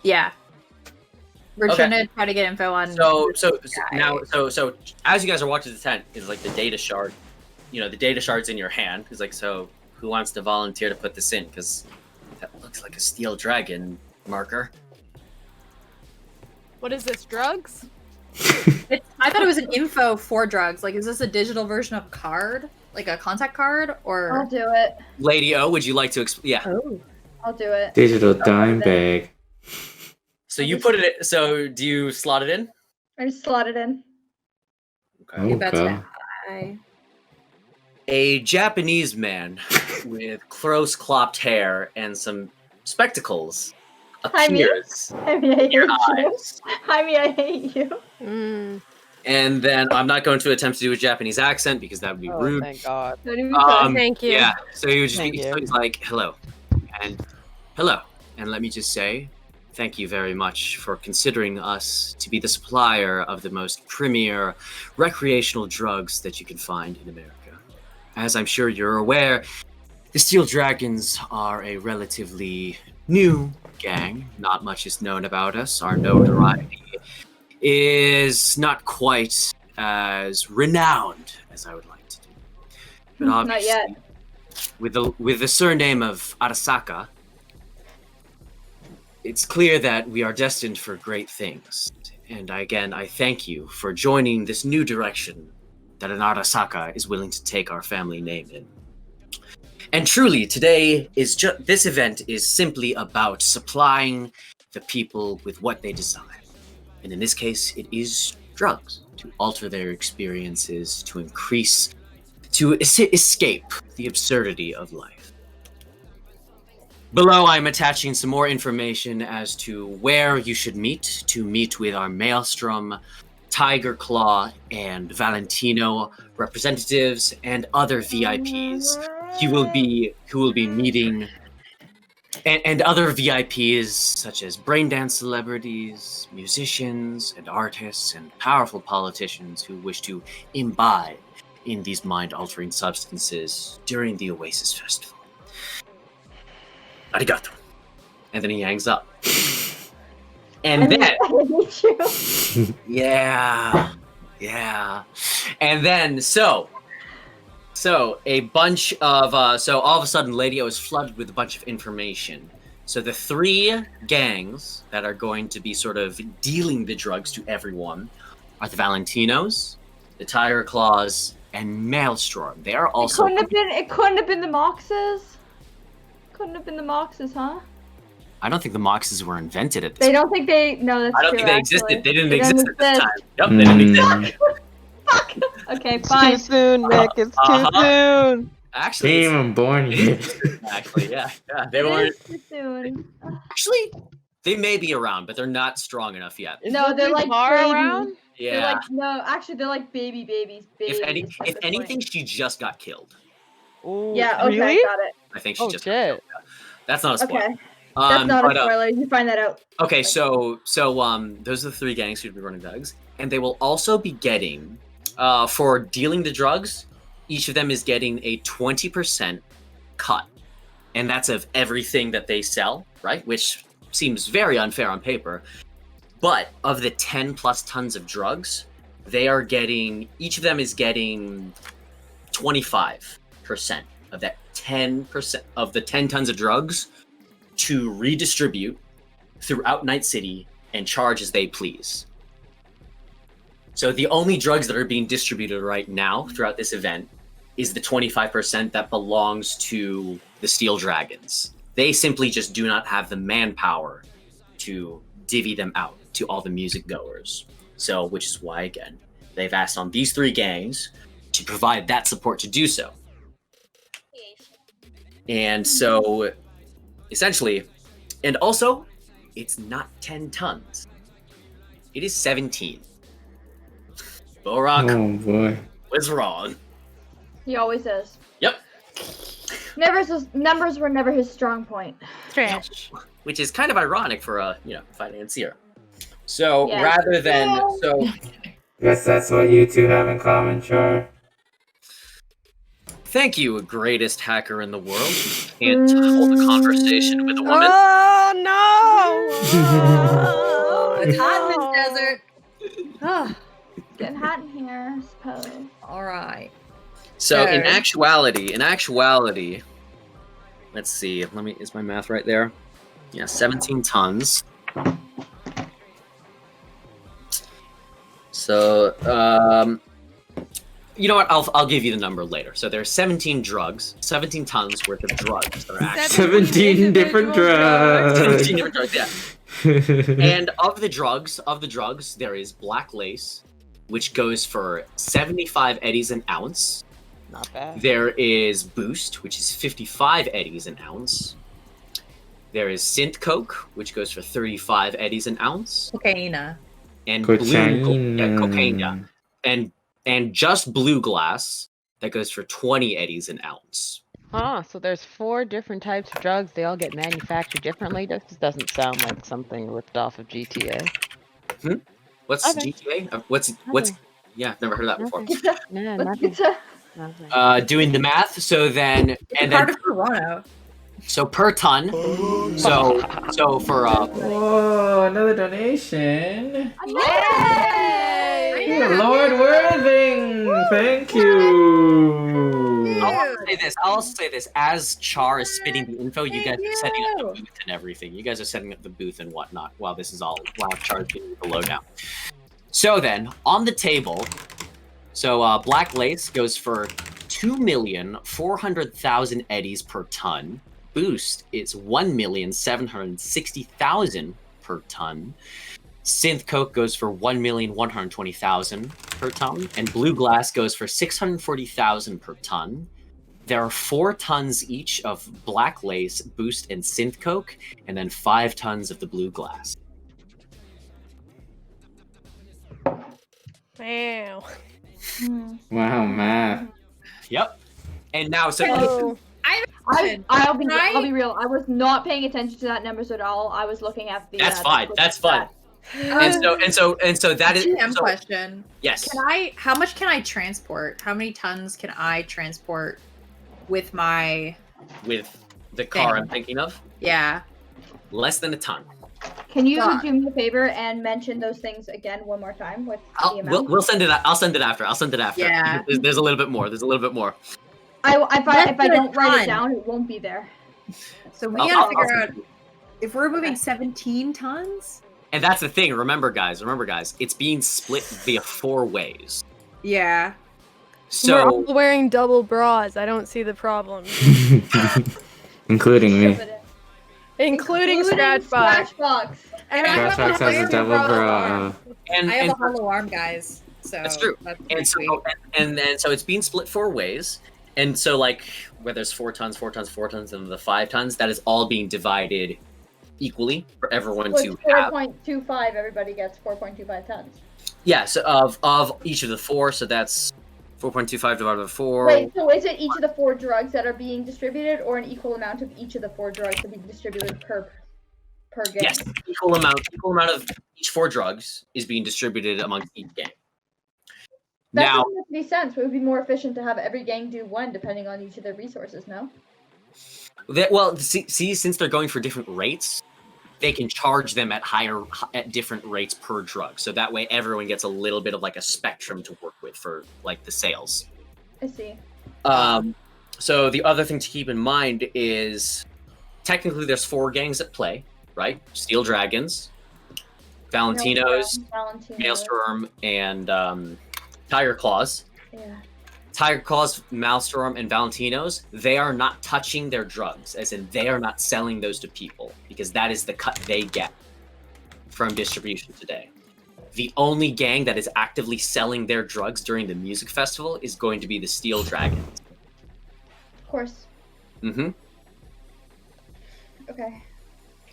yeah. We're Okay. trying to try to get info on. So guy. now as you guys are watching the tent, is like the data shard. You know, the data shard's in your hand. It's like, so who wants to volunteer to put this in? Because that looks like a steel dragon marker. What is this? Drugs? I thought it was an info for drugs. Like, is this a digital version of a card, like a contact card, I'll or? do it. Lady O, would you like to yeah. Oh. I'll do it. Digital dime bag. So you put it in, so do you slot it in? I just slot it in. Okay. Oh, That's God. I. A Japanese man with close cropped hair and some spectacles Hi, me. appears Jaime, I hate in your you. eyes. Jaime, I hate you. Mm. And then I'm not going to attempt to do a Japanese accent because that would be Oh, rude. thank God. Don't even Thank you. Yeah. So he was just Thank you. so he's like, hello. And let me just say, thank you very much for considering us to be the supplier of the most premier recreational drugs that you can find in America. As I'm sure you're aware, the Steel Dragons are a relatively new gang. Not much is known about us. Our notoriety is not quite as renowned as I would like to do. But Not obviously, yet. with the surname of Arasaka, it's clear that we are destined for great things. And again, I thank you for joining this new direction that an Arasaka is willing to take our family name in. And truly, today is this event is simply about supplying the people with what they desire. And in this case, it is drugs to alter their experiences, to escape the absurdity of life. Below, I'm attaching some more information as to where you should meet to meet with our Maelstrom, Tiger Claw, and Valentino representatives and other VIPs who will be meeting, and other VIPs such as braindance celebrities, musicians, and artists, and powerful politicians who wish to imbibe in these mind-altering substances during the Oasis Festival. Arigato. And then he hangs up. And then, I hate you. yeah. And then, so a bunch of, so all of a sudden, Lady O is flooded with a bunch of information. So the three gangs that are going to be sort of dealing the drugs to everyone are the Valentinos, the Tiger Claws, and Maelstrom. They are also. It couldn't have been the Moxes. Couldn't have been the Moxes, huh? I don't think the Moxes were invented at this They don't think they. No, that's I don't true. think they actually. existed. They didn't They don't exist at this exist. time. Yep, they didn't exist. Fuck. Okay, It's fine. too soon, Nick. It's too Uh-huh. soon. Actually, Ain't it's- even born it yet. is actually, yeah. They It weren't. is too soon. Actually, they may be around, but they're not strong enough yet. Is No, they're Lucy's like bar trading. around? Yeah. They're like no, actually they're like babies. if at this anything, point. she just got killed. Ooh, Yeah. Okay. really? Got it. I think she Oh just got killed. shit. That's not a spoiler. Okay. That's not but, a spoiler. You find that out. Okay, so those are the 3 gangs who'd be running drugs, and they will also be getting, for dealing the drugs, each of them is getting a 20% cut, and that's of everything that they sell, right? Which seems very unfair on paper, but of the 10 plus tons of drugs, they are getting, each of them is getting 25% of that 10% of the 10 tons of drugs to redistribute throughout Night City and charge as they please. So the only drugs that are being distributed right now throughout this event is the 25% that belongs to the Steel Dragons. They simply just do not have the manpower to divvy them out to all the music goers. So, which is why, again, they've asked on these 3 gangs to provide that support to do so. And so, essentially, and also, it's not 10 tons. It is 17. Borak Oh boy. was wrong. He always is. Yep. Numbers were never his strong point. Trash. Which is kind of ironic for a, financier. So Yeah. rather than Guess that's what you two have in common, Char. thank you, greatest hacker in the world. Can't hold a conversation with a woman. Oh no! It's hot in this desert. Oh, Getting hot in here, I suppose. all right. So in Okay. actuality, let's see. Is my math right there? Yeah, 17 tons. So, you know what? I'll give you the number later. So there's 17 tons worth of drugs that are actually 17 different drugs. 17 different drugs, yeah. And of the drugs, there is black lace, which goes for 75 eddies an ounce. Not bad. There is boost, which is 55 eddies an ounce. There is synth coke, which goes for 35 eddies an ounce. Cocaina. And Cocaine. cocaine, yeah. And just blue glass that goes for 20 eddies an ounce. So there's 4 different types of drugs. They all get manufactured differently. This just doesn't sound like something ripped off of GTA. What's Okay. GTA? What's yeah, I've never heard of that before. No, But nothing. it's a nothing. Doing the math, so then Part of Toronto. so per ton, so for Whoa, another donation. Yay! Lord Worthing, thank you. I'll also say this as Char is spitting the info, you guys are setting up the booth and everything. You guys are setting up the booth and whatnot while Char is giving you the lowdown. So then, on the table, black lace goes for 2,400,000 eddies per ton. Boost is 1,760,000 per ton. Synth coke goes for 1,120,000 per ton, and blue glass goes for 640,000 per ton. There are 4 tons each of black lace, boost, and synth coke, and then 5 tons of the blue glass. Wow. Wow, math. Yep. And now, Oh, I'll be Right? real. I was not paying attention to that numbers at all. I was looking at the. That's the fine. Google That's fine. stats. And so that is GM so, question. yes. How much can I transport? How many tons can I transport with my With the car Thing. I'm thinking of, yeah? less than a ton. Can you Fuck. do me a favor and mention those things again one more time with the amount? We'll send it. I'll send it after. Yeah. There's a little bit more. If That's I a don't write ton. it down, it won't be there. So we I'll- gotta I'll- figure I'll- out if we're moving 17 tons. And that's the thing. Remember, guys. It's being split via 4 ways. Yeah. we're So all wearing double bras. I don't see the problem, Including me. Shove it including in. Scratchbox. Scratchbox. And I have Scratchbox a has a double hollow bra. arm. and I have and, a hollow arm, guys. So That's true. That's and pretty so sweet. and then so it's being split 4 ways. And so where there's 4 tons, 4 tons, 4 tons, and the 5 tons, that is all being divided equally for everyone So to it's have. 4.25. Everybody gets 4.25 tons. Yes, of each of the 4, so that's 4.25 divided by 4. Wait, so is it each of the 4 drugs that are being distributed, or an equal amount of each of the 4 drugs to be distributed per gang? Yes, equal amount of each 4 drugs is being distributed amongst each gang. That Now, doesn't make any sense. It would be more efficient to have every gang do 1, depending on each of their resources, no? see, since they're going for different rates, they can charge them at different rates per drug. So that way everyone gets a little bit of like a spectrum to work with for like the sales. I see. So the other thing to keep in mind is technically there's 4 gangs at play, right? Steel Dragons, Valentinos, Maelstrom, and Tiger Claws. Yeah. Tiger Claws, Maelstrom, and Valentinos, they are not touching their drugs, as in they are not selling those to people, because that is the cut they get from distribution today. The only gang that is actively selling their drugs during the music festival is going to be the Steel Dragons. Of course. Mm-hmm. Okay.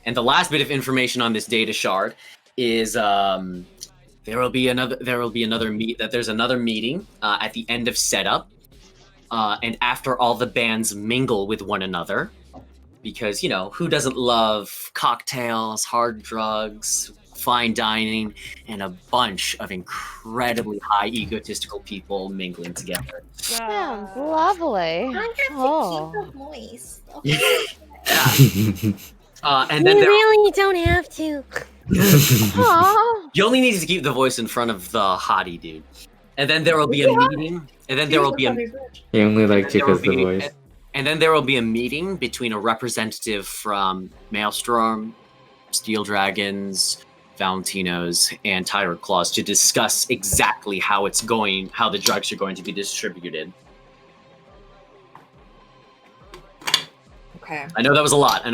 And the last bit of information on this data shard is there's another meeting at the end of setup, and after all the bands mingle with one another, because who doesn't love cocktails, hard drugs, fine dining, and a bunch of incredibly high egotistical people mingling together. Sounds lovely. Oh. voice. And then really don't have to. you only need to keep the voice in front of the hottie dude. And then there will be a meeting. And then there will be He only like Chico's the voice. And then there will be a meeting between a representative from Maelstrom, Steel Dragons, Valentinos, and Tiger Claws to discuss exactly how the drugs are going to be distributed. Okay. I know that was a lot.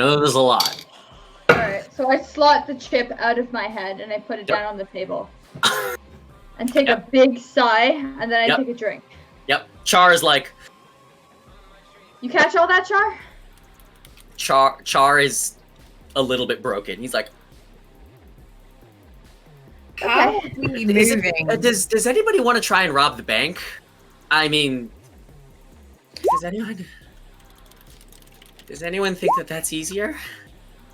Alright, so I slot the chip out of my head and I put it down on the table. And take a big sigh, and then I take a drink. Yep. Char is like... You catch all that, Char? Char is a little bit broken. He's like... How are we moving? Does anybody want to try and rob the bank? I mean... Does anyone think that that's easier?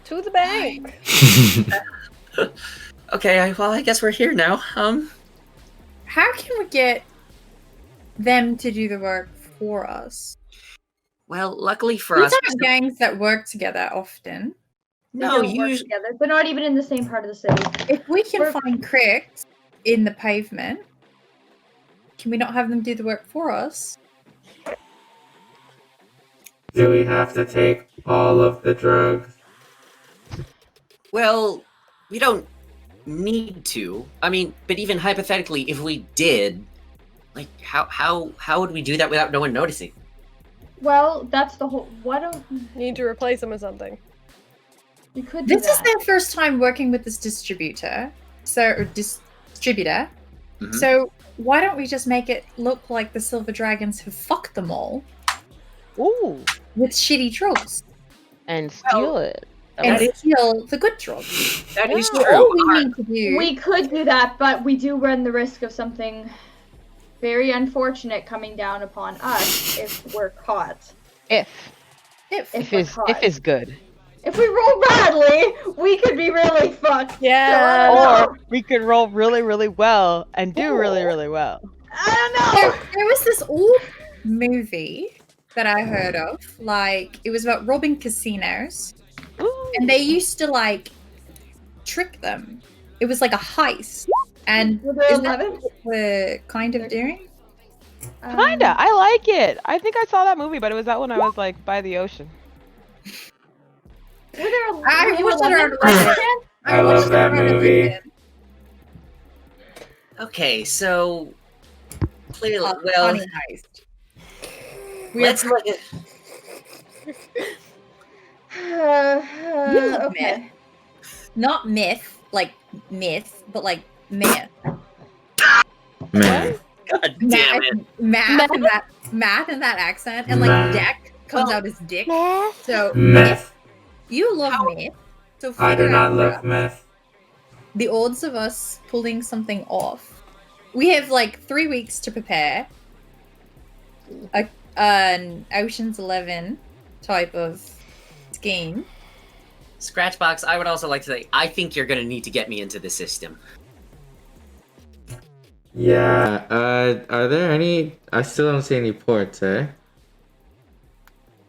To the bank. Okay, I guess we're here now. How can we get them to do the work for us? Well, luckily for These us, aren't gangs that work together often. No, usually together. They're not even in the same part of the city. If we can find cricks in the pavement, can we not have them do the work for us? Do we have to take all of the drugs? well, we don't need to. I mean, but even hypothetically, if we did, like, how would we do that without no one noticing? Well, that's the whole. Why don't Need to replace them with something. you could do This is that? their first time working with this distributor. Distributor. Mhm. So why don't we just make it look like the Silver Dragons have fucked them all Ooh. with shitty drugs And steal it. and steal the good drugs? That is That's true. all we need to do. We could do that, but we do run the risk of something very unfortunate coming down upon us if we're caught. If If we're is caught. good. If we roll badly, we could be really fucked. Yeah. So, I don't know. Or we could roll really, really well and do really, really well. I don't know. There was this old movie that I heard of, like it was about robbing casinos, Ooh. and they used to like trick them. It was like a heist, and Were there isn't that 11? what we're kind of doing? Kinda. I like it. I think I saw that movie, but it was that when I was like by the ocean. Were there, I were you watched it 11? around I love that movie. Okay, so clearly, well, Funny heist. let's look at. love Okay. Not myth, like myth, but like myth. Man. God damn it! Math in that accent, and like Math. deck comes Well, out as dick. So Meth. you love myth. So I do figure not out love meth. the odds of us pulling something off we have like 3 weeks to prepare an Ocean's 11 type of scheme. Scratchbox, I would also like to say, I think you're gonna need to get me into the system. Yeah, are there any... I still don't see any ports, eh?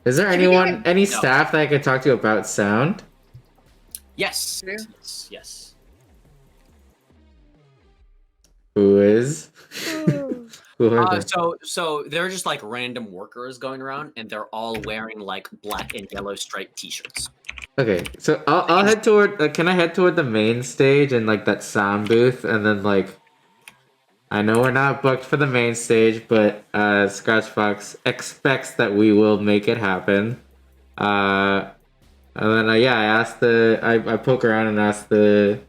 Is there any staff that I could talk to about sound? Yes. True. Yes. Who is? Who are they? So they're just like random workers going around, and they're all wearing like black and yellow striped T-shirts. Okay, so I'll head toward... can I head toward the main stage and like that sound booth, and then like... I know we're not booked for the main stage, but Scratchbox expects that we will make it happen. And then I asked I poke around and ask the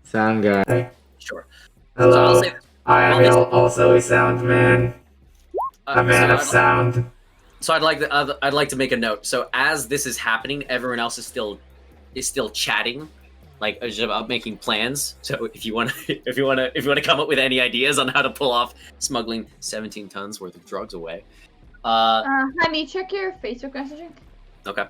sound guy. Sure. Hello, So I'll say, I am also a sound man. A man of sound. So I'd like to make a note. So as this is happening, everyone else is still chatting, like just about making plans. So if you want to come up with any ideas on how to pull off smuggling 17 tons worth of drugs away. Honey, check your Facebook messaging. Okay.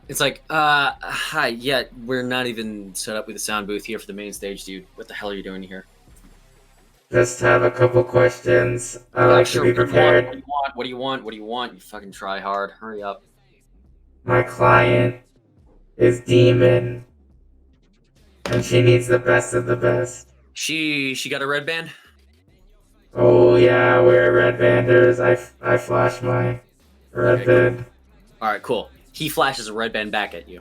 It's like, hi, yeah, we're not even set up with a sound booth here for the main stage, dude. What the hell are you doing here? Just have a couple questions. I like to be prepared. What do you want? You fucking try hard. Hurry up. My client is Demon, and she needs the best of the best. She got a red band? Oh yeah, we're red banders. I flash my red band. Alright, cool. He flashes a red band back at you.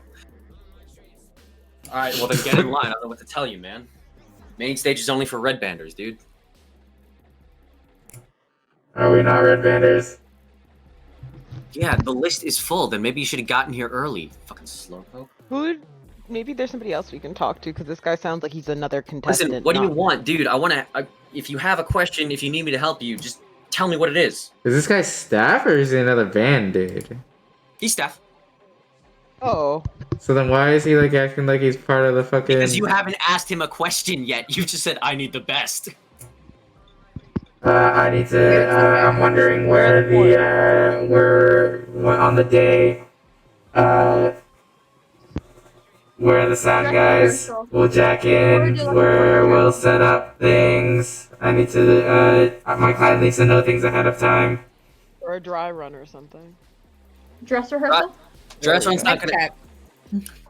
Alright, well then get in line. I don't know what to tell you, man. Main stage is only for red banders, dude. Are we not red banders? Yeah, the list is full. Then maybe you should have gotten here early. Fucking slowpoke. Maybe there's somebody else we can talk to, because this guy sounds like he's another contestant. Listen, what do you want, dude? If you have a question, if you need me to help you, just tell me what it is. Is this guy staff or is he another band dude? He's staff. Oh. So then why is he like acting like he's part of the fucking... Because you haven't asked him a question yet. You just said, I need the best. I need to, I'm wondering where on the day, where the sound guys will jack in, where we'll set up things. I need to, my client needs to know things ahead of time. Or a dry run or something. Dress rehearsal? Dress run's not gonna...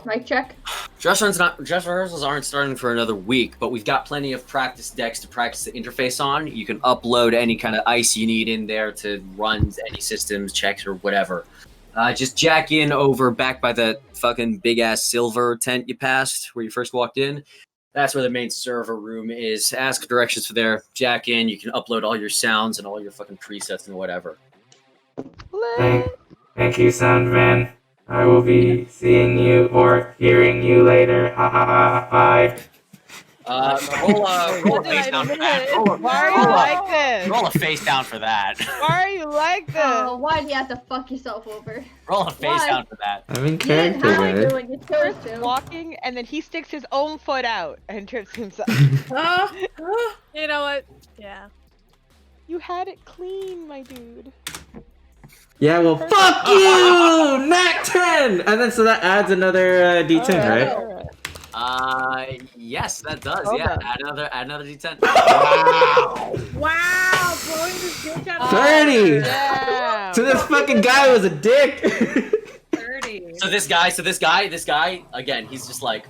Mic check? Dress rehearsals aren't starting for another week, but we've got plenty of practice decks to practice the interface on. You can upload any kind of ice you need in there to run any systems, checks, or whatever. Just jack in over back by the fucking big-ass silver tent you passed where you first walked in. That's where the main server room is. Ask directions for there. Jack in. You can upload all your sounds and all your fucking presets and whatever. Thank you, Soundman. I will be seeing you or hearing you later. Ha ha ha. Bye. Roll a face down for that. Why are you like this? Roll a face down for that. Why are you like this? Oh, why do you have to fuck yourself over? Roll a face Why? down for that. I'm in You character, didn't have to man. do it, you chose First to. walking, and then he sticks his own foot out and trips himself. You know what? Yeah. You had it clean, my dude. Yeah, well, fuck you! Nat 10! And then so that adds another D10, right? Yes, that does. Okay. Yeah, add another D10. Wow. Wow, blowing this bitch out of 30! Yeah. So this fucking guy was a dick! 30. So this guy, again, he's just like.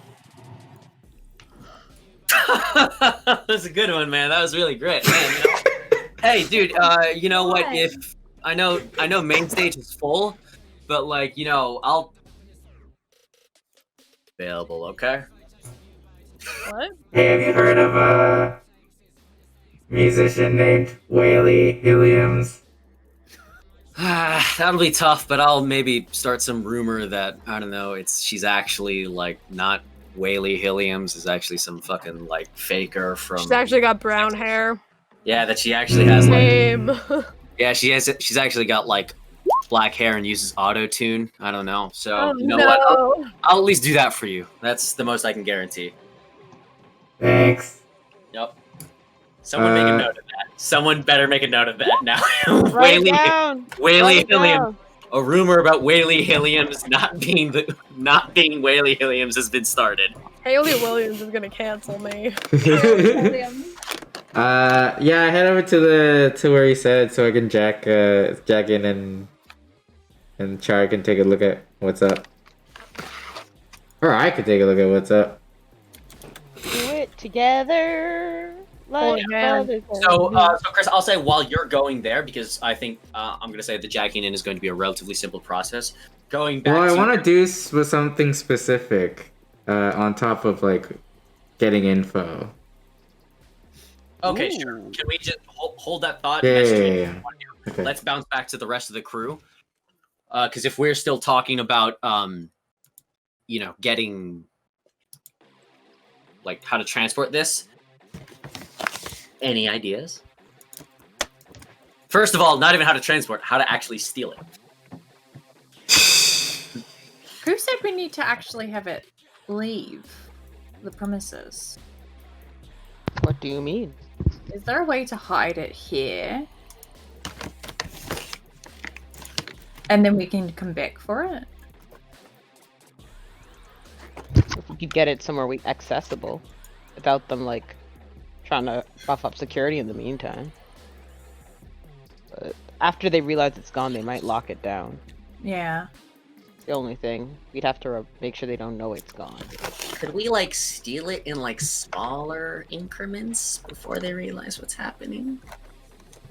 That's a good one, man. That was really great, man. You know? Hey, dude. You know what? If I know main stage is full, but like, you know, I'll available. Okay. What? Hey, have you heard of a musician named Whaley Williams? That'll be tough, but I'll maybe start some rumor that I don't know. She's actually like not Whaley Williams. Is actually some fucking like faker from. She's actually got brown hair. Yeah, that she actually has. Like, Same. yeah, she has. She's actually got like black hair and uses auto tune. I don't know. So Oh, you know no. what? I'll at least do that for you. That's the most I can guarantee. Thanks. Yep. Someone make a Uh. note of that. Someone better make a note of that now. Write Whaley, down. Whaley Write it Hilliam. down. A rumor about Whaley Hilliams not being Whaley Hilliams has been started. Haley Williams is gonna cancel me. Yeah, I head over to where he said so I can jack in and Char can take a look at what's up. Or I could take a look at what's up. Do it together. Like man. brothers. So Chris, I'll say while you're going there, because I think I'm going to say the jacking in is going to be a relatively simple process. Going back Well, I to... want to do with something specific on top of like getting info. Okay, Ooh. sure. Can we just hold that thought? Yeah, Next yeah, stream, yeah, if yeah. you want to. Okay. Let's bounce back to the rest of the crew. Because if we're still talking about, getting, like, how to transport this, any ideas? First of all, not even how to transport, how to actually steal it. Who said we need to actually have it leave the premises? What do you mean? Is there a way to hide it here? And then we can come back for it? If we could get it somewhere accessible, without them like trying to buff up security in the meantime. But after they realize it's gone, they might lock it down. Yeah. The only thing we'd have to make sure they don't know it's gone. Could we, like, steal it in, like, smaller increments before they realize what's happening?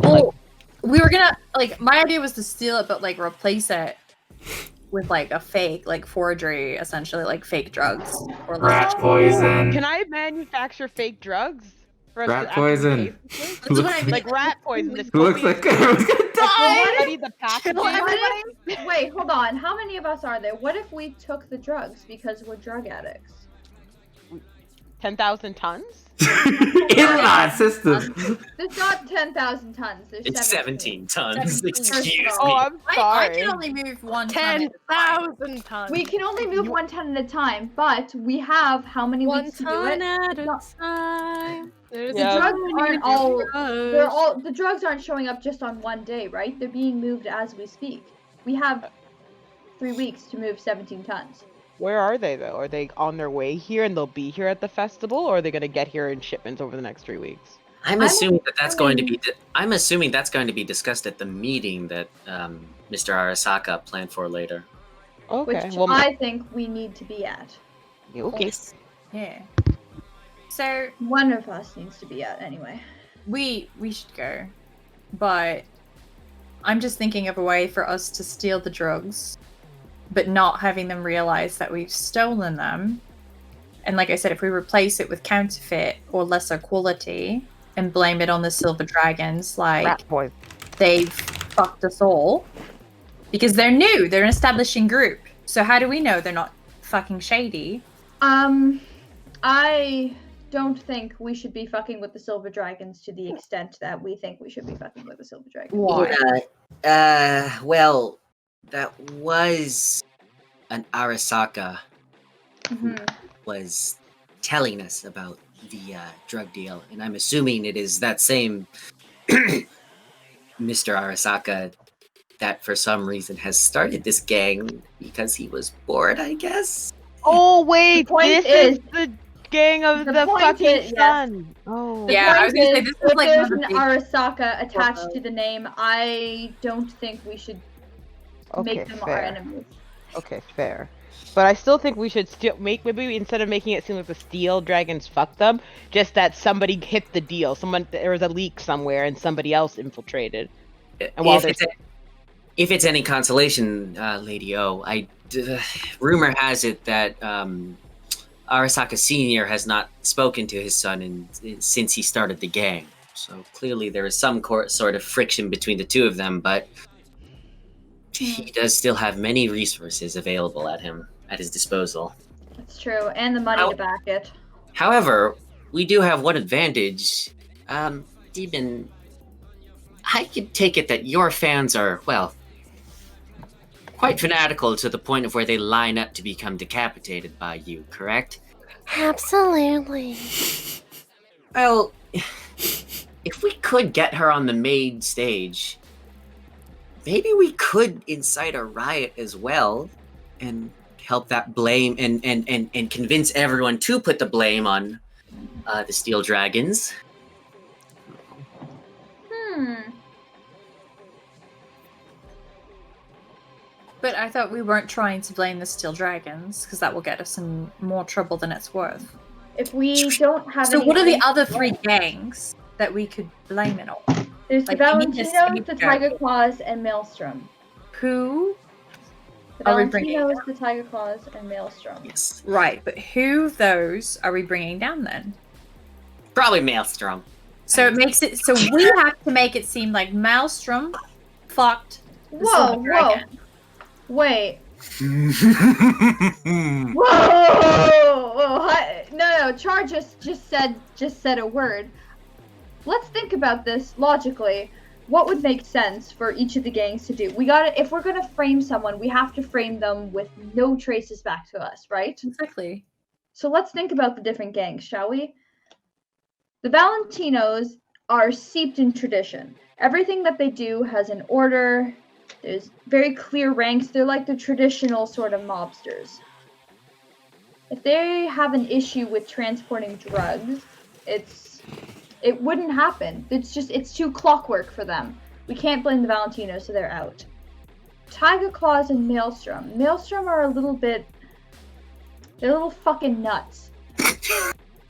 Well, we were gonna, like, my idea was to steal it, but, like, replace it with, like, a fake, like, forgery, essentially, like, fake drugs. Or, like, Rat poison. Can I manufacture fake drugs? For us Rat to actually poison. pay for this? That's what I mean. Like rat poison. This Looks like everyone's gonna die. Study the packaging. Wait, hold on. How many of us are there? What if we took the drugs because we're drug addicts? 10,000 tons? In my system. There's not 10,000 tons. There's It's 17 tons. 17. Excuse me. Oh, I'm I sorry. can only move 1 ton at a time. 10,000 tons. We can only move 1 ton at a time, but we have how many 1 weeks to do ton it? at a No. time. There's Yeah. The drugs aren't all. They're drugs. all. The drugs aren't showing up just on one day, right? They're being moved as we speak. We have 3 weeks to move 17 tons. Where are they though? Are they on their way here and they'll be here at the festival, or are they gonna get here in shipments over the next 3 weeks? I'm assuming that's going to be. I'm assuming that's going to be discussed at the meeting that Mr. Arasaka planned for later. Okay. Which Well, I think we need to be at. okay. Yeah. So One of us needs to be at anyway. we should go, but I'm just thinking of a way for us to steal the drugs, but not having them realize that we've stolen them. And like I said, if we replace it with counterfeit or lesser quality and blame it on the silver dragons, like Rat poison. they've fucked us all, because they're new, they're an establishing group. So how do we know they're not fucking shady? I don't think we should be fucking with the silver dragons to the extent that we think we should be fucking with the silver dragons. Why? Well, that was an Arasaka Mhm. was telling us about the drug deal, and I'm assuming it is that same Mr. Arasaka that for some reason has started this gang because he was bored, I guess. Oh wait, point this is- is the gang of the the point fucking is- yes. sun. Oh. Yeah, I Point was gonna say, is, this is if like there's one an of the big- Arasaka attached to the name, I don't think we should Okay, make them our fair. enemies. Okay, fair. But I still think we should still maybe instead of making it seem like the steel dragons fucked them, just that somebody hit the deal. There was a leak somewhere and somebody else infiltrated. And while If it's any consolation, Lady O, rumor has it that Arasaka Senior has not spoken to his son since he started the gang. So clearly there is some sort of friction between the two of them, but he does still have many resources available at his disposal. That's true, and the money to back it. However, we do have one advantage. Demon, I could take it that your fans are, well, quite fanatical to the point of where they line up to become decapitated by you, correct? Absolutely. Well, if we could get her on the main stage, maybe we could incite a riot as well, and help that blame and convince everyone to put the blame on the Steel Dragons. But I thought we weren't trying to blame the Steel Dragons, because that will get us in more trouble than it's worth. If we don't have So any what are the reason- other 3 gangs that we could blame it on? There's like, the we need to Valentinos, the save Tiger Claws, and Maelstrom. Who? The Are we bringing Valentinos, the Tiger Claws, and Maelstrom. Yes. Right, but who of those are we bringing down then? Probably Maelstrom. So it makes it so we have to make it seem like Maelstrom fucked the Whoa, Silver Dragon. Wait. Whoa! No. Char just said a word. Let's think about this logically. What would make sense for each of the gangs to do? If we're gonna frame someone, we have to frame them with no traces back to us, right? Exactly. So let's think about the different gangs, shall we? The Valentinos are steeped in tradition. Everything that they do has an order. There's very clear ranks. They're like the traditional sort of mobsters. If they have an issue with transporting drugs, it wouldn't happen. It's too clockwork for them. We can't blame the Valentinos, so they're out. Tiger Claws and Maelstrom. Maelstrom are they're a little fucking nuts.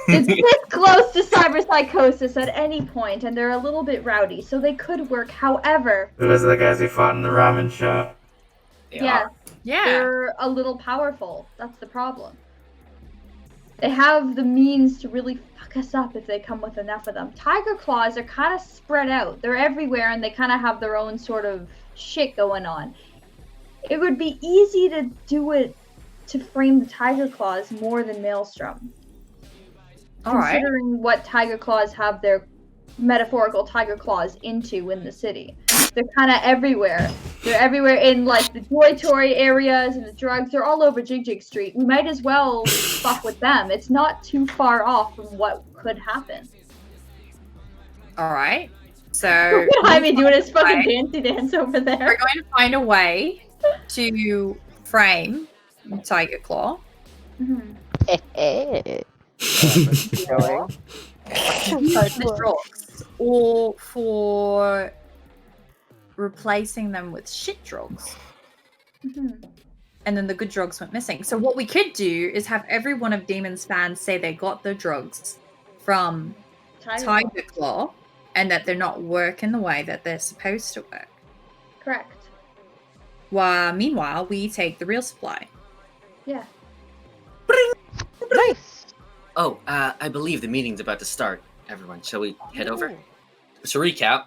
It's this close to cyberpsychosis at any point, and they're a little bit rowdy, so they could work. However, Those are the guys who fought in the ramen shop. yeah, Yeah. they're a little powerful. That's the problem. They have the means to really fuck us up if they come with enough of them. Tiger Claws are kind of spread out. They're everywhere, and they kind of have their own sort of shit going on. It would be easy to do it to frame the Tiger Claws more than Maelstrom. All right. Considering what Tiger Claws have their metaphorical Tiger Claws into in the city. They're kind of everywhere. They're everywhere in like the Joy Tory areas and the drugs. They're all over Jig Jig Street. We might as well fuck with them. It's not too far off from what could happen. All right. So Jaime doing his fucking dancey dance over we're there. going to find a way to frame Tiger Claw. Mhm. The drugs, or for replacing them with shit drugs. Mhm. And then the good drugs went missing. So what we could do is have every one of Demon's fans say they got the drugs from Tiger Claw and that they're not working the way that they're supposed to work. Correct. While meanwhile, we take the real supply. Yeah. Nice. Oh, I believe the meeting's about to start. Everyone, shall we head over? To recap,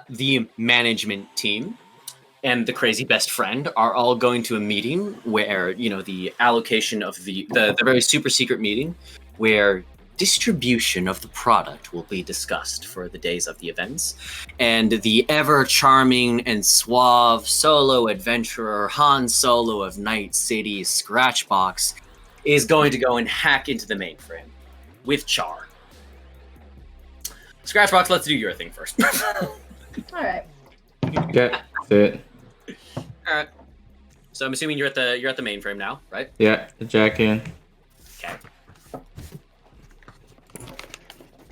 the management team and the crazy best friend are all going to a meeting where, the allocation of the very super secret meeting where distribution of the product will be discussed for the days of the events. And the ever charming and suave solo adventurer Han Solo of Night City, Scratchbox, is going to go and hack into the mainframe with Char. Scratchbox, let's do your thing first. All right. Yeah, that's it. All right. So I'm assuming you're at the mainframe now, right? Yeah, jack in. Okay.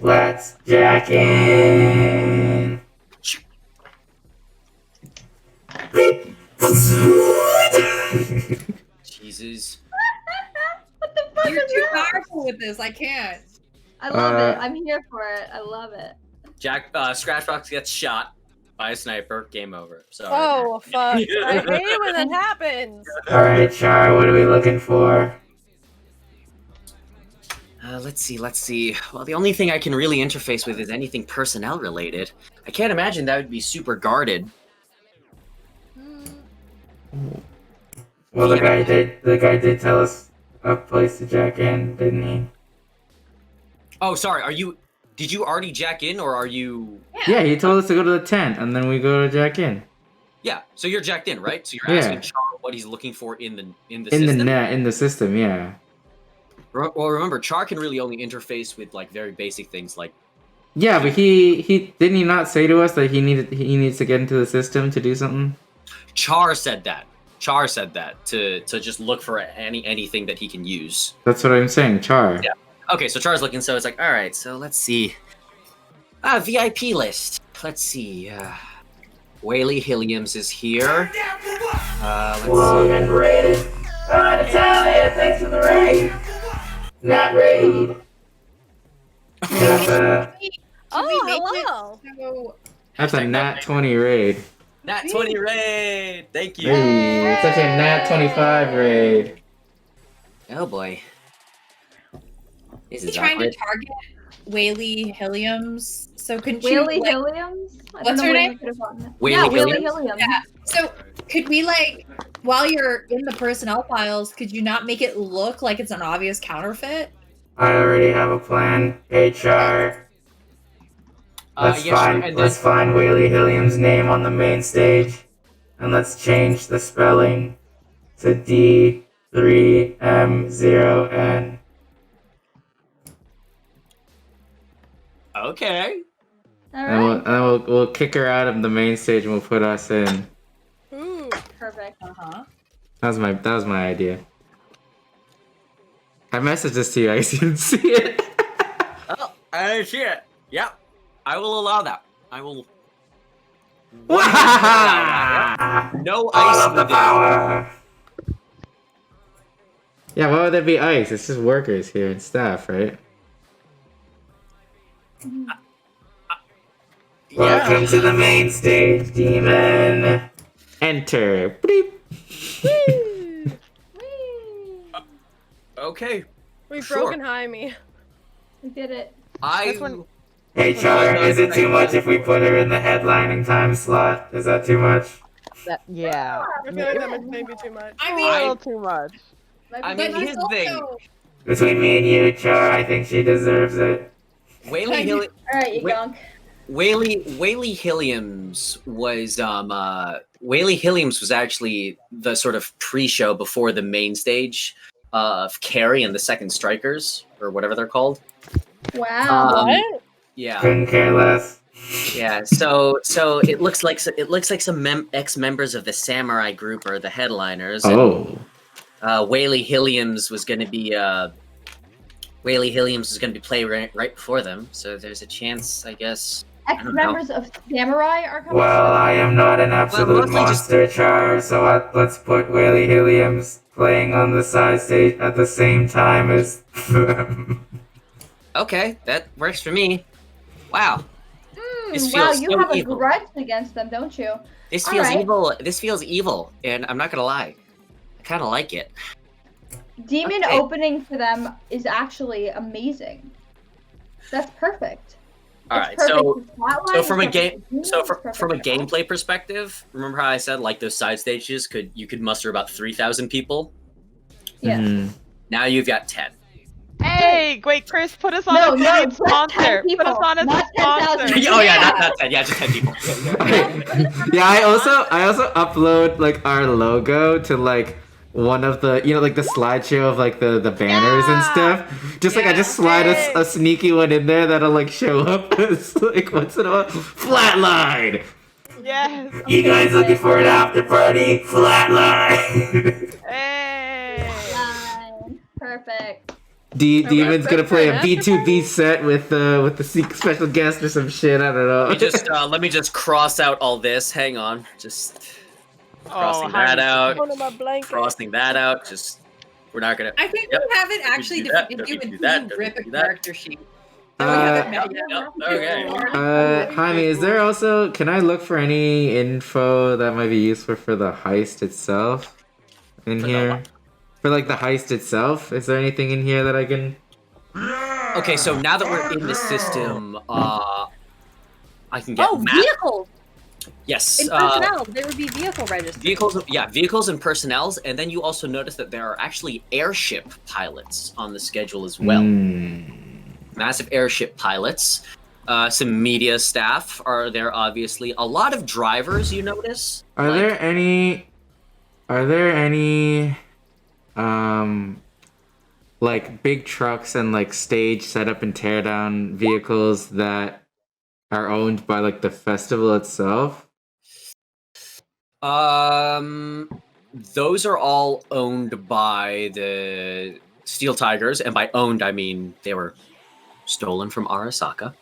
Let's jack in. Jesus. What the fuck You're is too that? powerful with this. I can't. I love it. I'm here for it. I love it. Scratchbox gets shot by a sniper. Game over. Sorry. Oh, fuck. I hate it when that happens. All right, Char, what are we looking for? Let's see. Well, the only thing I can really interface with is anything personnel related. I can't imagine that would be super guarded. Well, the guy did tell us a place to jack in, didn't he? Oh, sorry. Did you already jack in, or are you? Yeah, he told us to go to the tent, and then we go to jack in. Yeah. So you're jacked in, right? So you're Yeah. asking Char what he's looking for in the In system. the system, yeah. Well, remember, Char can really only interface with like very basic things like Yeah, but he didn't he not say to us that he needs to get into the system to do something? Char said that. Char said that to just look for anything that he can use. That's what I'm saying, Char. Yeah. Okay, so Char's looking. So it's like, all right. So let's see. VIP list. Let's see. Whaley Hilliams is here. Let's see. And raid. Natalia, thanks for the raid. Not raid. Oh, hello. So, That's a Nat 20 raid. Nat 20 raid. Thank you. Hey, it's such a Nat 25 raid. Oh boy. This he's is trying to awkward. target Whaley Hilliams. So couldn't Whaley you, like, Hilliams? I don't What's know her where name? we could have gotten it. Whaley Yeah, Whaley Hilliams? Hilliams. Yeah. So could we, like, while you're in the personnel files, could you not make it look like it's an obvious counterfeit? I already have a plan. HR. Let's yeah, sure, and then- find Whaley Hilliams' name on the main stage, and let's change the spelling to D3M0N. Okay. All right. We'll kick her out of the main stage and we'll put us in. Ooh. Perfect. Uh-huh. That was my idea. I messaged this to you. I guess you didn't see it. Oh, I see it. Yep. I will allow that. I will. No ice in the power. Yeah, why would there be ice? It's just workers here and staff, right? Welcome to the main stage, demon. Enter. Bleep. Okay. We've Sure. broken Jaime. We did it. That's when- HR, is it too much if we put her in the headlining time slot? Is that too much? Yeah. I feel like that may be too much. I A mean, little too much. I but mean, he's here's the thing. also... Between me and you, Char, I think she deserves it. Whaley Hilliams. All right, you gonk. Whaley Hilliams was Whaley Hilliams was actually the sort of pre-show before the main stage of Carrie and the Second Strikers, or whatever they're called. Wow. What? Yeah, Couldn't care less. yeah. So it looks like some ex-members of the Samurai group are the headliners. Oh. And, Whaley Hilliams was going to be playing right before them. So there's a chance, I guess. Ex-members of Samurai are coming. Well, I am not an absolute mostly just- monster, Char, so let's put Whaley Hilliams playing on the side stage at the same time as them. Okay, that works for me. Wow. This Wow, feels you so have a evil. grudge against them, don't you? This All feels right. evil. This feels evil, and I'm not gonna lie. I kind of like it. Demon Okay. opening for them is actually amazing. That's perfect. All It's right, perfect so for Flatline, so it's from a perfect game, for Demon, so it's perfect from a for gameplay perspective, remember how I said like those side stages you could muster about 3,000 people? Yes. Mhm. Now you've got 10. Hey, wait, Chris, put us on No, as no, a just sponsor. 10 Put us people, on as not a sponsor. 10,000. Oh yeah, Yeah. not 10. Yeah, just 10 people. Yeah, I also upload like our logo to like one of the like the slideshow of like the banners and Yeah. stuff. Just like I just slide Hey. a sneaky one in there that'll like show up as like once in a while. Flatline. Yes. You guys looking for an after party? Flatline. Hey. Fine. Perfect. Demon's gonna play a After B2B set with the special guest or some shit. I don't know. Let me just cross out all this. Hang on, just crossing that out. Under my blanket. Crossing that out. Just we're not gonna. I think Yep. we haven't actually do that, defeated you don't do until that, you don't rip a do that. character sheet. Uh, No, we haven't met yet. Yep, okay. Jaime, is there also? Can I look for any info that might be useful for the heist itself in For the here? what? For like the heist itself, is there anything in here that I can? Okay, so now that we're in the system, I can get Oh, map. vehicles! Yes, In personnel, there would be vehicle registers. vehicles and personnels, and then you also notice that there are actually airship pilots on the schedule as well. Massive airship pilots. Some media staff are there, obviously. A lot of drivers, you notice. Are Like- there any? like big trucks and like stage setup and teardown vehicles that are owned by like the festival itself? Those are all owned by the Steel Tigers, and by owned I mean they were stolen from Arasaka.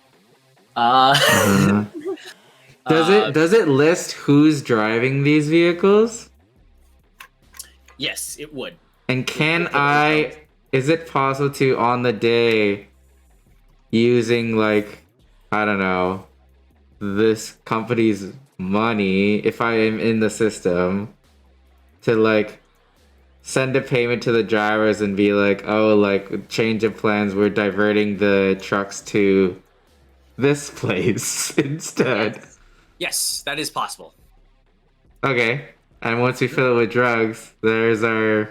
Does it list who's driving these vehicles? Yes, it would. And is it possible to, on the day, using, like, I don't know, this company's money, if I am in the system, to, like, send a payment to the drivers and be like, oh, like, change of plans, we're diverting the trucks to this place instead. Yes, that is possible. Okay. And once we fill it with drugs, there's a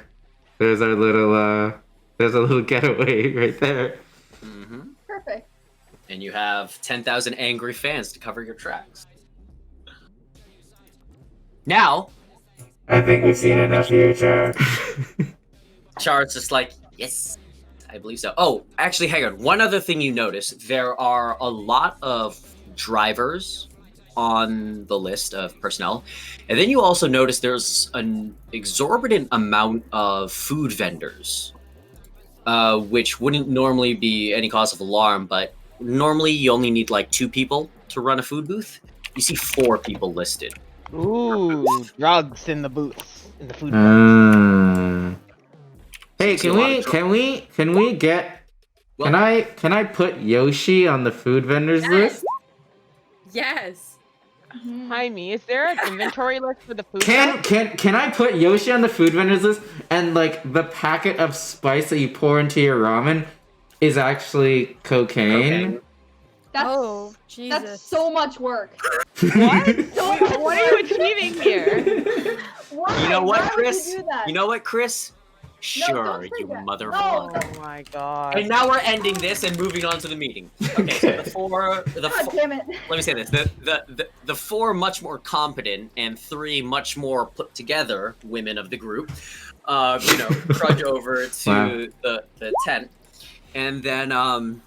little getaway right there. Mm-hmm. Perfect. And you have 10,000 angry fans to cover your tracks. Now, I think we've seen enough here, Char. Char's just like, yes, I believe so. Oh, actually, hang on. One other thing you notice, there are a lot of drivers on the list of personnel. And then you also notice there's an exorbitant amount of food vendors, which wouldn't normally be any cause of alarm, but normally you only need like 2 people to run a food booth. You see 4 people listed. Ooh, drugs in the booths, in the food booths. Hey, can we get? Well, Can I put Yoshi on the food vendors list? Yes. Jaime, is there an inventory list for the food? Can I put Yoshi on the food vendors list, and like the packet of spice that you pour into your ramen is actually cocaine? Oh, Jesus. That's so much work. What? What are you achieving here? Why? you know what, Why would Chris? you do that? You know what, Chris? No, Sure, don't say you that. motherfucker. Oh my god. And now we're ending this and moving on to the meeting. Okay, so God damn it. let me say this: the 4 much more competent and 3 much more put together women of the group, trudge over to the tent, and then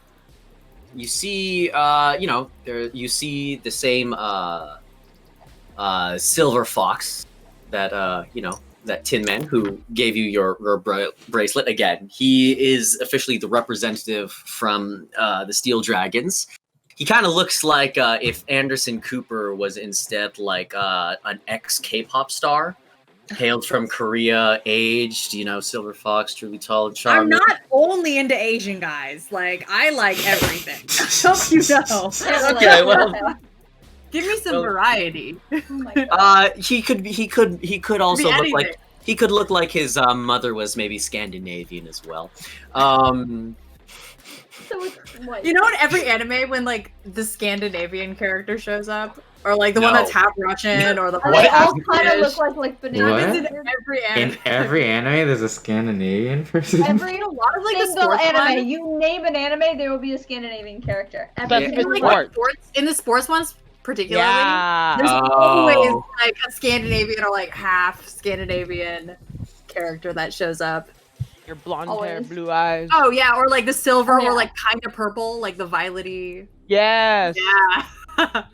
you see you see the same silver fox that that Tin Man who gave you your bracelet. Again, he is officially the representative from the Steel Dragons. He kind of looks like if Anderson Cooper was instead like an ex-K-pop star, hailed from Korea, aged, Silver Fox, truly tall and charming. I'm not only into Asian guys. Like, I like everything. I hope you know. Okay, well, Give me some variety. Oh my god. he could also Be look anything. like he could look like his mother was maybe Scandinavian as well. So it's what? You know, in every anime, when like the Scandinavian character shows up, or like the one No. that's half Russian, or the And one they that's half all kind of British. look like What? bananas. In every anime. In every anime, there's a Scandinavian person. Every a lot of like the single sports anime, ones. you name an anime, there will be a Scandinavian character. Every That's single been one. smart. In the sports ones particularly, Yeah. there's Oh. always like a Scandinavian or like half Scandinavian character that shows up. Your blonde hair, Always. blue eyes. Oh yeah, or like the silver, Oh, yeah. or like kind of purple, like the violety. Yes. Yeah. Wow.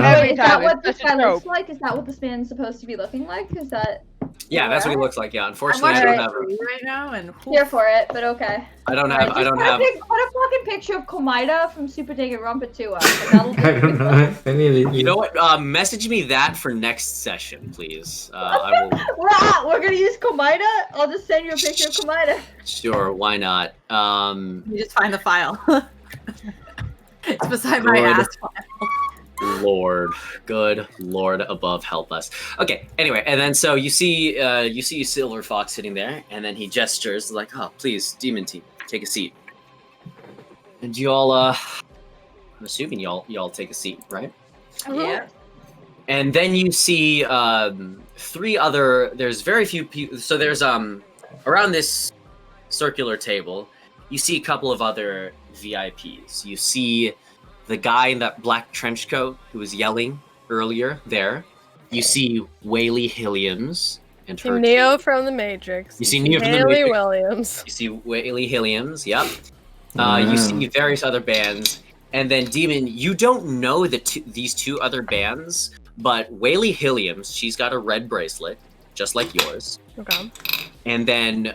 Every Wait, is that time, what it's this such a guy looks trope. like? Is that what this man's supposed to be looking like? Is that Yeah, that's what he looks like. Yeah, I'm unfortunately, watching I it don't have. right now, and here for it? But okay. I don't Alright, have. I just don't put a have. Put a fucking picture of Komaida from Super Danganronpa 2 up. And that'll do I it. don't know if any of these. You know what? Message me that for next session, please. I will. We're gonna use Komaida. I'll just send you a picture of Komaida. Sure, why not? you just find the file. It's beside my Good. ass file. Lord, good Lord above, help us. Okay. Anyway, and then so you see Silver Fox sitting there, and then he gestures like, "Oh, please, Demon Team, take a seat." And you all, I'm assuming y'all take a seat, right? Yeah. And then you see 3 other. There's very few people. So there's around this circular table, you see a couple of other VIPs. You see the guy in that black trench coat who was yelling earlier there. You see Whaley Hilliams. and See her Neo team. from the Matrix. You see Neo from the Haley Matrix. Williams. You see Whaley Williams, yep. Wow. You see various other bands. And then Demon, you don't know these two other bands, but Whaley Williams, she's got a red bracelet, just like yours. Okay. And then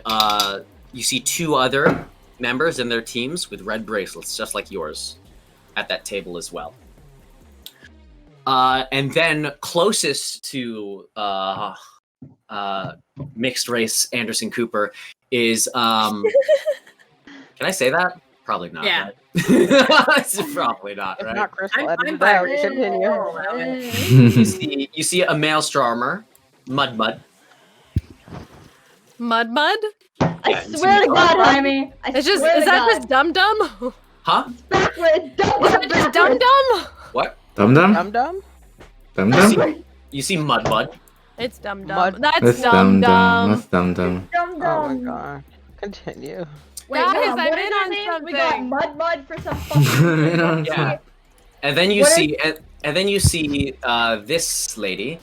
you see two other members in their teams with red bracelets, just like yours, at that table as well. And then closest to mixed race Anderson Cooper is can I say that? Probably not. Yeah. Right? It's probably not, If right? not Crystal, I'm edit it fine out. with Continue. You see a male Strarmer, Mud. Mud? I Yeah, swear to God, Jaime. I It's just swear is to that God. just Dum Dum? Huh? backwards? Don't Is put it it just Dum backwards. Dum? What? Dum Dum? Dum dum? Dum You Dum? see, you see Mud. It's Dum Mud- Dum. That's That's Dum Dum. That's Dum Dum. Dum Oh my dum. god. Continue. Wait, Guys, hold on, I'm what in is our on name? We got something. Mud for some fucking. Yeah. And then you What see and then you see this lady.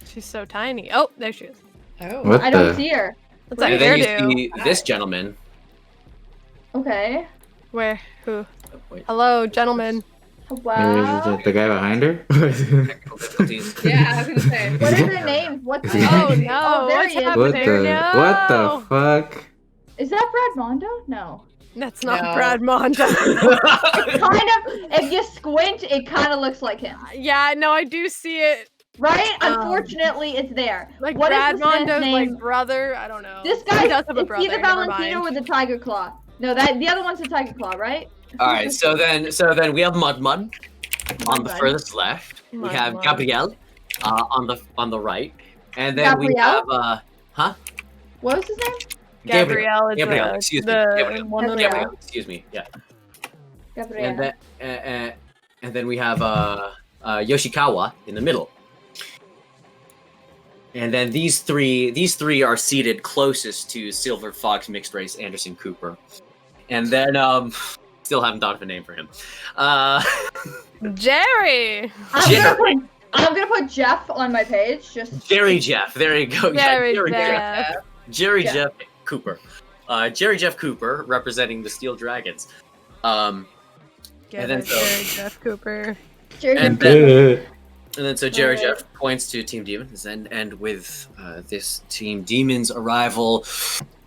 She's so tiny. Oh, there she is. Oh. What I don't the? see her. That's a And then you hairdo. see this gentleman. Okay. Where? Who? Oh, wait, Hello, gentlemen. Maybe Wow. it's the guy behind her? technical difficulties. Yeah, I was gonna say. What is her name? What's her Oh name? no! Oh, there What's he is. What happening? the? No! What the fuck? Is that Brad Mondo? No. That's not No. Brad Mondo. Kind of. If you squint, it kind of looks like him, Yeah, no, I do see it. right? Unfortunately, it's there. Like What is Brad this man's Mondo's name? like brother. I don't know. This He guy does have a is brother. either never Valentino mind. or the Tiger Claw. No, the other one's the Tiger Claw, right? All right, so then we have Mud on the Mud. furthest left. We Mud have Mud. Gabrielle on the right, and then we have Gabrielle? What was his name? Gabrielle is Gabrielle, the, excuse me. the Gabrielle. one on the Gabrielle. right. Excuse me. Yeah. Gabrielle. And then we have Yoshikawa in the middle. And then these three are seated closest to Silver Fox Mixed Race Anderson Cooper. And then still haven't thought of a name for him. Jerry. I'm gonna put Jeff on my page. Just Jerry Jeff. There you go. Yeah, Jerry Jeff. Jerry Jeff. Jeff Cooper. Jerry Jeff Cooper representing the Steel Dragons. Get And then it, so- Jerry Jeff Cooper. Jerry. And then, and then so Jerry Jeff points to Team Demons, and with this Team Demons arrival,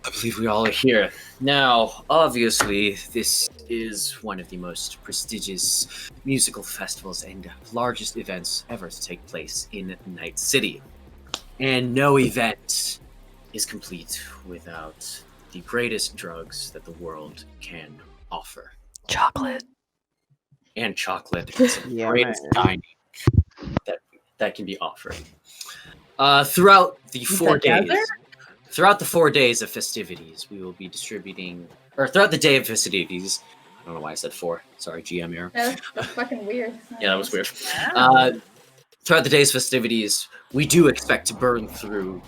I believe we all are here. Now, obviously, this is one of the most prestigious musical festivals and largest events ever to take place in Night City. And no event is complete without the greatest drugs that the world can offer. Chocolate. And chocolate is the Yeah, greatest man. dining that can be offered. Throughout the 4 days, throughout the 4 days of festivities, we will be distributing, or throughout the day of festivities. I don't know why I said 4. Sorry, GM error. That's fucking weird. Yeah, that was weird. Throughout the day's festivities, we do expect to burn through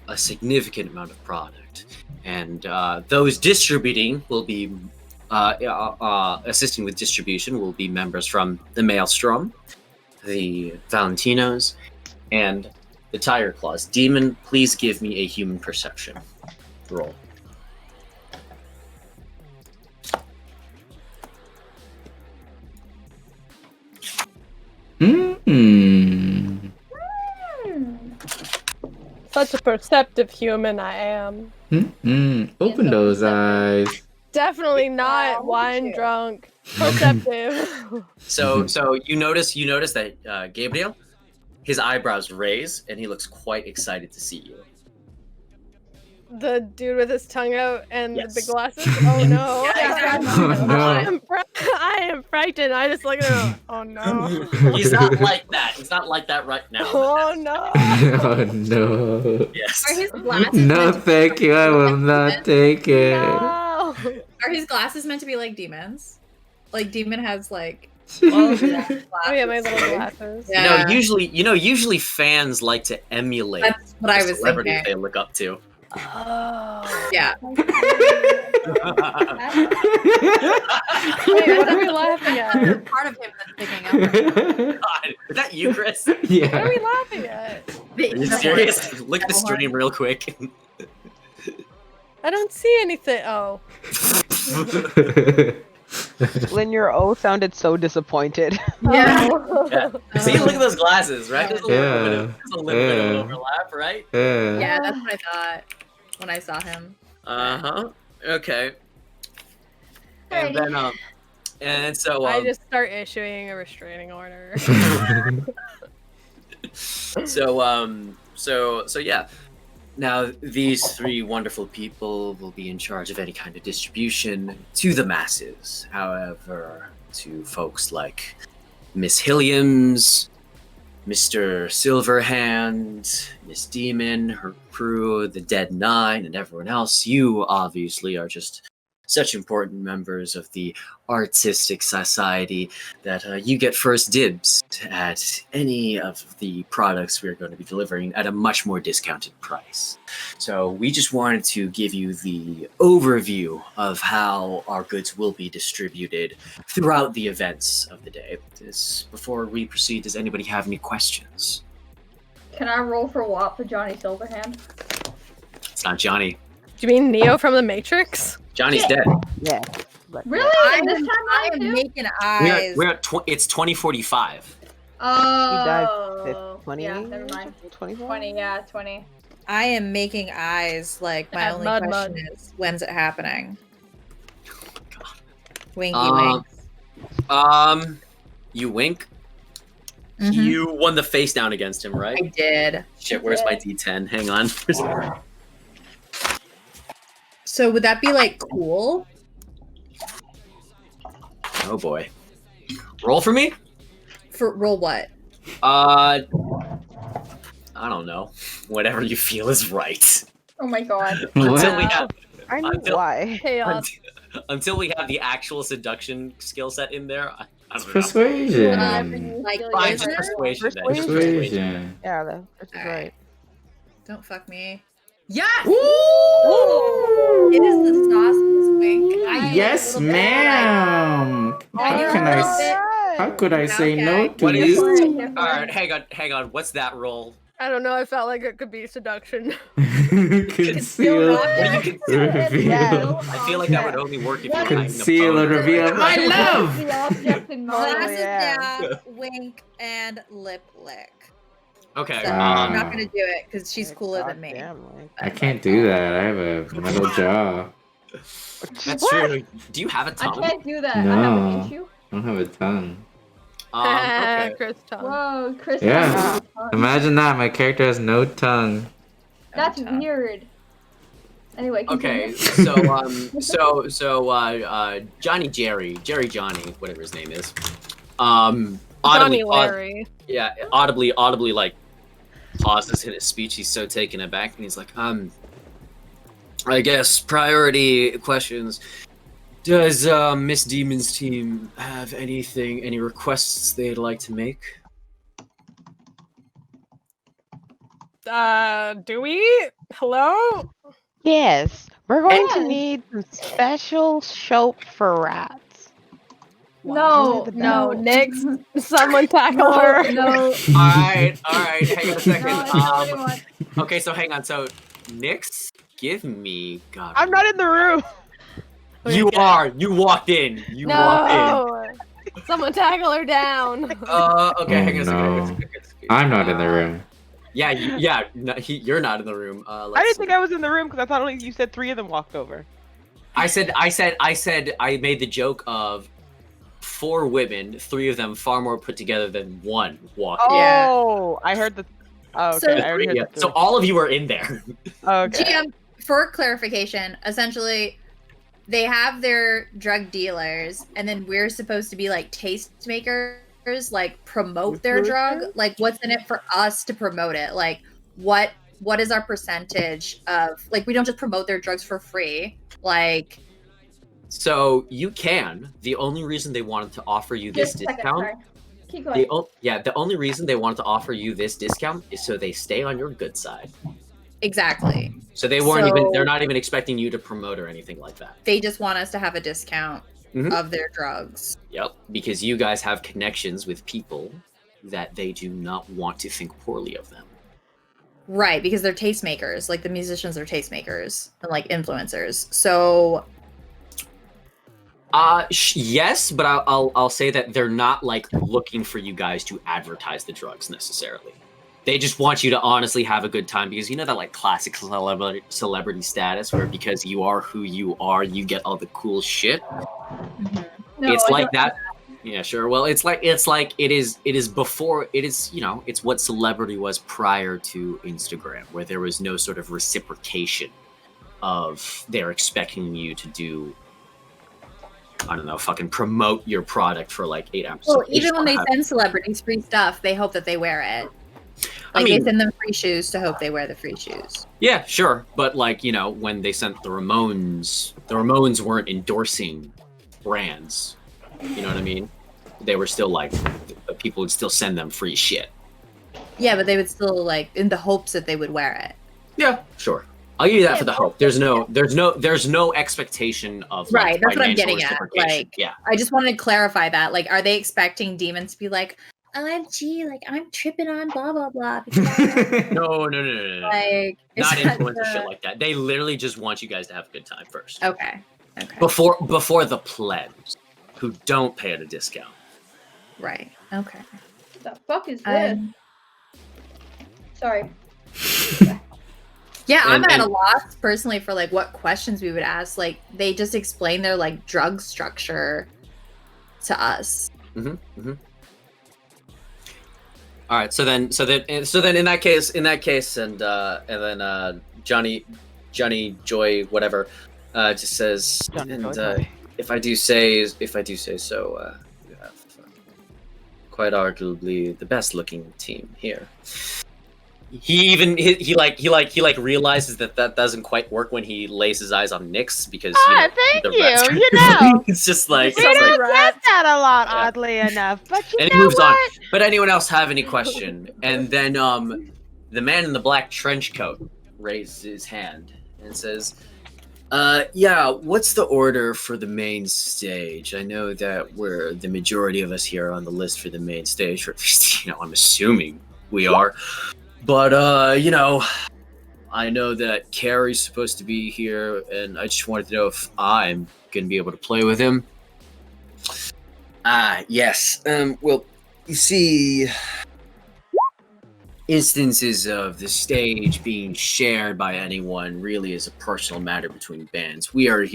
a significant amount of product, and those distributing will be assisting with distribution will be members from the Maelstrom, the Valentinos, and the Tiger Claws. Demon, please give me a human perception roll. Hmm. Such a perceptive human I am. Open those eyes. Definitely not Wow, wine shit. drunk. Perceptive. So you notice that Gabriel, his eyebrows raise, and he looks quite excited to see you. The dude with his tongue out and Yes. the big glasses. Oh no. Yeah, Oh, no. I am frightened. I just look at him. Oh no. He's not like that. He's not like that right now. Oh no. Oh no. Yes. Are his glasses No, meant to be thank you. I will not take it. No. Are his glasses meant to be like demons? Like demon has like Oh yeah, my little glasses. Yeah. Usually fans like to emulate That's what I the was celebrities thinking. they look up to. Oh. Yeah. Wait, what are we laughing at? Part of him that's picking up. God, is that you, Chris? What are Yeah. we laughing at? Are you serious? Look at the stream real quick. I don't see anything. Oh. Lynn, your O sounded so disappointed. Yeah. Yeah. See, look at those glasses, right? There's a little bit of Yeah. overlap, right? Yeah. Yeah, that's what I thought when I saw him. Uh-huh. Okay. And Alrighty. then and so I just start issuing a restraining order. so yeah. Now these three wonderful people will be in charge of any kind of distribution to the masses. However, to folks like Miss Hilliams, Mr. Silverhand, Miss Demon, her crew, the Dead Nine, and everyone else, you obviously are just such important members of the artistic society that you get first dibs at any of the products we're going to be delivering at a much more discounted price. So we just wanted to give you the overview of how our goods will be distributed throughout the events of the day. Before we proceed, does anybody have any questions? Can I roll for WAP for Johnny Silverhand? It's not Johnny. Do you mean Neo from the Matrix? Johnny's dead. Yeah. Really? I'm, This time I around am too? making eyes. We're at it's 2045. Oh. 20? Yeah, never mind. 24? 20, yeah, 20. I am making eyes. Like my At only Mud question Mud. is, when's it happening? God. Winky Um, wink. You wink. Mhm. You won the face down against him, right? I did. Shit, where's my D10? Hang on. So would that be like cool? Oh boy. Roll for me? For roll what? I don't know. Whatever you feel is right. Oh my god. Until What? we have I know Until- why. Chaos. until we have the actual seduction skill set in there. I It's don't know. persuasion. Like Fine, business? just persuasion. then. Just Persuasion. Persuasion. Yeah, that's Alright. right. Don't fuck me. Yes! Ooh! It is the sauce wink. I need Yes, a little bit. ma'am. I need How a can I? little s- bit. How could I say no to What is- you? Alright, hang on. What's that roll? I don't know. I felt like it could be seduction. Conceal, What do you consider? reveal, Yeah. I feel like that would only work if you're hiding a conceal and bone. reveal my love. The object in mind. Glasses yeah. down, wink, and lip lick. Okay. So Wow. I'm not gonna do it because she's cooler than me. Goddamn, like- I can't do that. I have a metal jaw. That's true. Do you have a I tongue? can't do that. I have No. an issue. I don't have a tongue. Okay. Chris Tom. Whoa, Chris. Yeah. has a tongue. Imagine that. My character has no tongue. That's Tongue. weird. Anyway, Okay, continue. so Johnny Johnny, whatever his name is, Johnny audibly, Larry. audibly like pauses in his speech. He's so taken aback, and he's like, I guess priority questions. Does Miss Demon's team have any requests they'd like to make? Do we? Hello? Yes, we're going Yeah. to need some special soap for rats. No, No, no. Nix. Someone tackle her. No. All right, hang on a second. No, Okay, so hang on. So, Nyx, give me God. I'm not in the room. You are. You walked in. You walked No. Someone tackle her down. in. Okay, hang on a second. Oh, no. I'm not in the room. Yeah, you're not in the room. I Let's didn't see. think I was in the room because I thought only you said 3 of them walked over. I made the joke of 4 women, 3 of them far more put together than 1 walked in. Yeah. Oh, I heard the. Oh, okay. So- I already heard Yeah, the so all of you are in there. okay. GM, for clarification, essentially, they have their drug dealers, and then we're supposed to be like tastemakers, like promote their drug. Like, what's in it for us to promote it? Like, what is our percentage of? Like, we don't just promote their drugs for free. Like, So you can. The only reason they wanted to offer you this Just a second, discount. sorry. Keep going. The only reason they wanted to offer you this discount is so they stay on your good side. exactly. So they weren't So- they're not even expecting you to promote or anything like that. They just want us to have a discount Mhm. of their drugs. Yep, because you guys have connections with people that they do not want to think poorly of them. Right, because they're tastemakers. Like the musicians are tastemakers and like influencers. So Yes, but I'll say that they're not like looking for you guys to advertise the drugs necessarily. They just want you to honestly have a good time because you know that like classic celebrity status where because you are who you are, you get all the cool shit. No, It's I like don't- that. Yeah, sure. Well, it's like it is before it is, you know, it's what celebrity was prior to Instagram, where there was no sort of reciprocation of they're expecting you to do, I don't know, fucking promote your product for like 8 hours. well, They just even when they wanna have- send celebrities free stuff, they hope that they wear it. I Like mean- they send them free shoes to hope they wear the free shoes. Yeah, sure. But like, you know, when they sent the Ramones weren't endorsing brands. You know what I mean? They were still like, people would still send them free shit. Yeah, but they would still like in the hopes that they would wear it. Yeah, sure. I'll give you that Yeah, for the but- hope. There's no expectation of like, Right, that's what I'm financial getting at, reciprocation. like- Yeah. I just wanted to clarify that. Like, are they expecting demons to be like, OMG, like I'm tripping on blah blah blah? Because, No. like, is Not that influencer the- shit like that. They literally just want you guys to have a good time first. Okay. Okay. Before the plebs who don't pay at a discount. Right. Okay. The fuck is this? Um, Sorry. yeah, I'm And- at a and- loss personally for like what questions we would ask. Like they just explain their like drug structure to us. All right, so then in that case, and then Johnny Joy whatever, just says, Johnny and Joy. if I do say so, you have quite arguably the best looking team here. He realizes that doesn't quite work when he lays his eyes on Nyx because Thank the you. rest- You know, it's just like, we it's don't like- get that a lot, Yeah. oddly enough. But you and he know moves on. what? But anyone else have any question? And then the man in the black trench coat raises his hand and says, yeah, what's the order for the main stage? I know that we're the majority of us here on the list for the main stage, or I'm assuming we are. But you know, I know that Carrie's supposed to be here, and I just wanted to know if I'm gonna be able to play with him. Yes. Well, you see, instances of the stage being shared by anyone really is a personal matter between bands. We're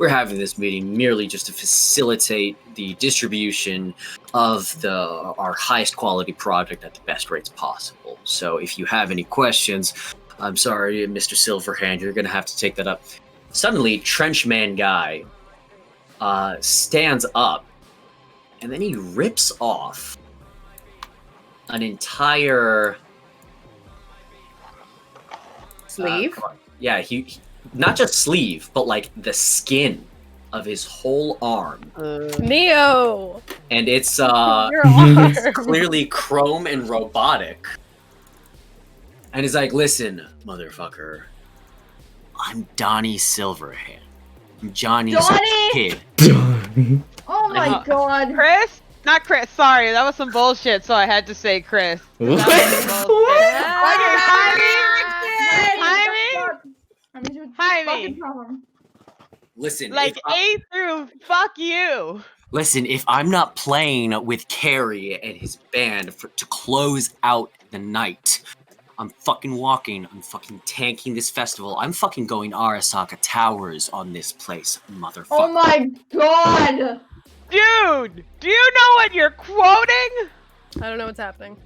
having this meeting merely just to facilitate the distribution of our highest quality product at the best rates possible. So if you have any questions, I'm sorry, Mr. Silverhand, you're gonna have to take that up. Suddenly, Trenchman Guy stands up, and then he rips off an entire Sleeve. yeah, he not just sleeve, but like the skin of his whole arm, Neo, and it's your arm. clearly chrome and robotic. And he's like, "Listen, motherfucker, I'm Donnie Silverhand. I'm Johnny's Donnie! kid." Oh my Uh, god. Chris? Not Chris. Sorry, that was some bullshit. So I had to say Chris. What? Jaime. Listen, Like A through fuck you. Listen, if I'm not playing with Carrie and his band to close out the night, I'm fucking walking. I'm fucking tanking this festival. I'm fucking going Arasaka Towers on this place, motherfucker. Oh my god. Dude, do you know what you're quoting? I don't know what's happening.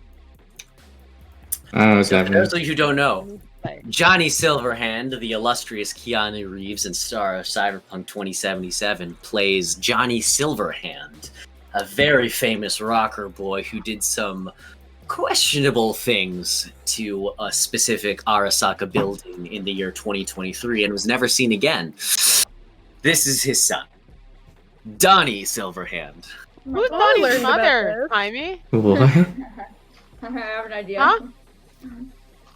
I don't know what's For happening. those of you who don't know, Johnny Silverhand, the illustrious Keanu Reeves and star of Cyberpunk 2077, plays Johnny Silverhand, a very famous rocker boy who did some questionable things to a specific Arasaka building in the year 2023 and was never seen again. This is his son, Donnie Silverhand. Who's Oh, I Donnie's learned about mother, this. Jaime? What? I have an idea. Huh?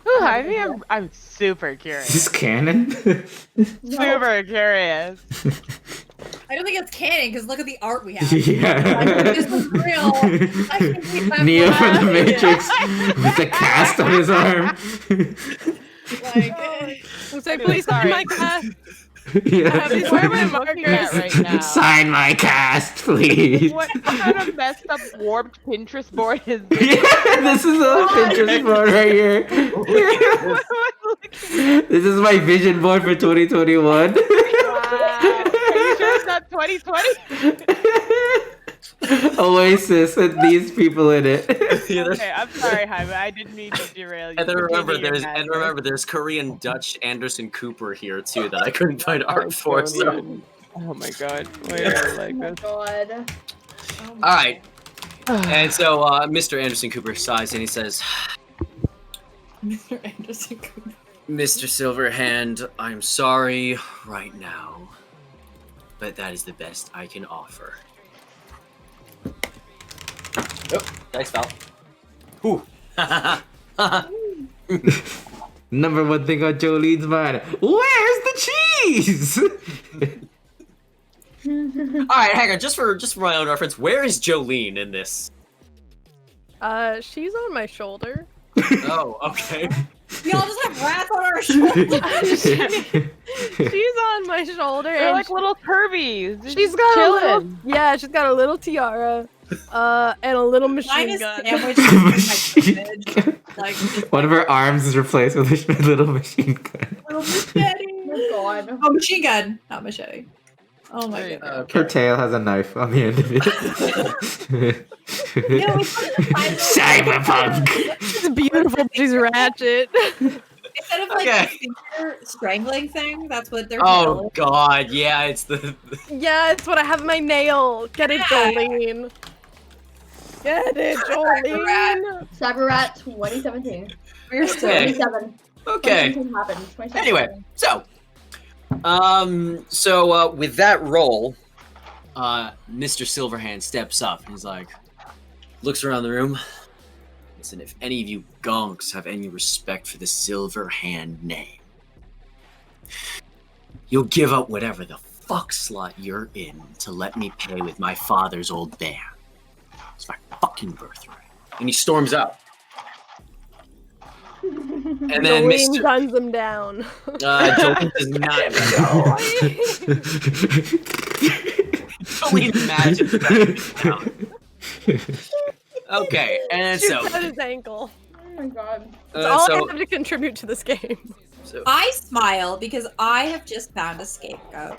Ooh, I'm super curious. Is this canon? Super curious. I don't think it's canon because look at the art we have. Yeah. This is real. I can keep my Neo from the blood. Matrix with the cast on his arm. Like, Say, please sign my cast. Yeah. I have these Where am I permanent looking at markers. right now? Sign my cast, please. What kind of messed up warped Pinterest board is this? Yeah, this is a Pinterest board right here. This is my vision board for 2021. Wow. Are you sure it's not 2020? Oasis with these people in it. Okay, I'm sorry, Jaime. I didn't mean to derail you. And then Continue your madness. there's Korean Dutch Anderson Cooper here too that I couldn't find art for. So, Oh my god. Wait, I like Oh my this. god. all right. And so Mr. Anderson Cooper sighs and he says, Mr. Anderson Cooper. "Mr. Silverhand, I'm sorry right now, but that is the best I can offer." Oh, dice fell. Ooh. Number one thing on Jolene's mind. Where's the cheese? All right, hang on. Just for my own reference, where is Jolene in this? She's on my shoulder. Oh, okay. We all just have rats on our shoulders. She's on my shoulder. They're and like little Kirby's. They're she's just got a chilling. little, yeah, she's got a little tiara, and a little Mine machine is gun. sandwiched in my cleavage. Like, just One of her arms is replaced with a little machine gun. little machete. Oh god. Oh, machine gun, not machete. Oh my There you god. Her tail has a knife on the end of it. No, it's Cyberpunk. She's beautiful. She's ratchet. Instead of like Okay. the finger strangling thing, that's what they're Oh God, yeah, it's the Yeah, it's what I have in my nail. Get it, Yeah. Jolene. Get it, Jolene. Cyberrat 2017. We're still. Okay. 27. okay. 2017 happened. 2017. Anyway, so with that roll, Mr. Silverhand steps up and he's like, looks around the room. Listen, if any of you gonks have any respect for the Silverhand name, you'll give up whatever the fuck slot you're in to let me pay with my father's old band. It's my fucking birthright. And he storms out. And then Jolene Mr. guns him down. Jolene does not Jolene imagines that. Okay, and Shoots so, at his ankle. Oh my god. That's all so, I have to contribute to this game. I smile because I have just found a scapegoat.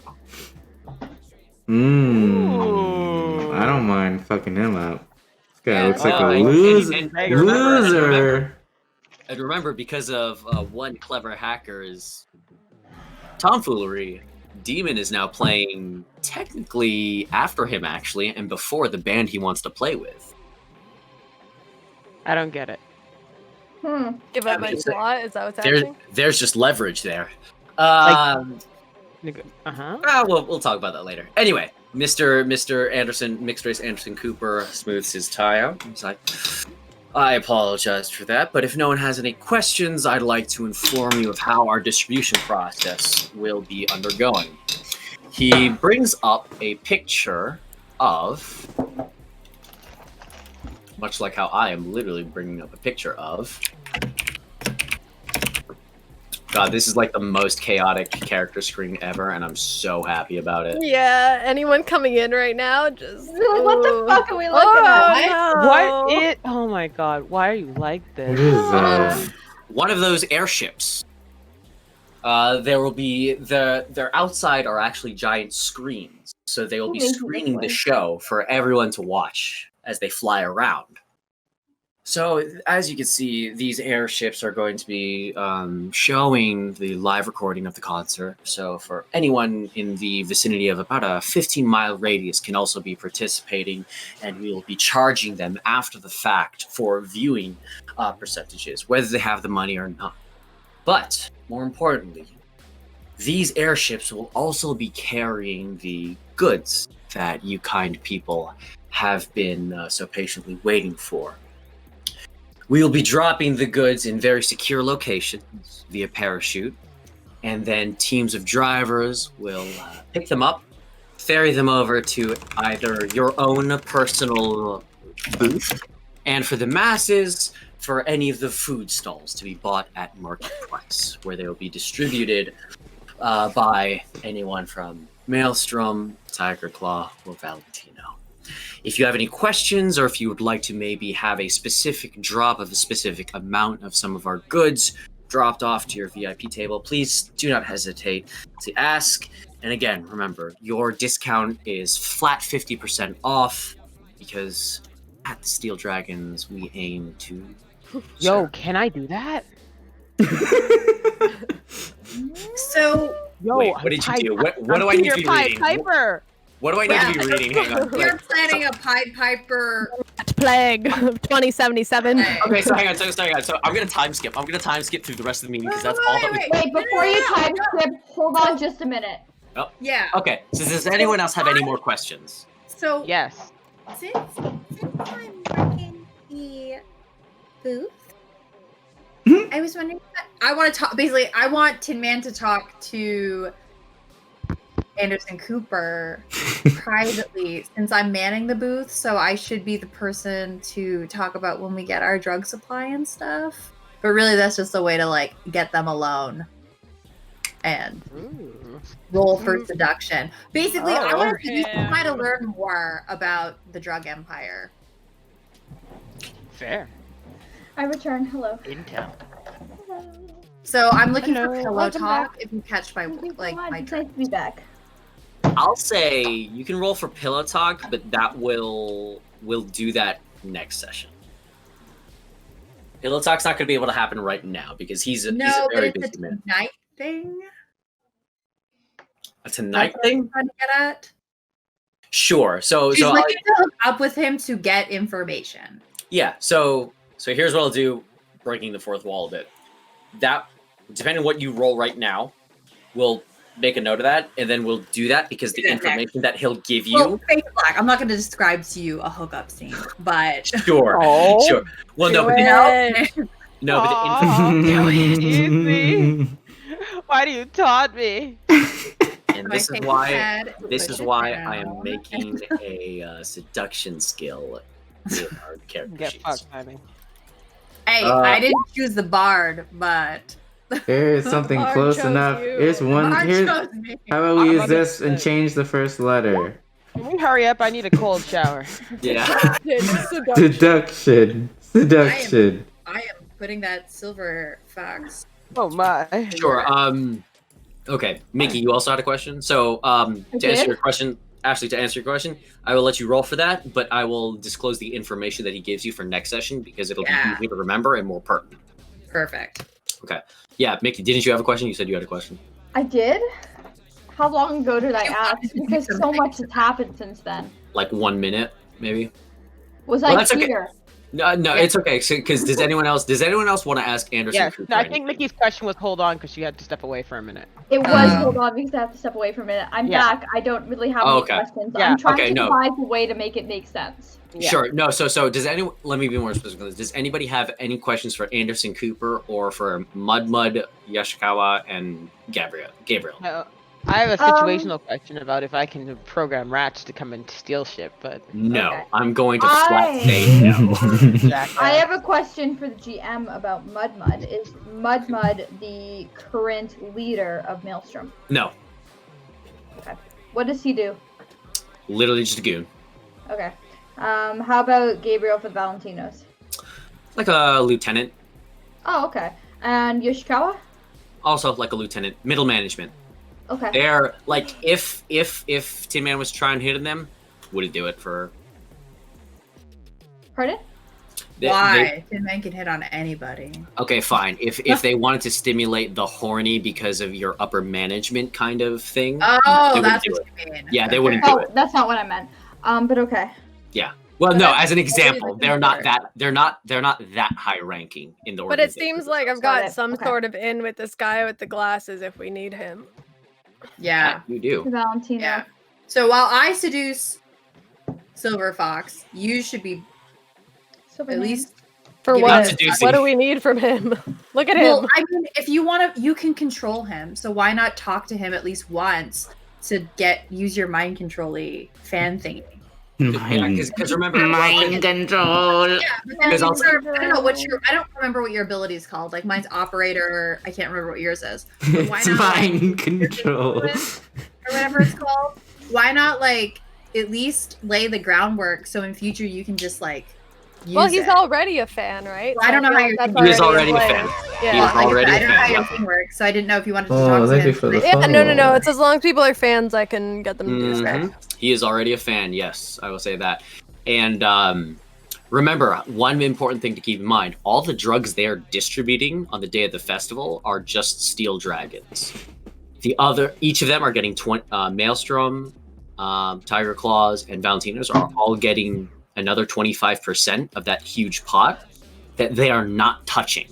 I don't mind fucking him up. This guy Yeah. looks like Oh, a and- loser. and Loser. and remember, because of one clever hacker's tomfoolery, Demon is now playing technically after him, actually, and before the band he wants to play with. I don't get it. Give up my mean, slot. Is that what's happening? There's just leverage there. Uh-huh. We'll talk about that later. Anyway, Mr. Anderson, mixed race Anderson Cooper, smooths his tie out. He's like, I apologize for that, but if no one has any questions, I'd like to inform you of how our distribution process will be undergoing. He brings up a picture of, much like how I am literally bringing up a picture of. God, this is like the most chaotic character screen ever, and I'm so happy about it. Yeah, anyone coming in right now, just Like, what the ooh. fuck are we looking at? Oh, What no. it? Oh my god! Why are you like What this? is One of those airships. There will be their outside are actually giant screens, so they will be screening the show for everyone to watch as they fly around. So as you can see, these airships are going to be showing the live recording of the concert. So for anyone in the vicinity of about a 15-mile radius can also be participating, and we will be charging them after the fact for viewing percentages, whether they have the money or not. But more importantly, these airships will also be carrying the goods that you kind people have been so patiently waiting for. We will be dropping the goods in very secure locations via parachute, and then teams of drivers will pick them up, ferry them over to either your own personal booth, and for the masses, for any of the food stalls to be bought at market price, where they will be distributed by anyone from Maelstrom, Tiger Claw, or Valentino. If you have any questions, or if you would like to maybe have a specific drop of a specific amount of some of our goods dropped off to your VIP table, please do not hesitate to ask. And again, remember, your discount is flat 50% off, because at the Steel Dragons, we aim to... Yo, can I do that? So Yo, Wait, what did you do? What do I need to be reading? Piper. What do I need to be reading? Hang on. you're planning a Pied Piper. Plague of 2077. Okay, so hang on. So I'm gonna time skip. I'm gonna time skip through the rest of the meeting because that's all that we. Wait, before you time skip, hold on just a minute. Yeah. Okay. So does anyone else have any more questions? So Yes. Since I'm working the booth, I was wondering. I want to talk. Basically, I want Tin Man to talk to Anderson Cooper privately, since I'm manning the booth. So I should be the person to talk about when we get our drug supply and stuff. But really, that's just a way to like get them alone and roll for seduction. Basically, I want to try to learn more about the drug empire. Fair. I return. Hello. Intel. So I'm looking for Hello. pillow Welcome talk. If you catch my Thank you so like much. my It's nice to be back. I'll say you can roll for pillow talk, but that we'll do that next session. Pillow talk's not gonna be able to happen right now because he's a very but it's busy a man. tonight thing. A tonight That's what I'm thing? trying to get at. Sure. So She's looking to hook up with him to get information. yeah. So here's what I'll do, breaking the fourth wall a bit. That, depending on what you roll right now, we'll make a note of that, and then we'll do that because the Okay. information that he'll give you. Well, fake black. I'm not going to describe to you a hookup scene, but Sure. Oh. Sure. Well, no, but the, no, but the Aw, excuse me. Why do you taunt me? and this is why I am making a seduction skill in our character Get sheets. fucked, Simon. Hey, I didn't choose the bard, but There is something Bard close chose enough. you. Here's one. Bard Here's chose me. how about we I'm use about this to and say- change the first letter. Can we hurry up? I need a cold shower. Yeah. Seduction. Seduction. I am putting that silver fox. Oh my. Sure. Okay, Mickey, you also had a question. So, to answer did? your question, Ashley, to answer your question, I will let you roll for that, but I will disclose the information that he gives you for next session because it'll be easier to remember and more pertinent. Perfect. Okay. Yeah, Mickey, didn't you have a question? You said you had a question. I did? How long ago did I ask? Because so much has happened since then. Like 1 minute, maybe. Was Well, I that's okay. here? No, it's okay. Because does anyone else want to ask Anderson? Yes. Cooper No, I think anything? Mickey's question was hold on because she had to step away for a minute. It was hold on because I have to step away for a minute. I'm Yeah. back. I don't really have Oh, any okay. questions. Yeah. I'm trying Okay, to no. devise a way to make it make sense. Yeah. Sure. No. So does anyone? Let me be more specific. Does anybody have any questions for Anderson Cooper or for Mud, Yoshikawa, and Gabriel? I have a situational question about if I can program rats to come and steal shit, but No, Okay. I'm going to flat say no. Jack, I have a question for the GM about Mud. Is Mud the current leader of Maelstrom? No, What does he do? literally just a goon, Okay. How about Gabriel for the Valentinos? like a lieutenant. Oh, okay. And Yoshikawa? Also, like a lieutenant, middle management. Okay. They're like if Tin Man was trying hitting them, wouldn't do it for. Pardon? Why? Tin Man can hit on anybody. Okay, fine. If they wanted to stimulate the horny because of your upper management kind of thing, Oh, They wouldn't that's do what you mean. yeah, they wouldn't do Oh, it. that's not what I meant. But okay. Well, no, that's as an totally example, different they're not part. that they're not that high ranking in the But it organization. seems like I've Got got it. some Okay. sort of in with this guy with the glasses if we need him. Yeah. You do. Valentino. Yeah. So while I seduce Silver Fox, you should be Silver at name. least For You what? Not seducing. What do we need from him? Look at Well, him. I mean, if you want to, you can control him. So why not talk to him at least once to use your mind control-y fan thingy? Because remember, Mind control. Yeah, but then Because you also- serve- I don't know what your I don't remember what your ability is called. Like mine's operator. I can't remember what yours is. But why It's not like, mind control. or whatever it's called? Why not like at least lay the groundwork so in future you can just like use Well, he's it? already a fan, right? Well, I don't know feel how you're that's thinking. He is already a in fan. place. He Yeah. is Like I already said, a I don't know how fan, your yeah. thing works, so I didn't know if you wanted to Oh, talk to thank him. you for the Yeah, no. follow. It's as long as people are fans, I can get them to do stuff. Mhm. He is already a fan. Yes, I will say that. And remember, one important thing to keep in mind: all the drugs they are distributing on the day of the festival are just steel dragons. Each of them are getting Maelstrom, Tiger Claws, and Valentinos are all getting another 25% of that huge pot that they are not touching.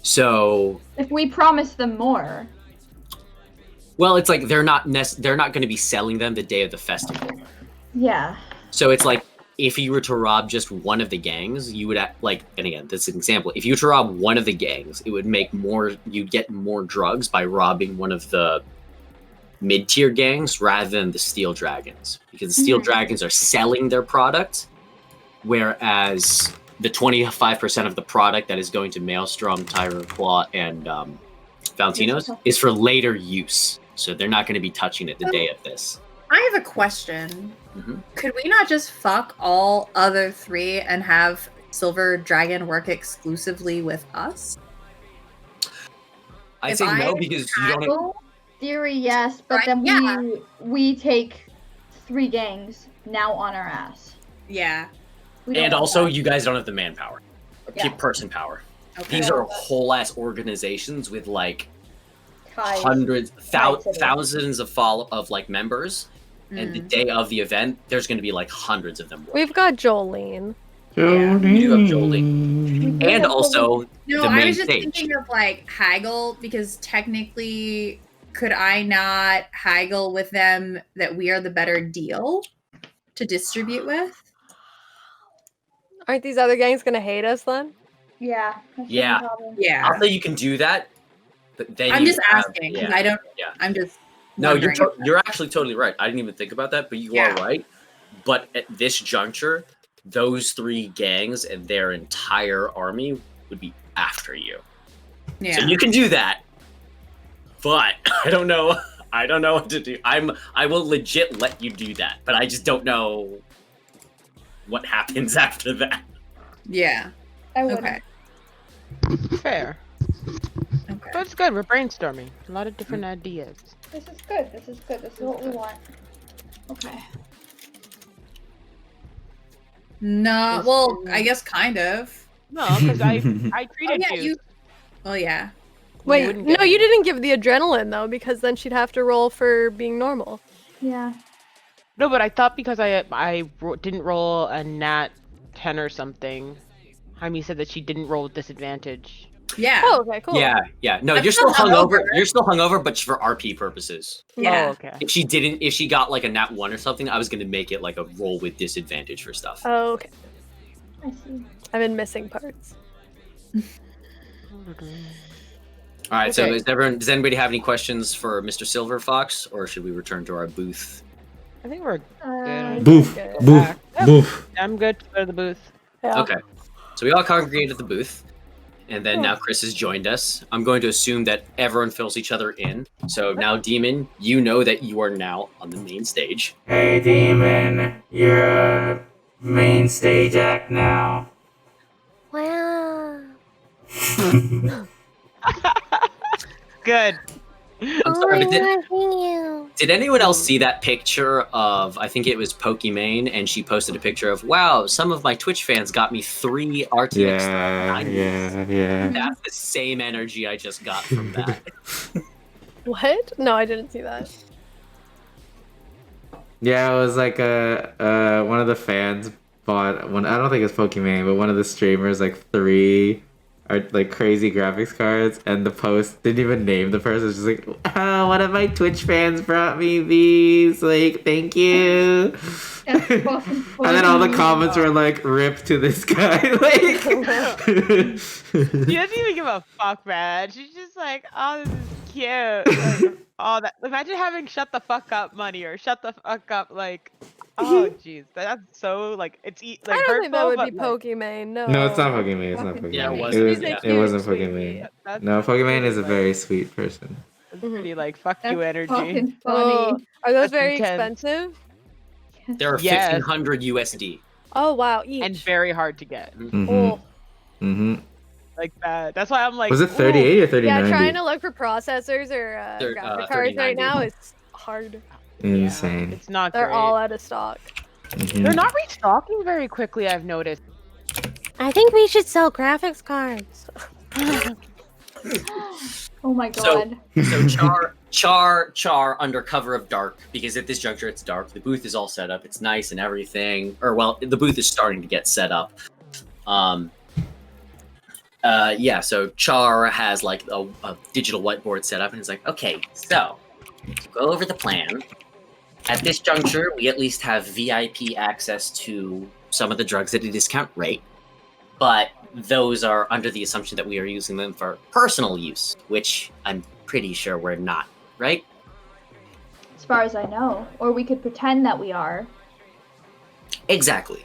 So, If we promise them more. well, it's like they're not going to be selling them the day of the festival. Yeah. So it's like if you were to rob just one of the gangs, you would and again, this is an example. If you were to rob one of the gangs, it would make more. You'd get more drugs by robbing one of the mid-tier gangs rather than the Steel Dragons, because the Steel Dragons are selling their product, whereas the 25% of the product that is going to Maelstrom, Tiger Claw, and Valentinos is for later use. So they're not going to be touching it the day of this. I have a question. Mhm. Could we not just fuck all other three and have Silver Dragon work exclusively with us? I'd If say no I because you don't. haggle- Theory, yes, but Right, then yeah. we take 3 gangs now on our ass. Yeah. We don't And want also, that. you guys don't have the manpower, or Yeah. person power. Okay. These are whole ass organizations with like Ties. hundreds, Ties to them. thousands of like members. And the day of the event, there's going to be like hundreds of them. We've got Jolene. Yeah, we do have Jolene. And also No, the I main was just stage. thinking of like haggle because technically, could I not haggle with them that we are the better deal to distribute with? Aren't these other gangs gonna hate us then? Yeah. that's the Yeah. problem. Yeah. I'll say you can do that, but then I'm you just have- asking. 'Cause Yeah. I don't. Yeah. I'm just. No, you're wondering. you're actually totally right. I didn't even think about that, but you Yeah. are right. But at this juncture, those 3 gangs and their entire army would be after you. Yeah. So you can do that. But I don't know. I don't know what to do. I will legit let you do that, but I just don't know what happens after that. Yeah. I would. Okay. Fair. Okay. But it's good. We're brainstorming. A lot of different ideas. This is good. This is good. This is what we want. Okay. No. Well, I guess kind of. No, because I Oh treated yeah, you. you. Well, yeah. Wait, wouldn't no, get you it. didn't give the adrenaline though, because then she'd have to roll for being normal. Yeah. No, but I thought because didn't roll a nat 10 or something. Jaime said that she didn't roll with disadvantage. Yeah. Oh, okay, cool. Yeah. No, I'm you're still still hungover. hungover. You're still hungover, but for RP purposes. Yeah. Oh, okay. If she got like a nat 1 or something, I was gonna make it like a roll with disadvantage for stuff. Oh, okay. I see. I've been missing parts. All right. So Okay. does anybody have any questions for Mr. Silver Fox, or should we return to our booth? I think we're. Boof, Okay. boof, boof. I'm good to go to the booth. Yeah. Okay. So we all congregate at the booth, and then now Chris has joined us. I'm going to assume that everyone fills each other in. So now, Demon, you know that you are now on the main stage. Hey, Demon, you're a main stage act now. Wow. Good. I'm sorry, but loving you. did anyone else see that picture of, I think it was Pokimane, and she posted a picture of, wow, some of my Twitch fans got me 3 RTX. Yeah. That's the same energy I just got from that. What? No, I didn't see that. Yeah, it was like one of the fans bought one. I don't think it's Pokemon, but one of the streamers like 3 like crazy graphics cards, and the post didn't even name the person. It's just like, oh, one of my Twitch fans brought me these. Like, thank you. That's fucking And then all the funny. comments were like, "Rip to this guy." Like, She doesn't even give a fuck, man. She's just like, oh, this is cute. Like, oh, that. Imagine having "shut the fuck up" money or "shut the fuck up" like. Oh, jeez, that's so like it's like I don't think that hurtful, would but, be like, Pokimane. No. no, it's not Pokimane. It's not Fucking Pokimane. Yeah, it It wasn't, was. yeah. It wasn't Cute, Pokimane. that's No, Pokimane pretty, is a like, very sweet person. It's pretty like fuck you That's energy. fucking Oh, funny. are those That's very intense. expensive? There are Yes. 1,500 USD. Oh wow, each. And very hard to get. Mm-hmm. Oh. Mm-hmm. Like that. That's why I'm like. Was it ooh. 38 or 39? Yeah, trying to look for processors or They're, graphic cards right 3090. now is hard. Insane. It's not They're great. all out of stock. Mhm. They're not restocking very quickly. I've noticed. I think we should sell graphics cards. Oh my So- god. So Char under cover of dark, because at this juncture it's dark. The booth is all set up. It's nice and everything. Or well, the booth is starting to get set up. Yeah. So Char has like a digital whiteboard set up, and it's like, okay, so to go over the plan. At this juncture, we at least have VIP access to some of the drugs at a discount rate, but those are under the assumption that we are using them for personal use, which I'm pretty sure we're not, right? As far as I know. Or we could pretend that we are. Exactly.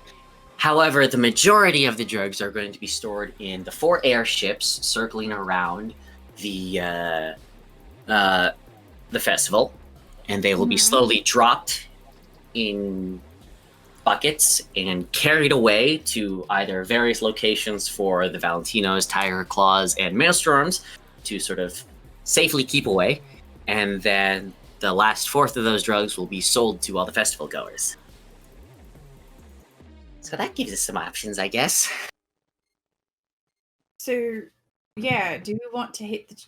However, the majority of the drugs are going to be stored in the 4 airships circling around the festival, and they will be slowly dropped in buckets and carried away to either various locations for the Valentinos, Tiger Claws, and Maelstorms to sort of safely keep away, and then the last fourth of those drugs will be sold to all the festival goers. So that gives us some options, I guess. So, yeah, do we want to hit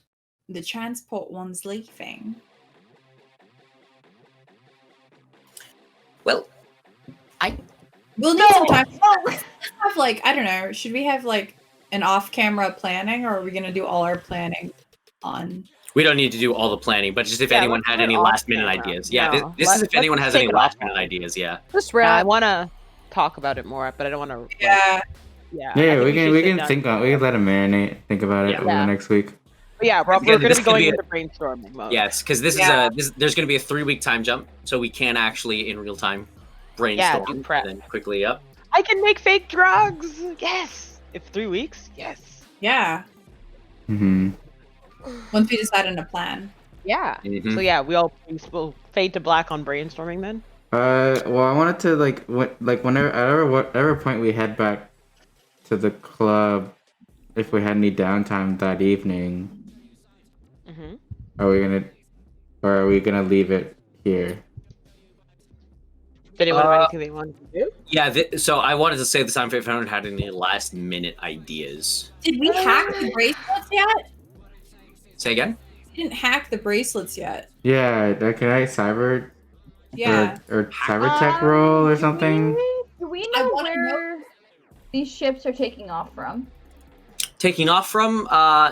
the transport ones leaving? Well, We'll need some time. Well, let's have like, I don't know, should we have like an off-camera planning, or are we gonna do all our planning on? we don't need to do all the planning, but just if Yeah, anyone let's had do it any off last-minute camera. ideas. Yeah, No, this is if let's anyone just has take any it off last-minute camera. ideas, yeah. Just Yeah, I wrap. want to talk about it more, but I don't want to. Yeah. Yeah. I Yeah, think we can should sit think down. on. We can let him marinate. Think about it Yeah. over the Yeah. next week. But yeah, we're Yeah, going this to be could going be into brainstorming mode. Yes, because this Yeah. is there's going to be a 3-week time jump, so we can actually in real time brainstorm do prep. and then quickly up. I can make fake drugs. Yes. If 3 weeks. Yes. Yeah. Mm-hmm. Once we decide on a plan. Yeah. Mhm. So yeah, we'll fade to black on brainstorming then. Well, I wanted to whatever point we head back to the club, if we had any downtime that evening, Mm-hmm. are we gonna leave it here? Did anyone have anything they wanted to do? Yeah, so I wanted to say this time if anyone had any last-minute ideas. Did we hack the bracelets yet? Say again? We didn't hack the bracelets yet. Yeah, can I cyber Yeah. or cybertech roll or something? Do we I know wanna know- where these ships are taking off from? Taking off from?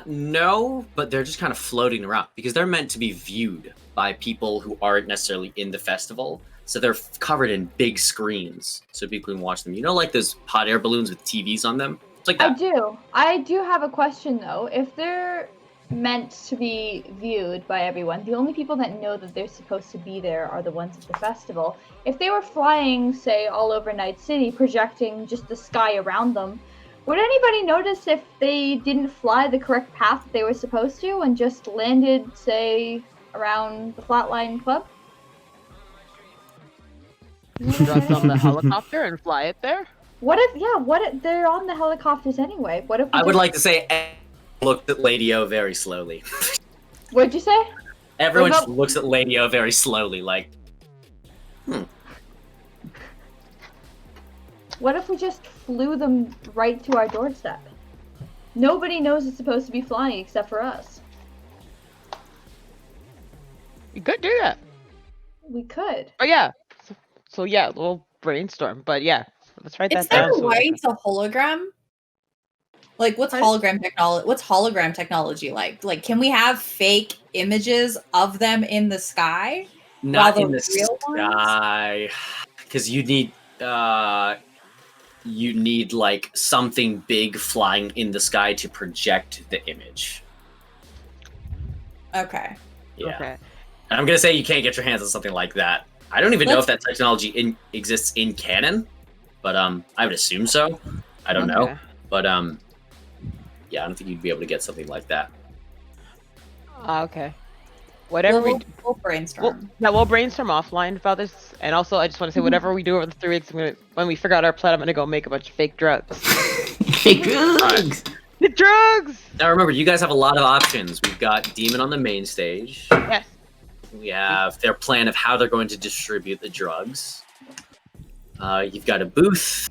No, but they're just kind of floating around because they're meant to be viewed by people who aren't necessarily in the festival. So they're covered in big screens so people can watch them. You know, like those hot air balloons with TVs on them? It's like I that. do. I do have a question though. If they're meant to be viewed by everyone, the only people that know that they're supposed to be there are the ones at the festival. If they were flying, say, all over Night City, projecting just the sky around them, would anybody notice if they didn't fly the correct path that they were supposed to and just landed, say, around the Flatline Club? Drop on the helicopter and fly it there? What if they're on the helicopters anyway? What if we I would just- like to say looked at Lady O very slowly. What'd you say? Everyone What just about- looks at Lady O very slowly, like, What if we just flew them right to our doorstep? Nobody knows it's supposed to be flying except for us. You could do that. We could. Oh yeah. So yeah, we'll brainstorm. But yeah, let's write Is that down. there a so- way to hologram? Like, what's hologram technology? What's hologram technology like? Like, can we have fake images of them in the sky? Not while in the real ones? sky, because you need like something big flying in the sky to project the image. Okay. Yeah. Okay. And I'm gonna say you can't get your hands on something like that. I don't even know if that technology exists in canon, but I would assume so. I don't know, but yeah, I don't think you'd be able to get something like that. Okay. Whatever we'll brainstorm. We'll brainstorm offline about this. And also, I just want to say, whatever we do over the 3 weeks, when we figure out our plan, I'm gonna go make a bunch of fake drugs. Fake drugs. The drugs. Now remember, you guys have a lot of options. We've got Demon on the main stage. Yes. We have their plan of how they're going to distribute the drugs. You've got a booth.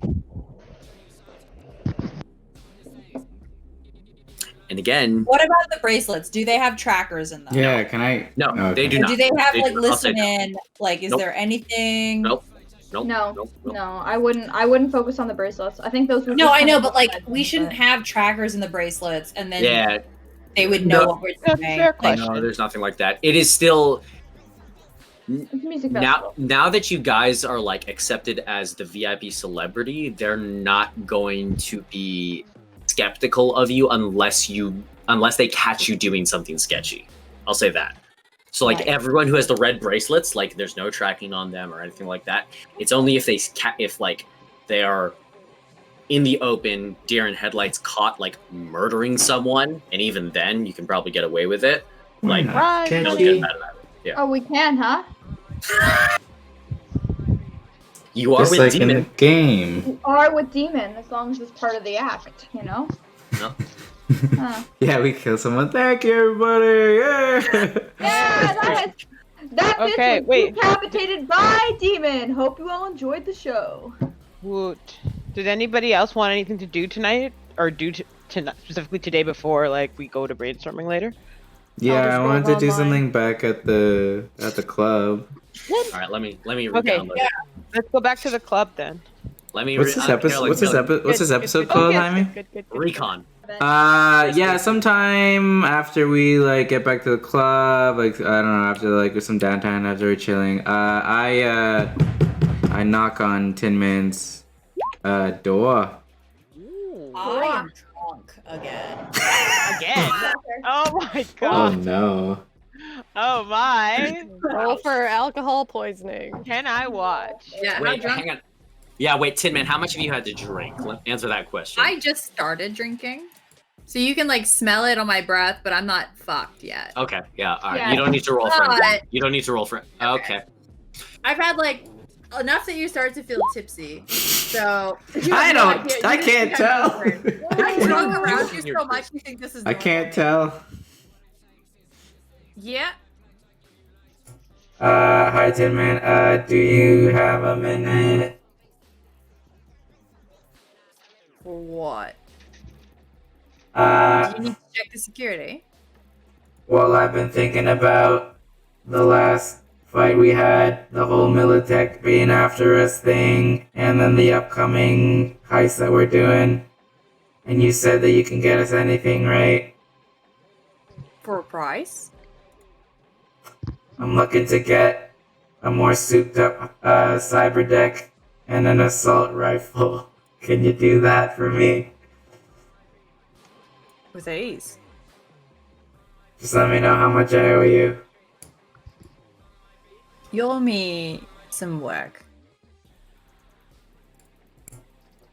And again, what about the bracelets? Do they have trackers in them? Yeah, can I? No, okay. they do not. Do they have They like do not. I'll say listen in? Like, is there anything? Nope. No, I wouldn't focus on the bracelets. I think those would. No, I know, but like, we shouldn't have trackers in the bracelets, and then they would know what we're doing. No, there's nothing like that. It is still music now that you guys are like accepted as the VIP celebrity, they're not going to be skeptical of you unless they catch you doing something sketchy. I'll say that. So like everyone who has the red bracelets, like there's no tracking on them or anything like that. It's only if they are in the open, deer in headlights, caught like murdering someone, and even then you can probably get away with it. Like no one gets mad about it. Yeah. Oh, we can, huh? You are just with like Demon. in the game. You are with Demon, as long as it's part of the act, you know? No. Yeah, we kill someone. Thank you, everybody. Yeah, that bitch was decapitated by Demon. Hope you all enjoyed the show. Woot. Did anybody else want anything to do tonight, or do specifically today before like we go to brainstorming later? Yeah, I wanted to do something back at the club. All right, let me Okay, download yeah. it. Let's go back to the club then. Let me. What's this episode? What's this episode called, Jaime? Recon. Yeah, sometime after we like get back to the club, like I don't know, after like some downtime, after we're chilling, I knock on Tin Man's door. I am drunk again. Again? Oh my Oh god. no. Oh my. Roll for alcohol poisoning. Can I watch? Yeah, Wait, hang on. Yeah, wait, Tin Man, how much have you had to drink? Answer that question. I just started drinking. So you can like smell it on my breath, but I'm not fucked yet. Okay, yeah, all right. Yeah. You don't need to roll for But- anything. You don't need to roll for. Okay. I've had like enough that you start to feel tipsy. So I can't tell. I drunk around you so much you think this is I can't tell. Yeah. Hi Tin Man, do you have a minute? What? Do you need to check the security? Well, I've been thinking about the last fight we had, the whole Militech being after us thing, and then the upcoming heist that we're doing. And you said that you can get us anything, right? For a price? I'm looking to get a more souped up cyber deck and an assault rifle. Can you do that for me? With ease. Just let me know how much I owe you. You owe me some work.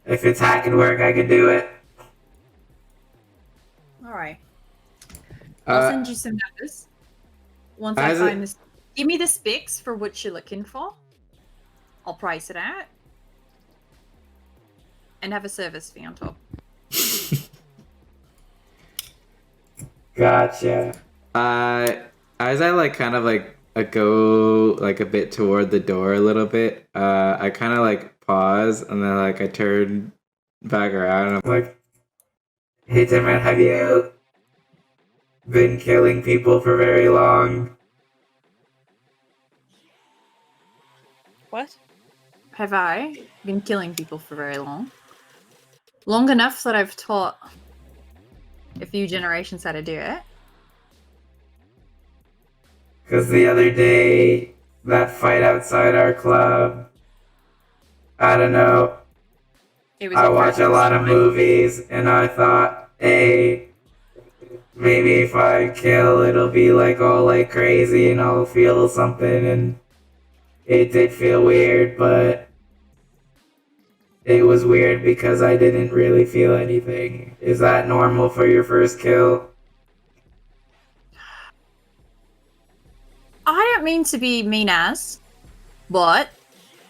If it's hacking work, I can do it. Alright. I'll send you some numbers. Once I find this. Give me the specs for what you're looking for. I'll price it out. And have a service fee on top. Gotcha. As I like kind of like go like a bit toward the door a little bit, I kind of like pause and then like I turn back around and I'm like, "Hey Tin Man, have you been killing people for very long?" What? Have I been killing people for very long? Long enough that I've taught a few generations how to do it. Because the other day, that fight outside our club, I don't know. It was I your watch first a lot of time. movies, and I thought, hey, maybe if I kill, it'll be like all like crazy, and I'll feel something, and it did feel weird, but it was weird because I didn't really feel anything. Is that normal for your first kill? I don't mean to be mean as, but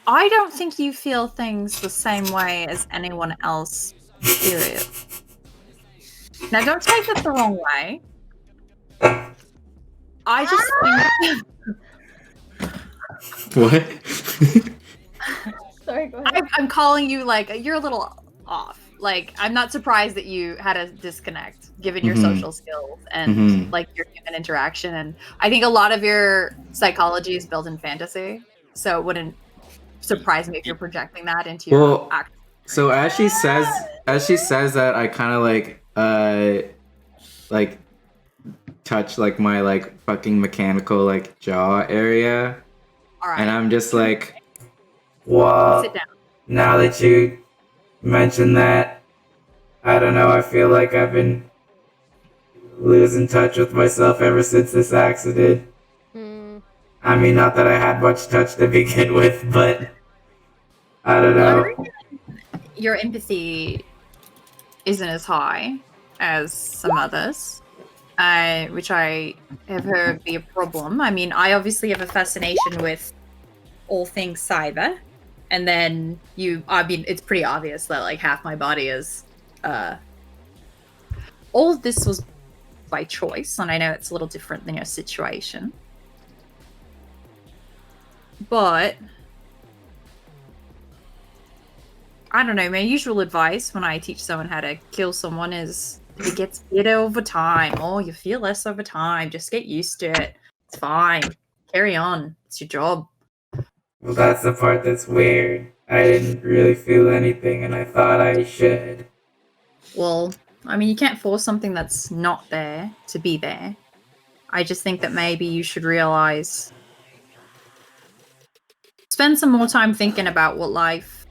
I don't think you feel things the same way as anyone else, period. Now, don't take it the wrong way. I just think What? Sorry, go ahead. I'm calling you like you're a little off. Like I'm not surprised that you had a disconnect given your social skills and like your human interaction. And I think a lot of your psychology is built in fantasy, so it wouldn't surprise me if you're projecting that into your actual. So as she says that, I kind of like touch like my like fucking mechanical like jaw area, All right. and I'm just like, well, sit down. Now that you mention that, I don't know, I feel like I've been losing touch with myself ever since this accident. I mean, not that I had much touch to begin with, but I don't know. Your empathy isn't as high as some others, which I have heard be a problem. I mean, I obviously have a fascination with all things cyber, and then I mean, it's pretty obvious that like half my body is. All of this was by choice, and I know it's a little different than your situation, but I don't know. My usual advice when I teach someone how to kill someone is it gets better over time. Oh, you feel less over time. Just get used to it. It's fine. Carry on. It's your job. Well, that's the part that's weird. I didn't really feel anything, and I thought I should. Well, I mean, you can't force something that's not there to be there. I just think that maybe you should realize. Spend some more time thinking about what life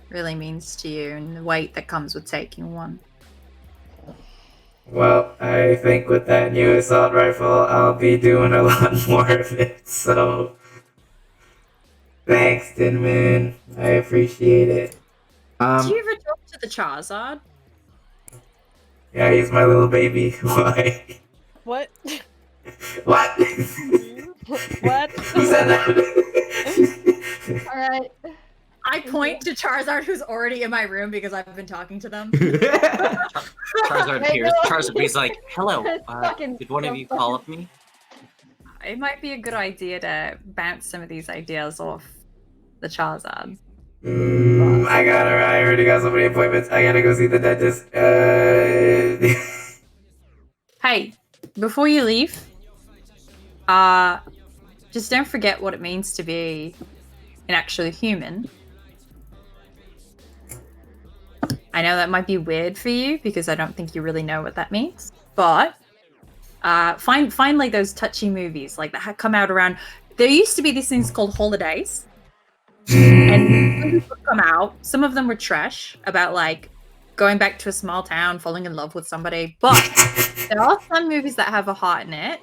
really means to you and the weight that comes with taking one. Well, I think with that new assault rifle, I'll be doing a lot more of it, so thanks, Tinman. I appreciate it. Do you ever talk to the Charizard? Yeah, he's my little baby. Why? What? What? What? Who said that? Alright. I point to Charizard, who's already in my room because I've been talking to them. Charizard appears. Charizard's like, hello, Fucking did one of you call up me? It might be a good idea to bounce some of these ideas off the Charizard. I already got so many appointments. I gotta go see the dentist. Hey, before you leave, just don't forget what it means to be an actual human. I know that might be weird for you because I don't think you really know what that means, but find like those touchy movies like that come out around. There used to be these things called holidays, and movies would come out. Some of them were trash about like going back to a small town, falling in love with somebody, but there are some movies that have a heart in it.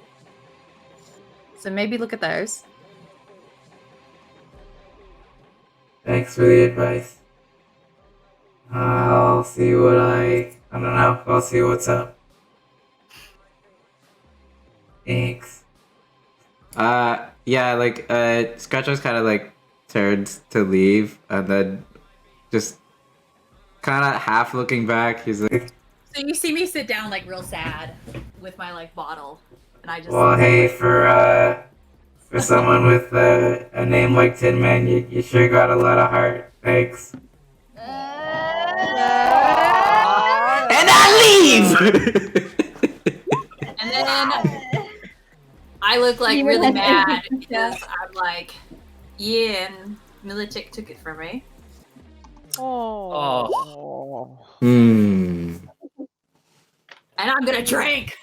So maybe look at those. Thanks for the advice. I'll see what I don't know. I'll see what's up. Thanks. Yeah, like, Scratchers kind of, like, turns to leave, and then just kind of half looking back, he's like... So you see me sit down, like, real sad with my, like, bottle, and I just... Well, hey, for someone with a name like Tin Man, you sure got a lot of heart. Thanks. And I leave! And then I look like really mad because I'm like, yeah, and Militech took it from me. Oh. Hmm. and I'm gonna drink.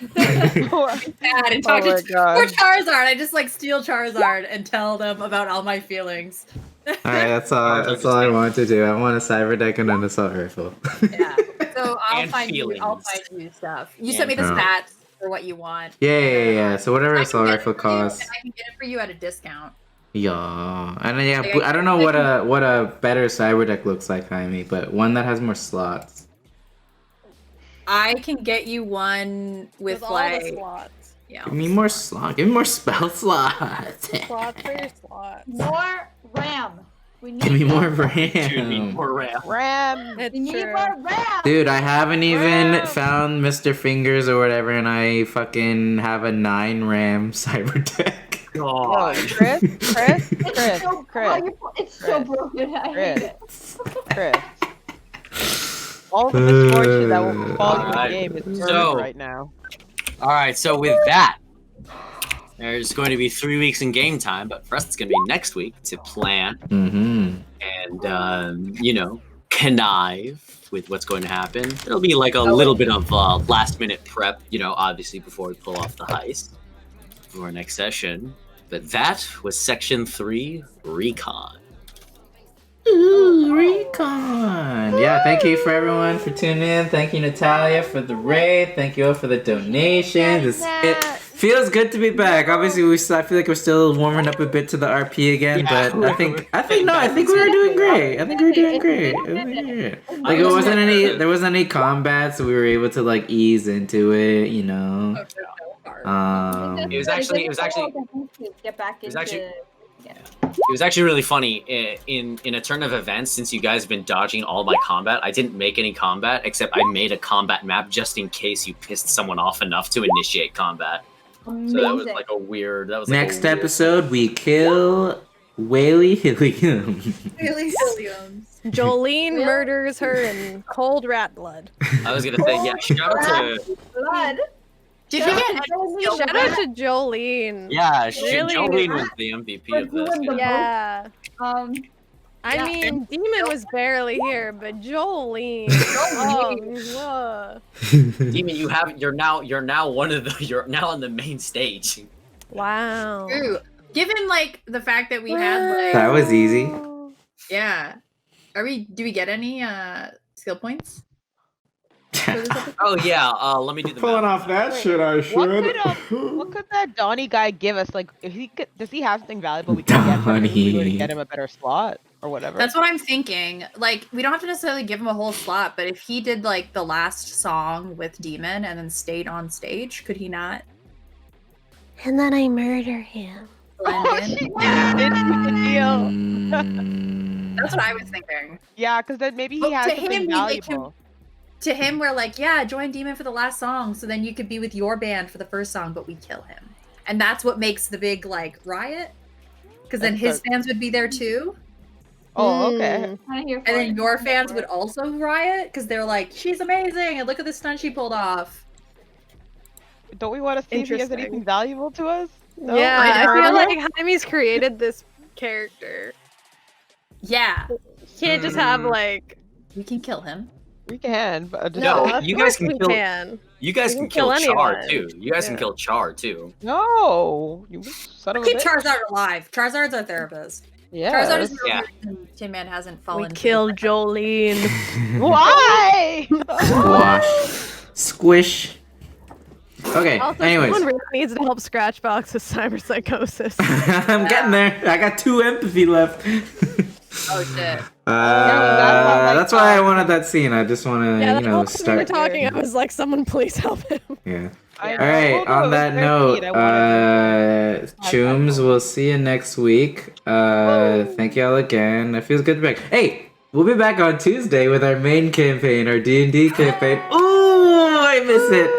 Oh Sad and talk my to God. or Charizard. I just like steal Charizard and tell them about all my feelings. All right, that's all. That's all I want to do. I want a cyber deck and an assault rifle. Yeah. So I'll And find you. I'll feelings. find you stuff. You sent me the And- stats for what you want. Yeah. So whatever I can assault get it rifle for you, and costs. I can get it for you at a discount. Yeah, and yeah, Like, I don't know what a better cyber deck looks like, Jaime, but one that has more slots. I can get you one with all the like slots. yeah. Give me more slot. Give me more spell slots. Slots for your slots. More RAM. We need Give me more Dude, need RAM. more RAM. Ram. It's We need true. more RAM. Dude, I haven't even RAM. found Mr. Fingers or whatever, and I fucking have a 9 RAM cyber deck. Yo, God. Chris. It's so, Chris. it's so Chris. broken. I hate it. Chris. All the misfortune that will befall you in the Alright, game is so- earned right now. All right, so with that, there's going to be 3 weeks in game time, but for us, it's going to be next week to plan Mm-hmm. and, connive with what's going to happen. There'll be like a little bit of last minute prep, obviously before we pull off the heist for our next session. But that was section 3, Recon. Ooh, Recon! Yeah, thank you for everyone for tuning in. Thank you, Natalia, for the raid. Thank you all for the donations. It feels good to be back. Obviously, I feel like we're still warming up a bit to the RP again, Yeah, but I think we were doing great. I think we were doing great. Like there wasn't any combat, so we were able to like ease into it. It was actually Get back was into. actually- It was actually really funny. In a turn of events, since you guys have been dodging all my combat, I didn't make any combat, except I made a combat map just in case you pissed someone off enough to initiate combat. Amazing. So that was like a weird. That was like Next a weird- episode, we kill Whaley Helium. Really Williams. Jolene murders her in cold rat blood. I was gonna say, yeah. Shout out to Blood. Did you get any skill Shout out to Jolene. Jolene Really? was the MVP of We're this. doing the Yeah. Um, I Yeah. mean, Demon was barely here, but Jolene. Oh, Demon, you're now one of the you're now on the main stage. wow. Ooh, given like the fact that we had like That was easy. yeah. Do we get any skill points? Oh yeah, let me do the Pulling math. off that shit, I What could that Donnie guy give us? Like, does he have something valuable we can get from him if we were to Donnie. get him a better slot or whatever? That's what I'm thinking. Like, we don't have to necessarily give him a whole slot, but if he did like the last song with Demon and then stayed on stage, could he not And then I murder him. blend in? That's what I was thinking. Yeah, because then maybe he But has to something him, we make him- valuable. To him, we're like, yeah, join Demon for the last song, so then you could be with your band for the first song, but we kill him. And that's what makes the big like riot. Because then his fans would be there too. Oh, okay. Kinda here for And then it. your fans For would it. also riot because they're like, she's amazing, and look at the stunt she pulled off. Don't we want to see if he has Interesting. anything valuable to us? No? Yeah, I I feel know. like Jaime's created this character. Yeah, Can't just have like. we can kill him. We can, but just No, of you guys course we can kill. can. You guys We can can kill kill Char anyone. too. You guys can Yeah. kill Char too. No, you son of a Keep bitch. Charizard alive. Charizard's our therapist. Yeah. Charizard is the Yeah. reason Tin Man hasn't fallen. We into the killed cycle. Jolene. Why? Squash. Squish. Okay, Also, anyways. someone really needs to help Scratchbox with cyberpsychosis. I'm getting there. I got 2 empathy left. Oh shit. That's why I wanted that scene. I just want to, Yeah, the whole time we were start. talking, I was like, someone please help him. Yeah. I All right. told him it On was that 13. note, I wanted Chooms, we'll see you next week. Thank y'all again. It feels good to be back. Hey, we'll be back on Tuesday with our main campaign, our D&D campaign. Ooh, I miss it.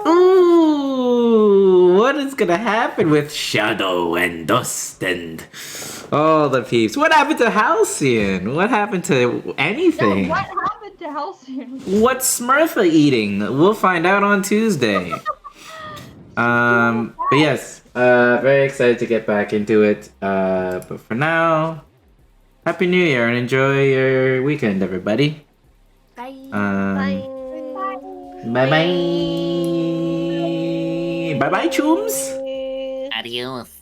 Ooh, what is gonna happen with Shadow and Dust and all the peeps? What happened to Halcyon? What happened to anything? What happened to Halcyon? What's Smurfa eating? We'll find out on Tuesday. But yes, very excited to get back into it. But for now, Happy New Year and enjoy your weekend, everybody. Bye. Bye bye. Bye bye, chooms. Adios.